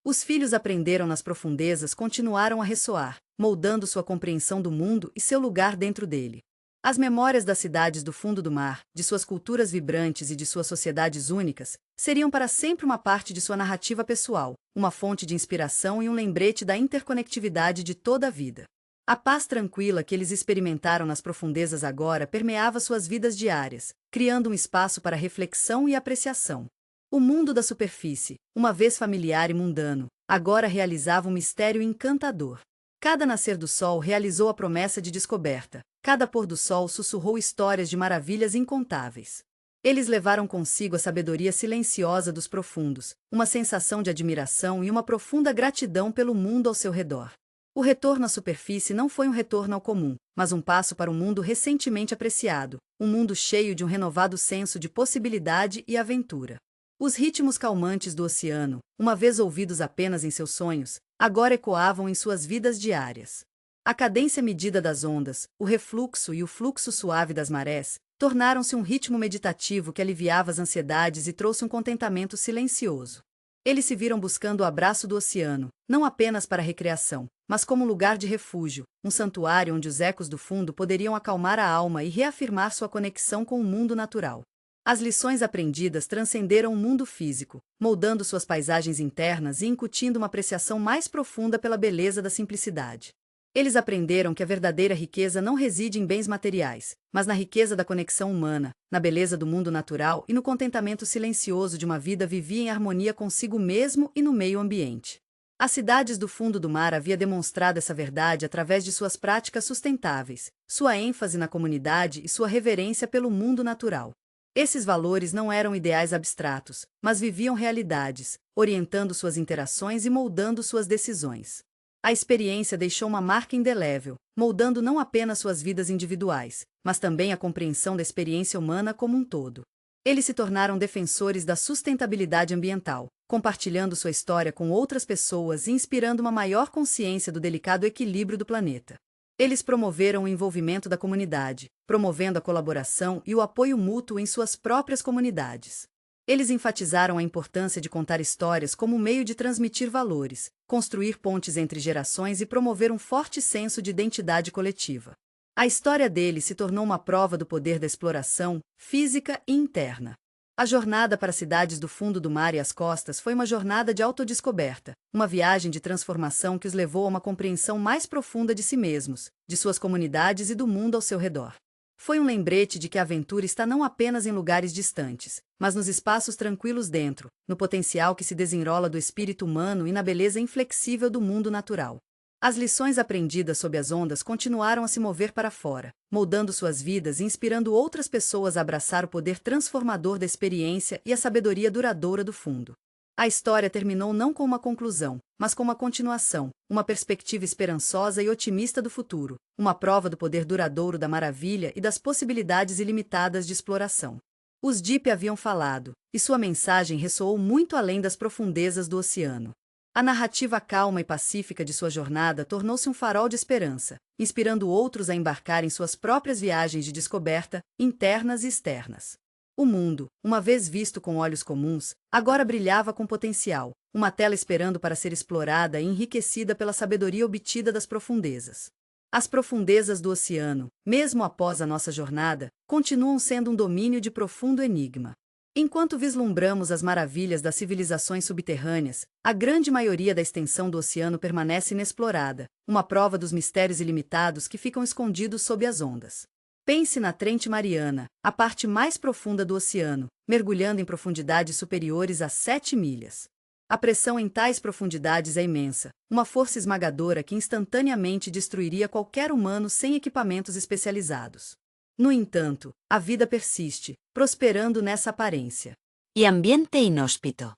S1: Os filhos aprenderam nas profundezas continuaram a ressoar, moldando sua compreensão do mundo e seu lugar dentro dele. As memórias das cidades do fundo do mar, de suas culturas vibrantes e de suas sociedades únicas, seriam para sempre uma parte de sua narrativa pessoal, uma fonte de inspiração e um lembrete da interconectividade de toda a vida. A paz tranquila que eles experimentaram nas profundezas agora permeava suas vidas diárias, criando um espaço para reflexão e apreciação. O mundo da superfície, uma vez familiar e mundano, agora realizava um mistério encantador. Cada nascer do sol realizou a promessa de descoberta, cada pôr do sol sussurrou histórias de maravilhas incontáveis. Eles levaram consigo a sabedoria silenciosa dos profundos, uma sensação de admiração e uma profunda gratidão pelo mundo ao seu redor. O retorno à superfície não foi um retorno ao comum, mas um passo para um mundo recentemente apreciado, um mundo cheio de um renovado senso de possibilidade e aventura. Os ritmos calmantes do oceano, uma vez ouvidos apenas em seus sonhos, agora ecoavam em suas vidas diárias. A cadência medida das ondas, o refluxo e o fluxo suave das marés, tornaram-se um ritmo meditativo que aliviava as ansiedades e trouxe um contentamento silencioso. Eles se viram buscando o abraço do oceano, não apenas para recreação, mas como um lugar de refúgio, um santuário onde os ecos do fundo poderiam acalmar a alma e reafirmar sua conexão com o mundo natural. As lições aprendidas transcenderam o mundo físico, moldando suas paisagens internas e incutindo uma apreciação mais profunda pela beleza da simplicidade. Eles aprenderam que a verdadeira riqueza não reside em bens materiais, mas na riqueza da conexão humana, na beleza do mundo natural e no contentamento silencioso de uma vida vivida em harmonia consigo mesmo e no meio ambiente. As cidades do fundo do mar haviam demonstrado essa verdade através de suas práticas sustentáveis, sua ênfase na comunidade e sua reverência pelo mundo natural. Esses valores não eram ideais abstratos, mas viviam realidades, orientando suas interações e moldando suas decisões. A experiência deixou uma marca indelével, moldando não apenas suas vidas individuais, mas também a compreensão da experiência humana como um todo. Eles se tornaram defensores da sustentabilidade ambiental, compartilhando sua história com outras pessoas e inspirando uma maior consciência do delicado equilíbrio do planeta. Eles promoveram o envolvimento da comunidade, promovendo a colaboração e o apoio mútuo em suas próprias comunidades. Eles enfatizaram a importância de contar histórias como um meio de transmitir valores, construir pontes entre gerações e promover um forte senso de identidade coletiva. A história deles se tornou uma prova do poder da exploração, física e interna. A jornada para as cidades do fundo do mar e as costas foi uma jornada de autodescoberta, uma viagem de transformação que os levou a uma compreensão mais profunda de si mesmos, de suas comunidades e do mundo ao seu redor. Foi um lembrete de que a aventura está não apenas em lugares distantes, mas nos espaços tranquilos dentro, no potencial que se desenrola do espírito humano e na beleza inflexível do mundo natural. As lições aprendidas sob as ondas continuaram a se mover para fora, moldando suas vidas e inspirando outras pessoas a abraçar o poder transformador da experiência e a sabedoria duradoura do fundo. A história terminou não com uma conclusão, mas com uma continuação, uma perspectiva esperançosa e otimista do futuro, uma prova do poder duradouro da maravilha e das possibilidades ilimitadas de exploração. Os Deep haviam falado, e sua mensagem ressoou muito além das profundezas do oceano. A narrativa calma e pacífica de sua jornada tornou-se um farol de esperança, inspirando outros a embarcar em suas próprias viagens de descoberta, internas e externas. O mundo, uma vez visto com olhos comuns, agora brilhava com potencial, uma tela esperando para ser explorada e enriquecida pela sabedoria obtida das profundezas. As profundezas do oceano, mesmo após a nossa jornada, continuam sendo um domínio de profundo enigma. Enquanto vislumbramos as maravilhas das civilizações subterrâneas, a grande maioria da extensão do oceano permanece inexplorada, uma prova dos mistérios ilimitados que ficam escondidos sob as ondas. Pense na Trent Mariana, a parte mais profunda do oceano, mergulhando em profundidades superiores a 7 milhas. A pressão em tais profundidades é imensa, uma força esmagadora que instantaneamente destruiria qualquer humano sem equipamentos especializados. No entanto, a vida persiste, prosperando nessa aparência.
S2: E ambiente inóspito.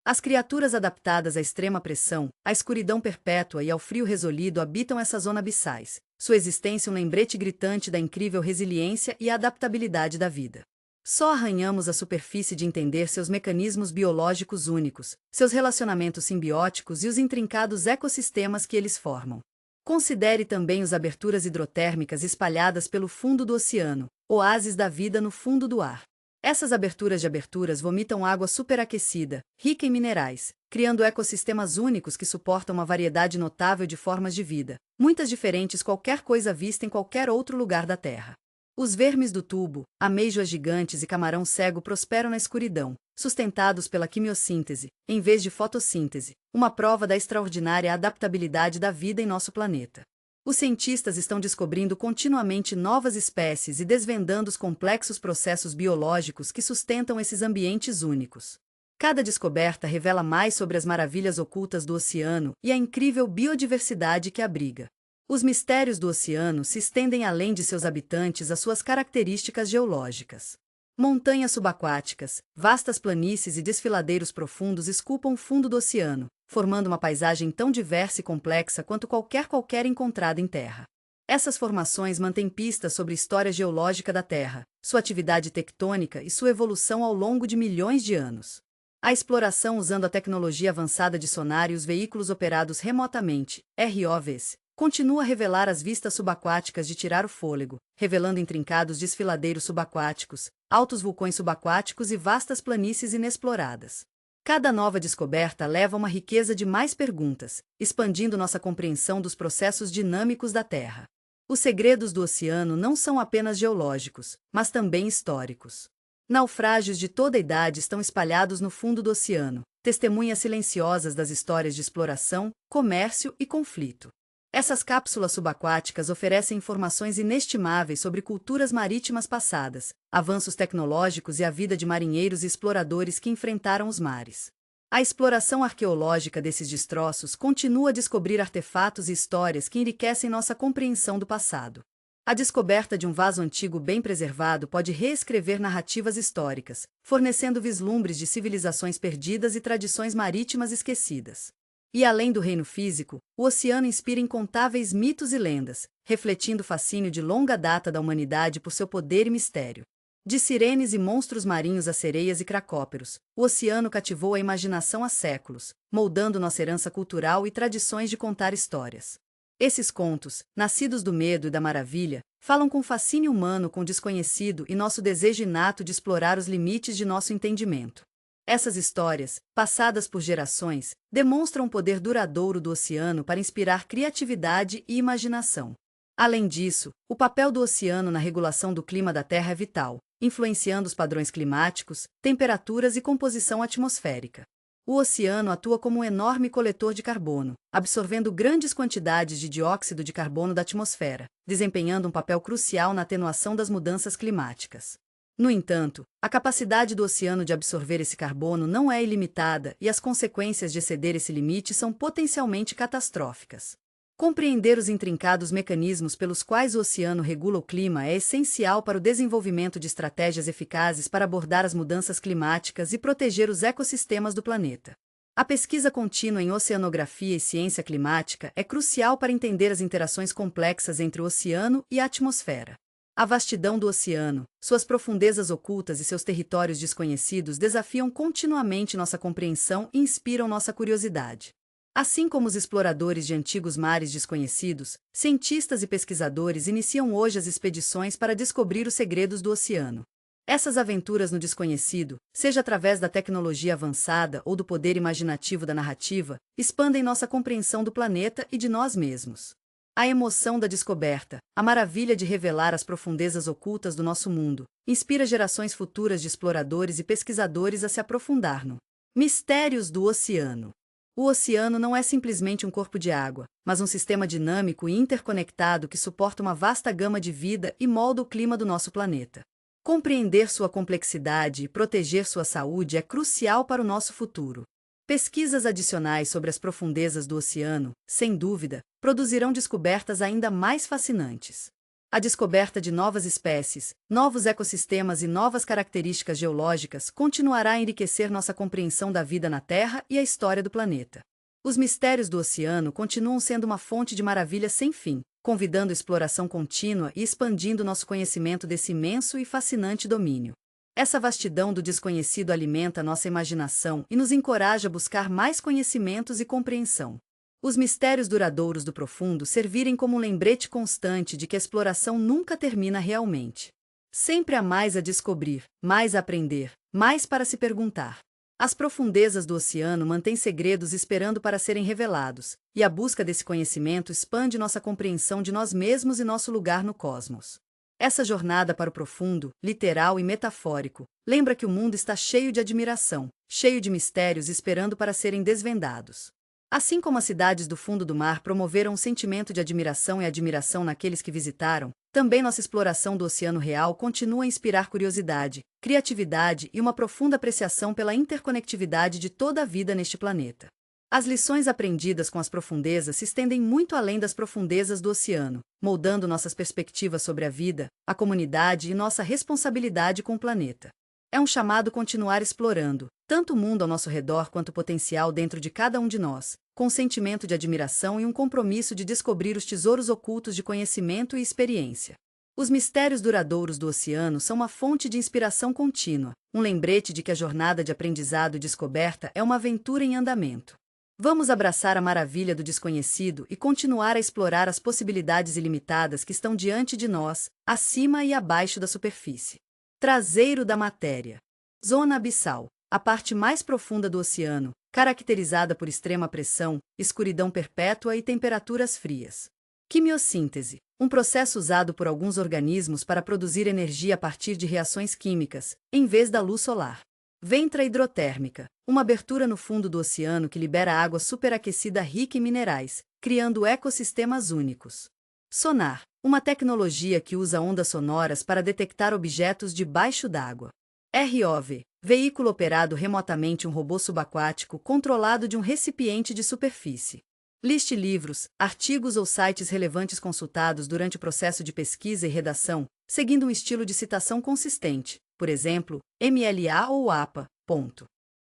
S1: As criaturas adaptadas à extrema pressão, à escuridão perpétua e ao frio resolido habitam essa zona abissais, sua existência um lembrete gritante da incrível resiliência e adaptabilidade da vida. Só arranhamos a superfície de entender seus mecanismos biológicos únicos, seus relacionamentos simbióticos e os intrincados ecossistemas que eles formam. Considere também as aberturas hidrotérmicas espalhadas pelo fundo do oceano, oásis da vida no fundo do ar. Essas aberturas vomitam água superaquecida, rica em minerais, criando ecossistemas únicos que suportam uma variedade notável de formas de vida, muitas diferentes qualquer coisa vista em qualquer outro lugar da Terra. Os vermes do tubo, amêijoas gigantes e camarão cego prosperam na escuridão, sustentados pela quimiossíntese, em vez de fotossíntese, uma prova da extraordinária adaptabilidade da vida em nosso planeta. Os cientistas estão descobrindo continuamente novas espécies e desvendando os complexos processos biológicos que sustentam esses ambientes únicos. Cada descoberta revela mais sobre as maravilhas ocultas do oceano e a incrível biodiversidade que abriga. Os mistérios do oceano se estendem além de seus habitantes às suas características geológicas. Montanhas subaquáticas, vastas planícies e desfiladeiros profundos esculpam o fundo do oceano, formando uma paisagem tão diversa e complexa quanto qualquer encontrada em terra. Essas formações mantêm pistas sobre a história geológica da Terra, sua atividade tectônica e sua evolução ao longo de milhões de anos. A exploração usando a tecnologia avançada de sonar e os veículos operados remotamente, ROVs, continua a revelar as vistas subaquáticas de tirar o fôlego, revelando intrincados desfiladeiros subaquáticos, altos vulcões subaquáticos e vastas planícies inexploradas. Cada nova descoberta leva a uma riqueza de mais perguntas, expandindo nossa compreensão dos processos dinâmicos da Terra. Os segredos do oceano não são apenas geológicos, mas também históricos. Naufrágios de toda a idade estão espalhados no fundo do oceano, testemunhas silenciosas das histórias de exploração, comércio e conflito. Essas cápsulas subaquáticas oferecem informações inestimáveis sobre culturas marítimas passadas, avanços tecnológicos e a vida de marinheiros e exploradores que enfrentaram os mares. A exploração arqueológica desses destroços continua a descobrir artefatos e histórias que enriquecem nossa compreensão do passado. A descoberta de um vaso antigo bem preservado pode reescrever narrativas históricas, fornecendo vislumbres de civilizações perdidas e tradições marítimas esquecidas. E além do reino físico, o oceano inspira incontáveis mitos e lendas, refletindo o fascínio de longa data da humanidade por seu poder e mistério. De sirenes e monstros marinhos a sereias e cracóperos, o oceano cativou a imaginação há séculos, moldando nossa herança cultural e tradições de contar histórias. Esses contos, nascidos do medo e da maravilha, falam com fascínio humano com o desconhecido e nosso desejo inato de explorar os limites de nosso entendimento. Essas histórias, passadas por gerações, demonstram o poder duradouro do oceano para inspirar criatividade e imaginação. Além disso, o papel do oceano na regulação do clima da Terra é vital, influenciando os padrões climáticos, temperaturas e composição atmosférica. O oceano atua como um enorme coletor de carbono, absorvendo grandes quantidades de dióxido de carbono da atmosfera, desempenhando um papel crucial na atenuação das mudanças climáticas. No entanto, a capacidade do oceano de absorver esse carbono não é ilimitada e as consequências de exceder esse limite são potencialmente catastróficas. Compreender os intrincados mecanismos pelos quais o oceano regula o clima é essencial para o desenvolvimento de estratégias eficazes para abordar as mudanças climáticas e proteger os ecossistemas do planeta. A pesquisa contínua em oceanografia e ciência climática é crucial para entender as interações complexas entre o oceano e a atmosfera. A vastidão do oceano, suas profundezas ocultas e seus territórios desconhecidos desafiam continuamente nossa compreensão e inspiram nossa curiosidade. Assim como os exploradores de antigos mares desconhecidos, cientistas e pesquisadores iniciam hoje as expedições para descobrir os segredos do oceano. Essas aventuras no desconhecido, seja através da tecnologia avançada ou do poder imaginativo da narrativa, expandem nossa compreensão do planeta e de nós mesmos. A emoção da descoberta, a maravilha de revelar as profundezas ocultas do nosso mundo, inspira gerações futuras de exploradores e pesquisadores a se aprofundar no mistérios do oceano. O oceano não é simplesmente um corpo de água, mas um sistema dinâmico e interconectado que suporta uma vasta gama de vida e molda o clima do nosso planeta. Compreender sua complexidade e proteger sua saúde é crucial para o nosso futuro. Pesquisas adicionais sobre as profundezas do oceano, sem dúvida, produzirão descobertas ainda mais fascinantes. A descoberta de novas espécies, novos ecossistemas e novas características geológicas continuará a enriquecer nossa compreensão da vida na Terra e a história do planeta. Os mistérios do oceano continuam sendo uma fonte de maravilha sem fim, convidando exploração contínua e expandindo nosso conhecimento desse imenso e fascinante domínio. Essa vastidão do desconhecido alimenta nossa imaginação e nos encoraja a buscar mais conhecimentos e compreensão. Os mistérios duradouros do profundo servirem como um lembrete constante de que a exploração nunca termina realmente. Sempre há mais a descobrir, mais a aprender, mais para se perguntar. As profundezas do oceano mantêm segredos esperando para serem revelados, e a busca desse conhecimento expande nossa compreensão de nós mesmos e nosso lugar no cosmos. Essa jornada para o profundo, literal e metafórico, lembra que o mundo está cheio de admiração, cheio de mistérios esperando para serem desvendados. Assim como as cidades do fundo do mar promoveram um sentimento de admiração e admiração naqueles que visitaram, também nossa exploração do oceano real continua a inspirar curiosidade, criatividade e uma profunda apreciação pela interconectividade de toda a vida neste planeta. As lições aprendidas com as profundezas se estendem muito além das profundezas do oceano, moldando nossas perspectivas sobre a vida, a comunidade e nossa responsabilidade com o planeta. É um chamado continuar explorando, tanto o mundo ao nosso redor quanto o potencial dentro de cada um de nós, com um sentimento de admiração e um compromisso de descobrir os tesouros ocultos de conhecimento e experiência. Os mistérios duradouros do oceano são uma fonte de inspiração contínua, um lembrete de que a jornada de aprendizado e descoberta é uma aventura em andamento. Vamos abraçar a maravilha do desconhecido e continuar a explorar as possibilidades ilimitadas que estão diante de nós, acima e abaixo da superfície. Traseiro da matéria. Zona abissal, a parte mais profunda do oceano, caracterizada por extrema pressão, escuridão perpétua e temperaturas frias. Quimiossíntese, um processo usado por alguns organismos para produzir energia a partir de reações químicas, em vez da luz solar. Ventra hidrotérmica, uma abertura no fundo do oceano que libera água superaquecida rica em minerais, criando ecossistemas únicos. Sonar, uma tecnologia que usa ondas sonoras para detectar objetos debaixo d'água. ROV, veículo operado remotamente, um robô subaquático controlado de um recipiente de superfície. Liste livros, artigos ou sites relevantes consultados durante o processo de pesquisa e redação, seguindo um estilo de citação consistente, por exemplo, MLA ou APA.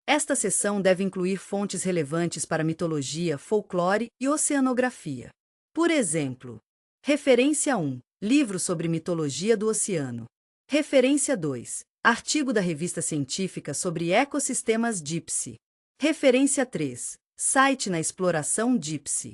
S1: Esta seção deve incluir fontes relevantes para mitologia, folclore e oceanografia. Por exemplo, referência 1, livro sobre mitologia do oceano. Referência 2, artigo da revista científica sobre ecossistemas Deep Sea. Referência 3, site na exploração Deep Sea.